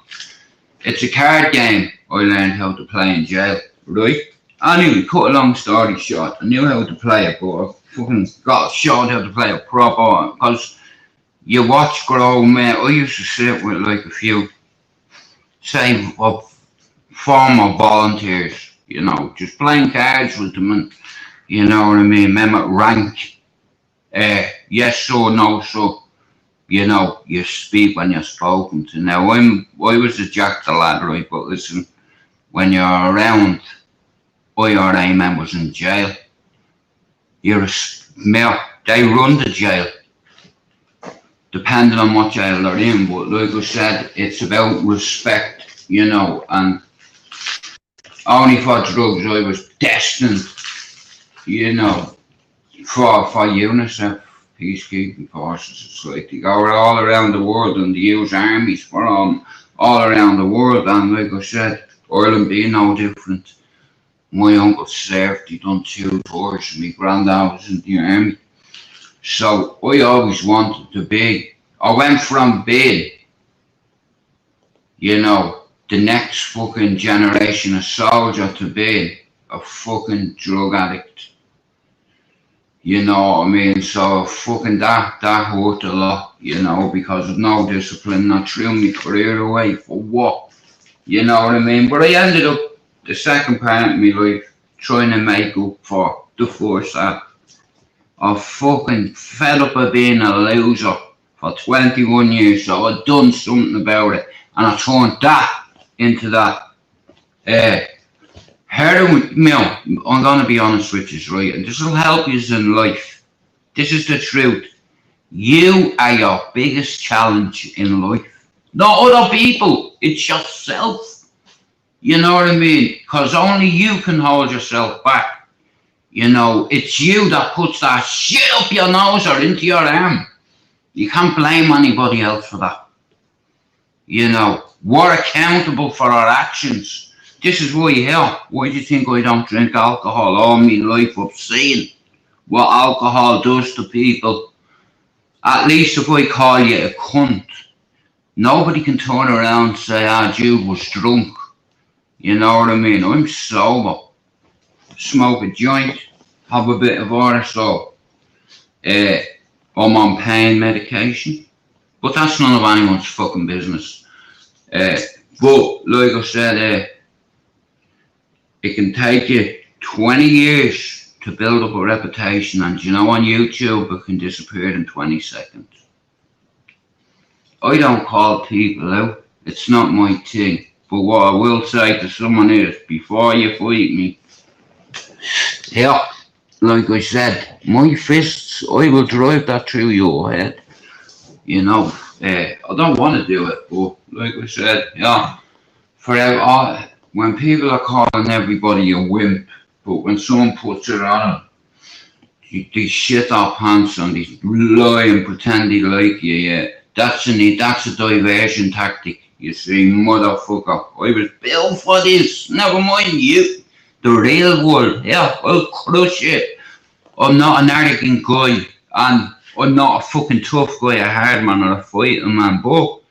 It's a card game I learned how to play in jail, right? Anyway, cut a long story short, I knew how to play it, but I fucking got shown how to play it proper, because you watch grown men. I used to sit with like a few, say, former volunteers, you know, just playing cards with them, and you know what I mean, remember rank. Yes sir, no sir. You know, you speak when you're spoken to. Now, I was a jack the lad, right? But listen, when you're around IRA members in jail, they run the jail, depending on what jail they're in. But like I said, it's about respect, you know, and only for drugs I was destined, you know, for UNICEF, peacekeeping forces. It's like they go all around the world and they use armies for all around the world. And like I said, Ireland being no different. My uncle served, he done 2 tours, and my granddad was in the army. So I always wanted to be, I went from being, you know, the next fucking generation of soldier to being a fucking drug addict. You know what I mean? So fucking that hurt a lot, you know, because of no discipline, not threw my career away for what? You know what I mean? But I ended up the second part of my life trying to make up for the first half. I fucking fed up of being a loser for 21 years, so I'd done something about it, and I turned that into that. Heroin, I'm going to be honest with you, right? And this will help you in life. This is the truth. You are your biggest challenge in life. Not other people. It's yourself. You know what I mean? Because only you can hold yourself back. You know, it's you that puts that shit up your nose or into your arm. You can't blame anybody else for that. You know, we're accountable for our actions. This is why here. Why do you think I don't drink alcohol all my life? I've seen what alcohol does to people. At least if I call you a cunt, nobody can turn around and say, Jude was drunk. You know what I mean? I'm sober. Smoke a joint, have a bit of RSO. I'm on pain medication. But that's none of anyone's fucking business. But like I said, it can take you 20 years to build up a reputation, and you know, on YouTube it can disappear in 20 seconds. I don't call people out, it's not my thing, but what I will say to someone is, before you fight me, Yeah, like I said, my fists, I will drive that through your head. You know, I don't want to do it, but like I said, yeah, when people are calling everybody a wimp, but when someone puts it on them, they shit their pants and they lie and pretend they like you, yeah. That's a diversion tactic, you see, motherfucker. I was built for this, never mind you. The real world, yeah, I'll crush it. I'm not an arrogant guy, and I'm not a fucking tough guy, a hard man or a fighting man, but,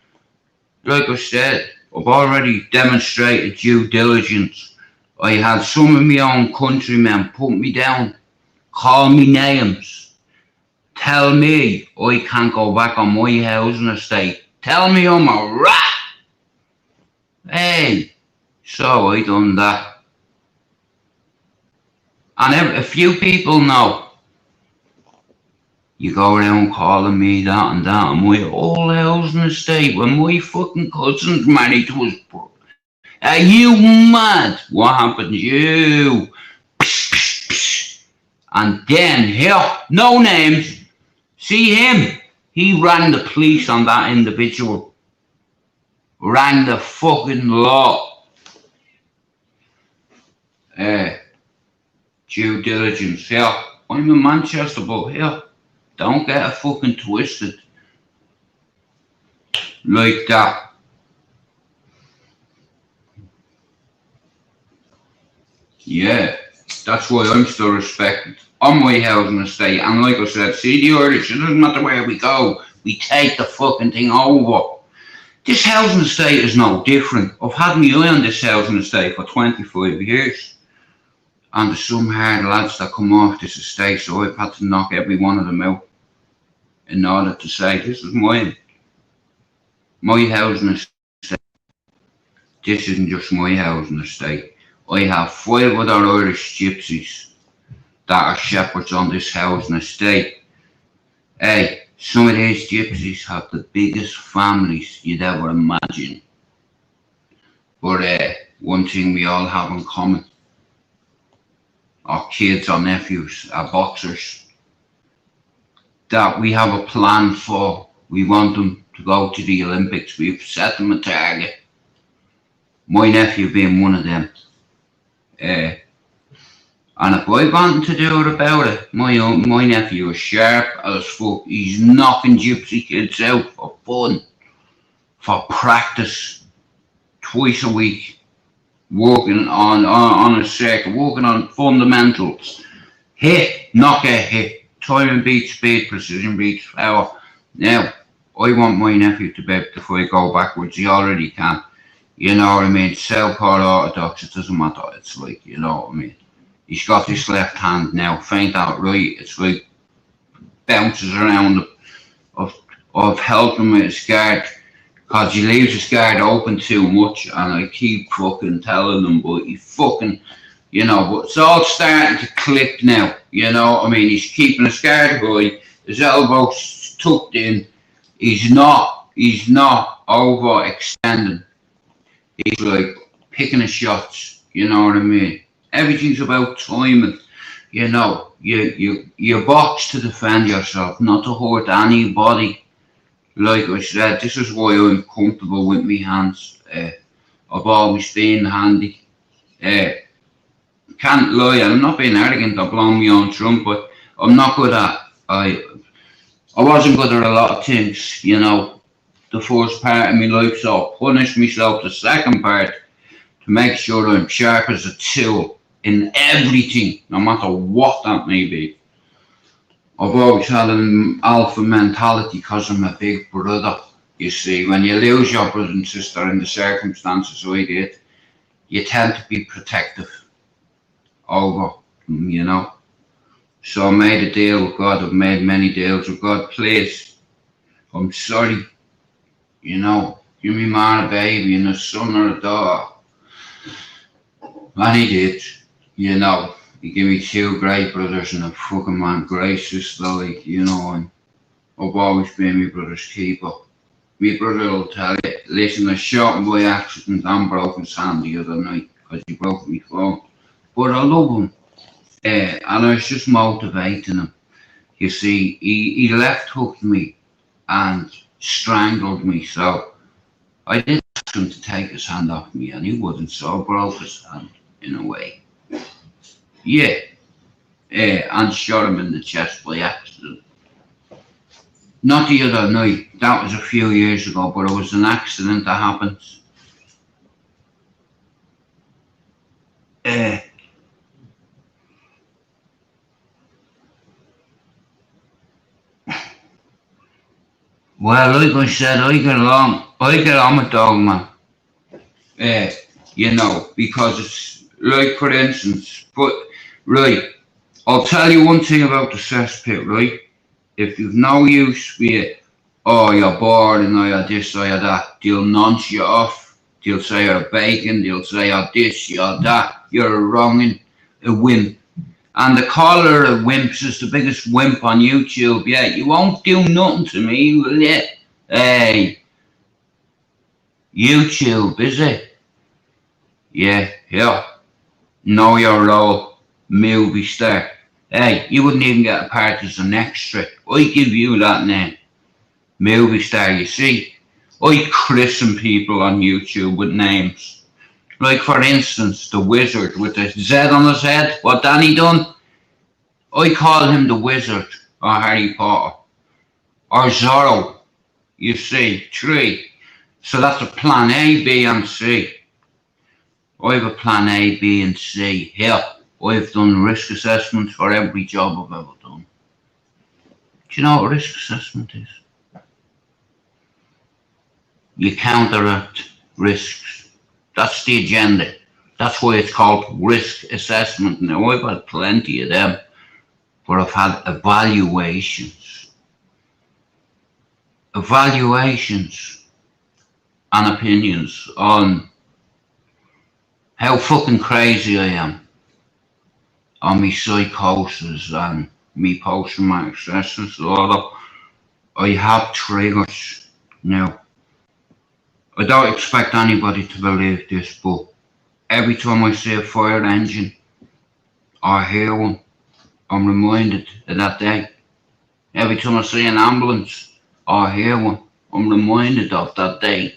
like I said, I've already demonstrated due diligence. I had some of my own countrymen put me down, call me names, tell me I can't go back on my housing estate, tell me I'm a rat. Hey, so I done that. And a few people know. You go around calling me that and that, and my old housing estate when my fucking cousin's married to his brother. Are you mad? What happened to you? And then, here, no names. See him? He rang the police on that individual. Rang the fucking law. Due diligence, yeah. I'm in Manchester, but here, don't get it fucking twisted. Like that. Yeah, that's why I'm still respected on my housing estate. And like I said, see the Irish, it doesn't matter where we go, we take the fucking thing over. This housing estate is no different. I've had my eye on this housing estate for 25 years. And there's some hard lads that come off this estate, so I've had to knock every one of them out in order to say, this is mine. My housing estate. This isn't just my housing estate. I have 5 other Irish gypsies that are shepherds on this housing estate. Hey, some of these gypsies have the biggest families you'd ever imagine. But one thing we all have in common, our kids, our nephews, our boxers, that we have a plan for. We want them to go to the Olympics. We've set them a target. My nephew being one of them. And if I want to do it about it, my nephew is sharp as fuck. He's knocking gypsy kids out for fun, for practice, twice a week, working on a circuit, working on fundamentals. Hit, knock out, hit, timing beats speed, precision beats power. Now, I want my nephew to be able to fight go backwards. He already can. You know what I mean? Southpaw orthodox, it doesn't matter. It's like, you know what I mean? He's got this left hand now, feint out right. It's like bounces around of helping him with his guard. Because he leaves his guard open too much, and I keep fucking telling him, but he fucking, you know, but it's all starting to click now. You know what I mean? He's keeping his guard high, his elbows tucked in. He's not overextending. He's like picking his shots, you know what I mean? Everything's about timing, you know. You box to defend yourself, not to hurt anybody. Like I said, this is why I'm comfortable with my hands. I've always been handy. Can't lie, I'm not being arrogant or blowing my own trumpet. I'm not good at. I wasn't good at a lot of things, you know. The first part of my life, so I punished myself the second part to make sure I'm sharp as a tool in everything, no matter what that may be. I've always had an alpha mentality because I'm a big brother. You see, when you lose your brother and sister in the circumstances I did, you tend to be protective over them, you know. So I made a deal with God. I've made many deals with God. Please, I'm sorry. You know, give me man a baby and a son or a daughter. And he did, you know. He gave me 2 great brothers and a fucking man, great sister, like, you know, and I've always been my brother's keeper. My brother will tell you, listen, I shot him by accident and broke his hand the other night because he broke my phone. But I love him. and I was just motivating him. You see, he left hooked me and strangled me, so I did ask him to take his hand off me, and he wouldn't, so I broke his hand in a way. Yeah, and shot him in the chest by accident. Not the other night, that was a few years ago, but it was an accident that happened. Well, like I said, I get on with dog man. You know, because it's like, for instance, but right, I'll tell you one thing about the cesspit, right? If you've no use for it, oh, you're bored and you're this or you're that, they'll nonce you off. They'll say you're bacon, they'll say you're this, you're that, you're a wronging, a wimp. And the caller of wimps is the biggest wimp on YouTube. Yeah, you won't do nothing to me, will you? Hey, YouTube, is it? Yeah. Know your role, movie star. Hey, you wouldn't even get a part as an extra. I give you that name. Movie star, you see. I christen people on YouTube with names. Like, for instance, the wizard with the Z on his head. What Danny done? I call him the wizard, or Harry Potter, or Zorro. You see, 3. So that's a plan A, B, and C. I have a plan A, B, and C. Here, I've done risk assessments for every job I've ever done. Do you know what a risk assessment is? You counteract risks. That's the agenda. That's why it's called risk assessment. Now, I've had plenty of them, but I've had evaluations. Evaluations and opinions on how fucking crazy I am, on me psychosis and me post-traumatic stress disorder. I have triggers. Now, I don't expect anybody to believe this, but every time I see a fire engine or hear one, I'm reminded of that day. Every time I see an ambulance or hear one, I'm reminded of that day.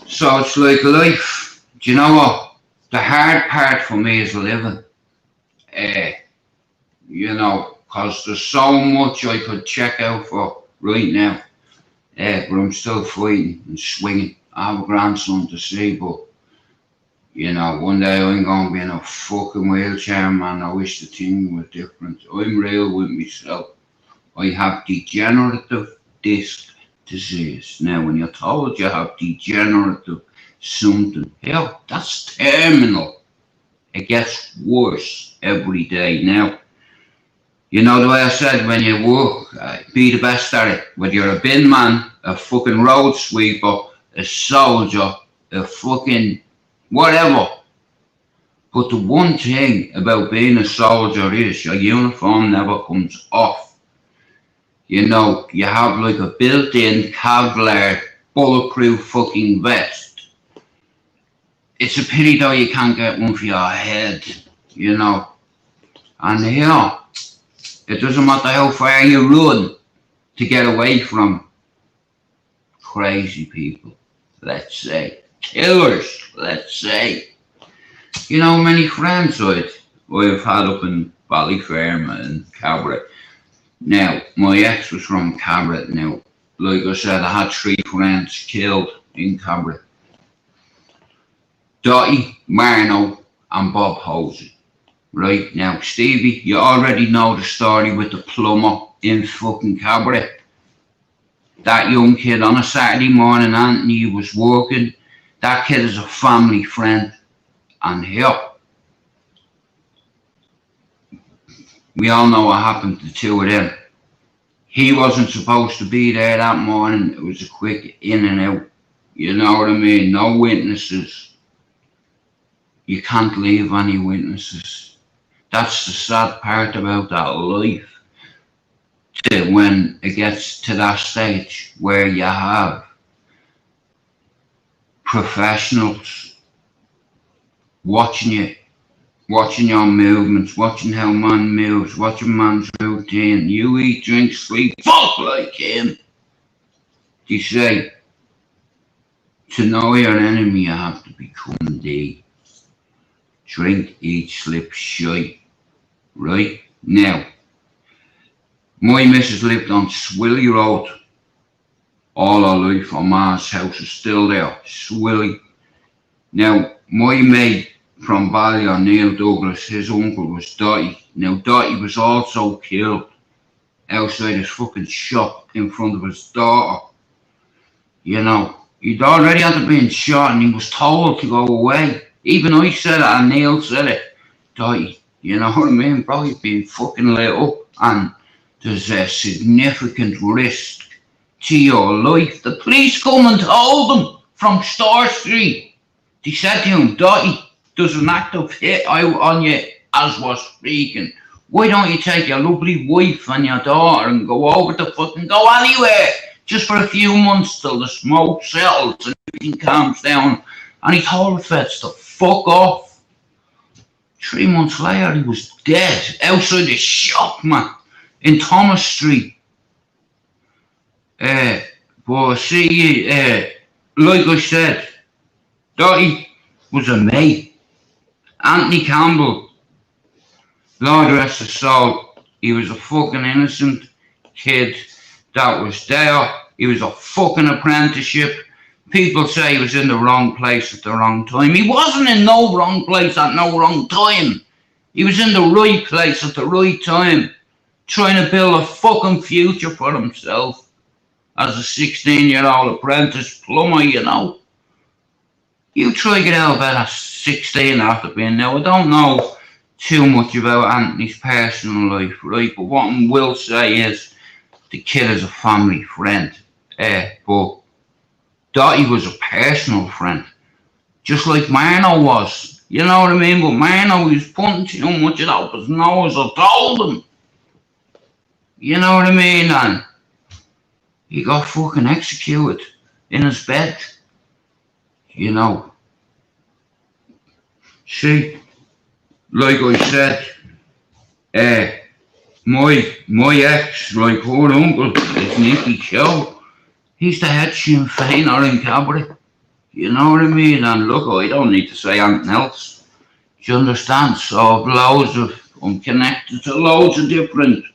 So it's like life. Do you know what? The hard part for me is living. You know, because there's so much I could check out for right now. But I'm still fighting and swinging. I have a grandson to see, but you know, one day I'm going to be in a fucking wheelchair, man. I wish the thing was different. I'm real with myself. I have degenerative disc disease. Now, when you're told you have degenerative something, hell, that's terminal. It gets worse every day. Now, you know the way I said, when you work, be the best at it. Whether you're a bin man, a fucking road sweeper, a soldier, a fucking whatever. But the one thing about being a soldier is your uniform never comes off. You know, you have like a built-in Kevlar bulletproof fucking vest. It's a pity though you can't get one for your head, you know. And here, it doesn't matter how far you run to get away from crazy people, let's say. Killers, let's say. You know, many friends I've had up in Ballyferma and Cabra. Now, my ex was from Cabra. Now, like I said, I had 3 friends killed in Cabra. Dottie, Marno, and Bob Hosey. Right, now, Stevie, you already know the story with the plumber in fucking Cabra. That young kid on a Saturday morning, Anthony was working. That kid is a family friend. And here, we all know what happened to the 2 of them. He wasn't supposed to be there that morning. It was a quick in and out. You know what I mean? No witnesses. You can't leave any witnesses. That's the sad part about that life. When it gets to that stage where you have professionals watching you watching your movements, watching how man moves, watching man's routine. You eat, drink, sleep, fuck like him. They say, to know your enemy, you have to become thee. Drink, eat, sleep, shite. Right? Now, my missus lived on Swilly Road all her life. Her ma's house is still there. Swilly. Now, my mate from Balliol, Neil Douglas, his uncle was Dottie. Now, Dottie was also killed outside his fucking shop in front of his daughter. You know, he'd already had to be shot and he was told to go away. Even I said it and Neil said it. Dottie, you know what I mean? Bro, you've been fucking lit up and there's a significant risk to your life. The police come and told him from Store Street. They said to him, Dottie, there's an active hit out on you as we're speaking. Why don't you take your lovely wife and your daughter and go over to fucking go anywhere just for a few months till the smoke settles and everything calms down? And he told the feds to fuck off. 3 months later, he was dead outside the shop, man, in Thomas Street. But see, like I said, Dottie was a mate. Anthony Campbell, Lord rest his soul, he was a fucking innocent kid that was there. He was a fucking apprenticeship. People say he was in the wrong place at the wrong time. He wasn't in no wrong place at no wrong time. He was in the right place at the right time, trying to build a fucking future for himself as a 16-year-old apprentice plumber, you know. You try to get out of bed at 16 after being there. I don't know too much about Anthony's personal life, right? But what I will say is the kid is a family friend. But Dottie was a personal friend, just like Marno was. You know what I mean? But Marno, he was putting too much of up his nose. I told him. You know what I mean? And he got fucking executed in his bed. You know. See, like I said, my ex, like her uncle, is Nicky Show. He's the head Sinn Féiner in Cabaret. You know what I mean? And look, I don't need to say anything else. Do you understand? So I'm connected to loads of different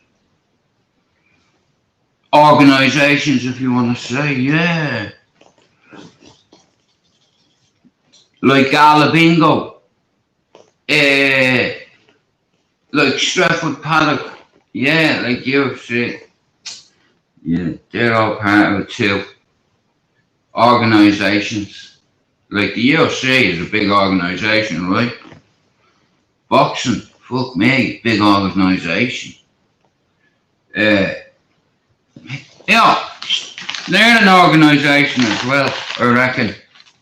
organisations, if you want to say, yeah. Like Gala Bingo. Like Stratford Paddock, yeah, like UFC, yeah, they're all part of it too. Organisations, like the UFC is a big organisation, right? Boxing, fuck me, big organisation. Yeah, they're an organisation as well, I reckon.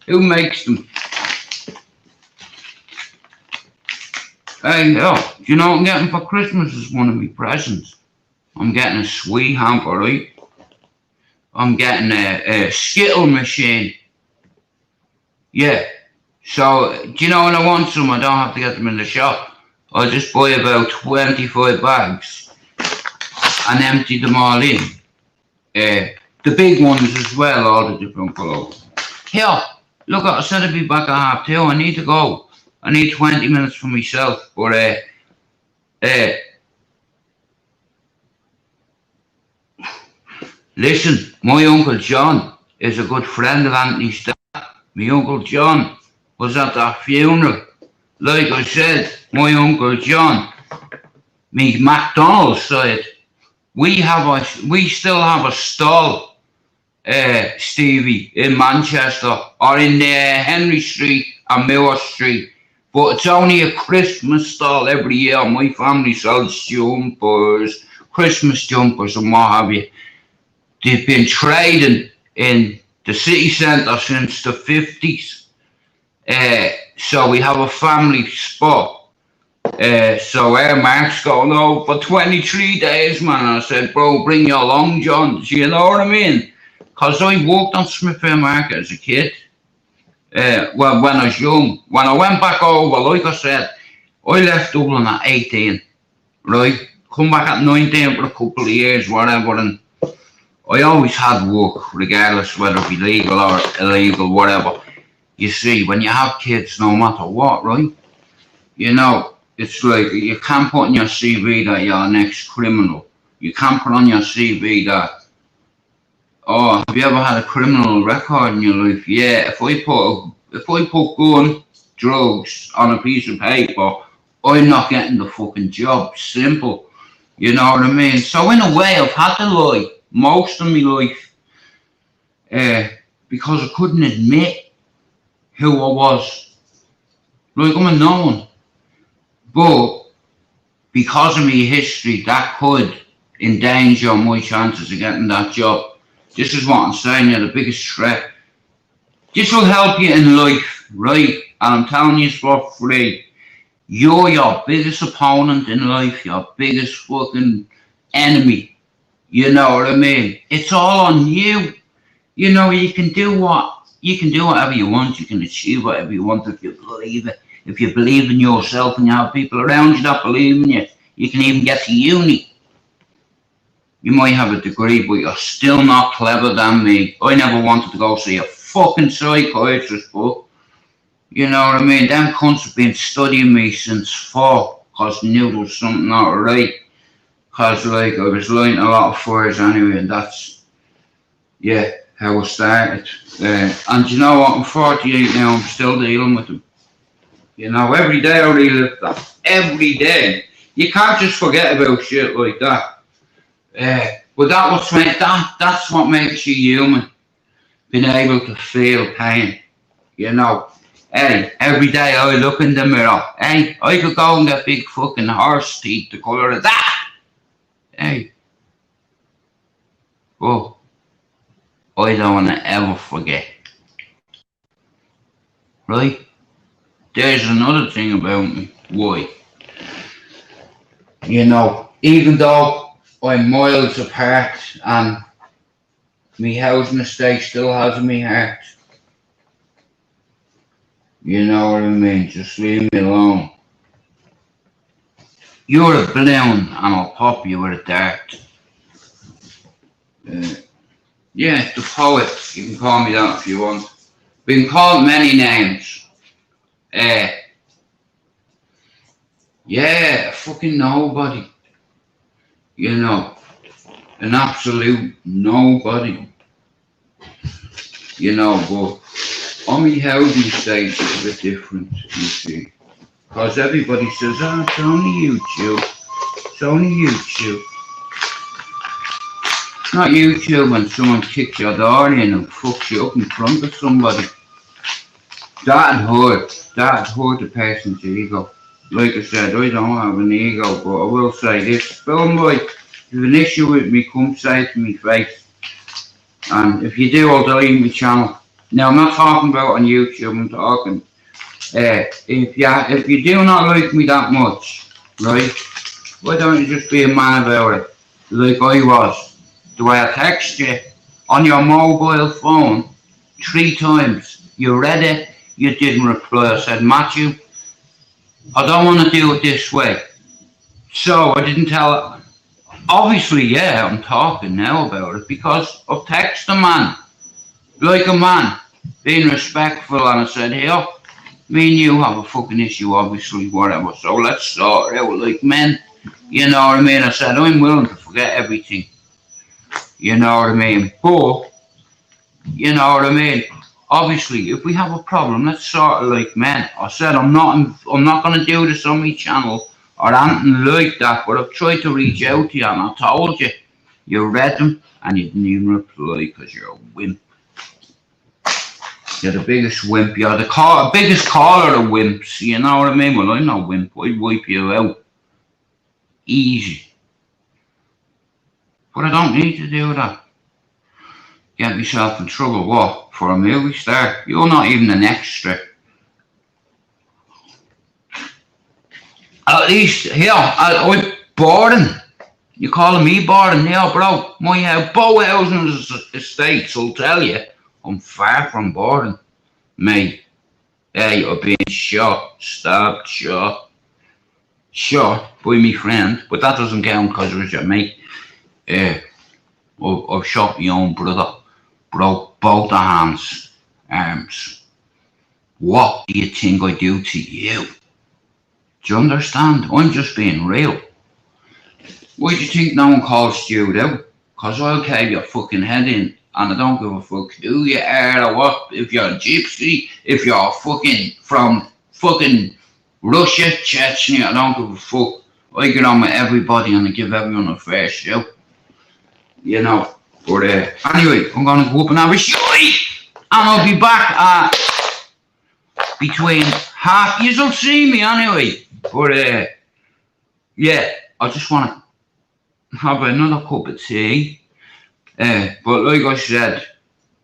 Who makes them? Hey, do you know what I'm getting for Christmas as one of my presents? I'm getting a sweet hamper, right? I'm getting a Skittle machine. Yeah. So, do you know when I want some, I don't have to get them in the shop. I just buy about 25 bags and empty them all in. The big ones as well, all the different colours. Here, look, I said I'd be back at 2:30. I need to go. I need 20 minutes for myself, but listen, my Uncle John is a good friend of Anthony's dad. My Uncle John was at that funeral. Like I said, my Uncle John, me McDonald's side, we still have a stall, Stevie, in Manchester, or in Henry Street and Moore Street. But it's only a Christmas stall every year. My family sells jumpers, Christmas jumpers and what have you. They've been trading in the city centre since the 50s. So we have a family spot. So Air Mark's going over for 23 days, man. And I said, bro, bring your long johns. You know what I mean? Because I worked on Smithfield Market as a kid. Well, when I was young, when I went back over, like I said, I left Dublin at 18, right? Come back at 19 for a couple of years, whatever, and I always had work, regardless whether it be legal or illegal, whatever. You see, when you have kids, no matter what, right? You know, it's like you can't put on your CV that you're an ex-criminal. You can't put on your CV that, oh, have you ever had a criminal record in your life? Yeah, if I put gun, drugs on a piece of paper, I'm not getting the fucking job. Simple. You know what I mean? So in a way, I've had to lie most of my life because I couldn't admit who I was. Like, I'm a no one. But because of my history, that could endanger my chances of getting that job. This is what I'm saying, you're the biggest threat. This will help you in life, right? And I'm telling you for free. You're your biggest opponent in life, your biggest fucking enemy. You know what I mean? It's all on you. You know, you can do whatever you want, you can achieve whatever you want if you believe it. If you believe in yourself and you have people around you that believe in you, you can even get to uni. You might have a degree, but you're still not clever than me. I never wanted to go see a fucking psychiatrist, but you know what I mean? Them cunts have been studying me since 4 because they knew there was something not right. Because, like, I was lighting a lot of fires anyway, and that's, yeah, how I started. And you know what? I'm 48 now, I'm still dealing with them. You know, every day I relive that. Every day. You can't just forget about shit like that. But that's what makes you human. Being able to feel pain. You know. Hey, every day I look in the mirror. Hey, I could go and get big fucking horse teeth the colour of that. Hey. But I don't want to ever forget. Right? There's another thing about me. Why? You know, even though I'm miles apart and my housing estate still has me heart. You know what I mean? Just leave me alone. You're a balloon and I'll pop you with a dart. Yeah, the poet. You can call me that if you want. Been called many names. Yeah, fucking nobody. You know, an absolute nobody. You know, but on my housing stage is a bit different, you see. Because everybody says, oh, it's only YouTube. It's only YouTube. It's not YouTube when someone kicks your door in and fucks you up in front of somebody. That'd hurt. That'd hurt a person's ego. Like I said, I don't have an ego, but I will say this. Film boy, if you have an issue with me, come say it to me face. And if you do, I'll delete my channel. Now, I'm not talking about on YouTube, I'm talking, if you do not like me that much, right, why don't you just be a man about it, like I was. The way I text you on your mobile phone 3 times, you read it, you didn't reply. I said, Matthew, I don't want to do it this way. So I didn't tell it. Obviously, yeah, I'm talking now about it because I've texted a man, like a man, being respectful, and I said, here, me and you have a fucking issue, obviously, whatever, so let's sort it out like men. You know what I mean? I said, I'm willing to forget everything. You know what I mean? But, you know what I mean? Obviously, if we have a problem, let's sort it like men. I said, I'm not going to do this on my channel or anything like that, but I've tried to reach out to you and I told you. You read them and you didn't even reply because you're a wimp. You're the biggest wimp. You're the biggest caller of wimps. You know what I mean? Well, I'm not a wimp. I'd wipe you out. Easy. But I don't need to do that. Get myself in trouble. What? For a movie star? You're not even an extra. At least, here, I'm boring. You calling me boring? Yeah, bro. My both housing estates will tell you I'm far from boring. Mate, hey, I've been shot, stabbed, shot. Sure, by me friend, but that doesn't count because it was your mate. I've shot my own brother, broke both the arms. What do you think I do to you? Do you understand? I'm just being real. Why do you think no one calls Stu out? Because I'll cave your fucking head in, and I don't give a fuck who you are or what. If you're a gypsy, if you're fucking from fucking Russia, Chechnya, I don't give a fuck. I get on with everybody and I give everyone a fair show. You know. But anyway, I'm gonna go up and have a shite, and I'll be back at between half. You'll see me anyway. But yeah, I just wanna have another cup of tea. But like I said,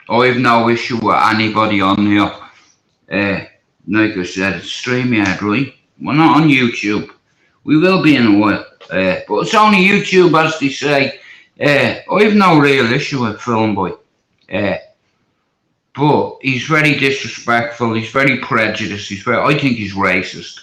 I have no issue with anybody on here. Like I said, it's StreamYard, right? We're not on YouTube. We will be in a while. But it's only YouTube, as they say. I have no real issue with Film Boy. But he's very disrespectful, he's very prejudiced, I think he's racist.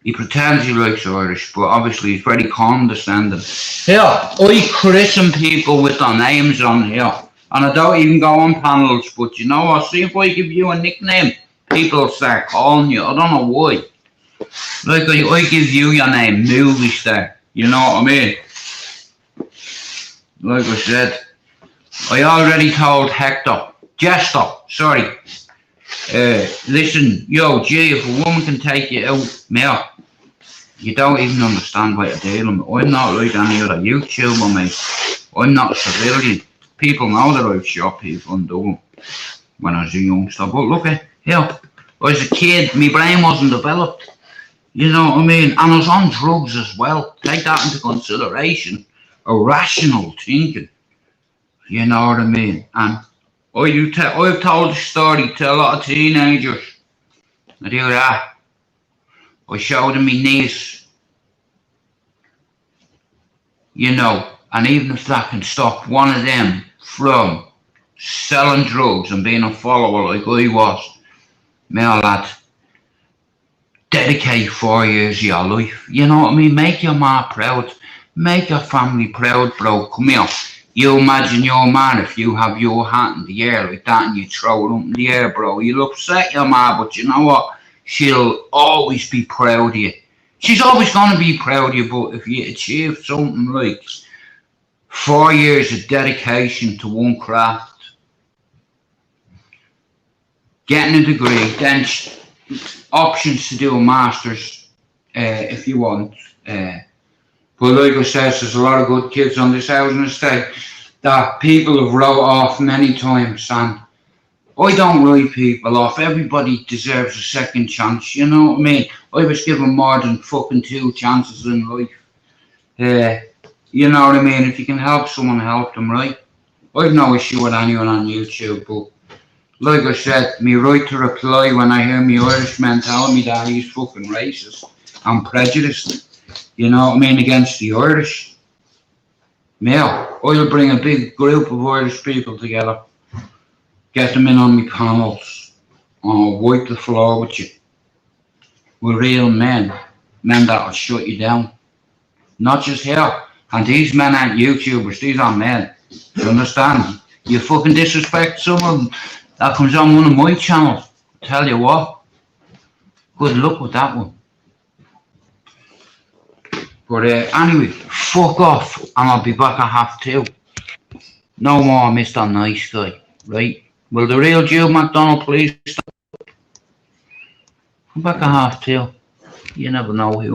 He pretends he likes Irish, but obviously he's very condescending. Here, I christen people with their names on here. And I don't even go on panels, but you know what, see if I give you a nickname, people start calling you, I don't know why. Like I give you your name, Movie Star, you know what I mean? Like I said, I already told Jester, sorry. Listen, yo, G, if a woman can take you out, mate, you don't even understand what you're dealing with. I'm not like any other YouTuber, mate. I'm not a civilian. People know that I've shot people in Dublin when I was a youngster. But look at here, I was a kid, my brain wasn't developed. You know what I mean? And I was on drugs as well. Take that into consideration. Irrational thinking. You know what I mean? And I've told the story to a lot of teenagers. I do that. I showed them my niece. You know, and even if that can stop one of them from selling drugs and being a follower like I was, my lad, dedicate 4 years of your life. You know what I mean? Make your ma proud. Make your family proud, bro. Come here. You imagine your man if you have your hat in the air like that and you throw it up in the air, bro. You'll upset your ma, but you know what? She'll always be proud of you. She's always going to be proud of you, but if you achieve something like 4 years of dedication to one craft, getting a degree, then options to do a master's if you want. But like I said, there's a lot of good kids on this housing estate that people have wrote off many times, and I don't write people off. Everybody deserves a second chance, you know what I mean? I was given more than fucking 2 chances in life. You know what I mean? If you can help someone, help them, right? I've no issue with anyone on YouTube, but like I said, me right to reply when I hear me Irishman telling me that he's fucking racist and prejudiced. You know what I mean, against the Irish. Now, I'll bring a big group of Irish people together, get them in on my panels, and I'll wipe the floor with you. We're real men that'll shut you down. Not just here. And these men aren't YouTubers, these are men. You understand? You fucking disrespect someone that comes on one of my channels. I tell you what, good luck with that one. But anyway, fuck off, and I'll be back at 2:30. No more Mr. Nice Guy, right? Will the real Joe McDonald please stop? I'm back at 2:30. You never know who.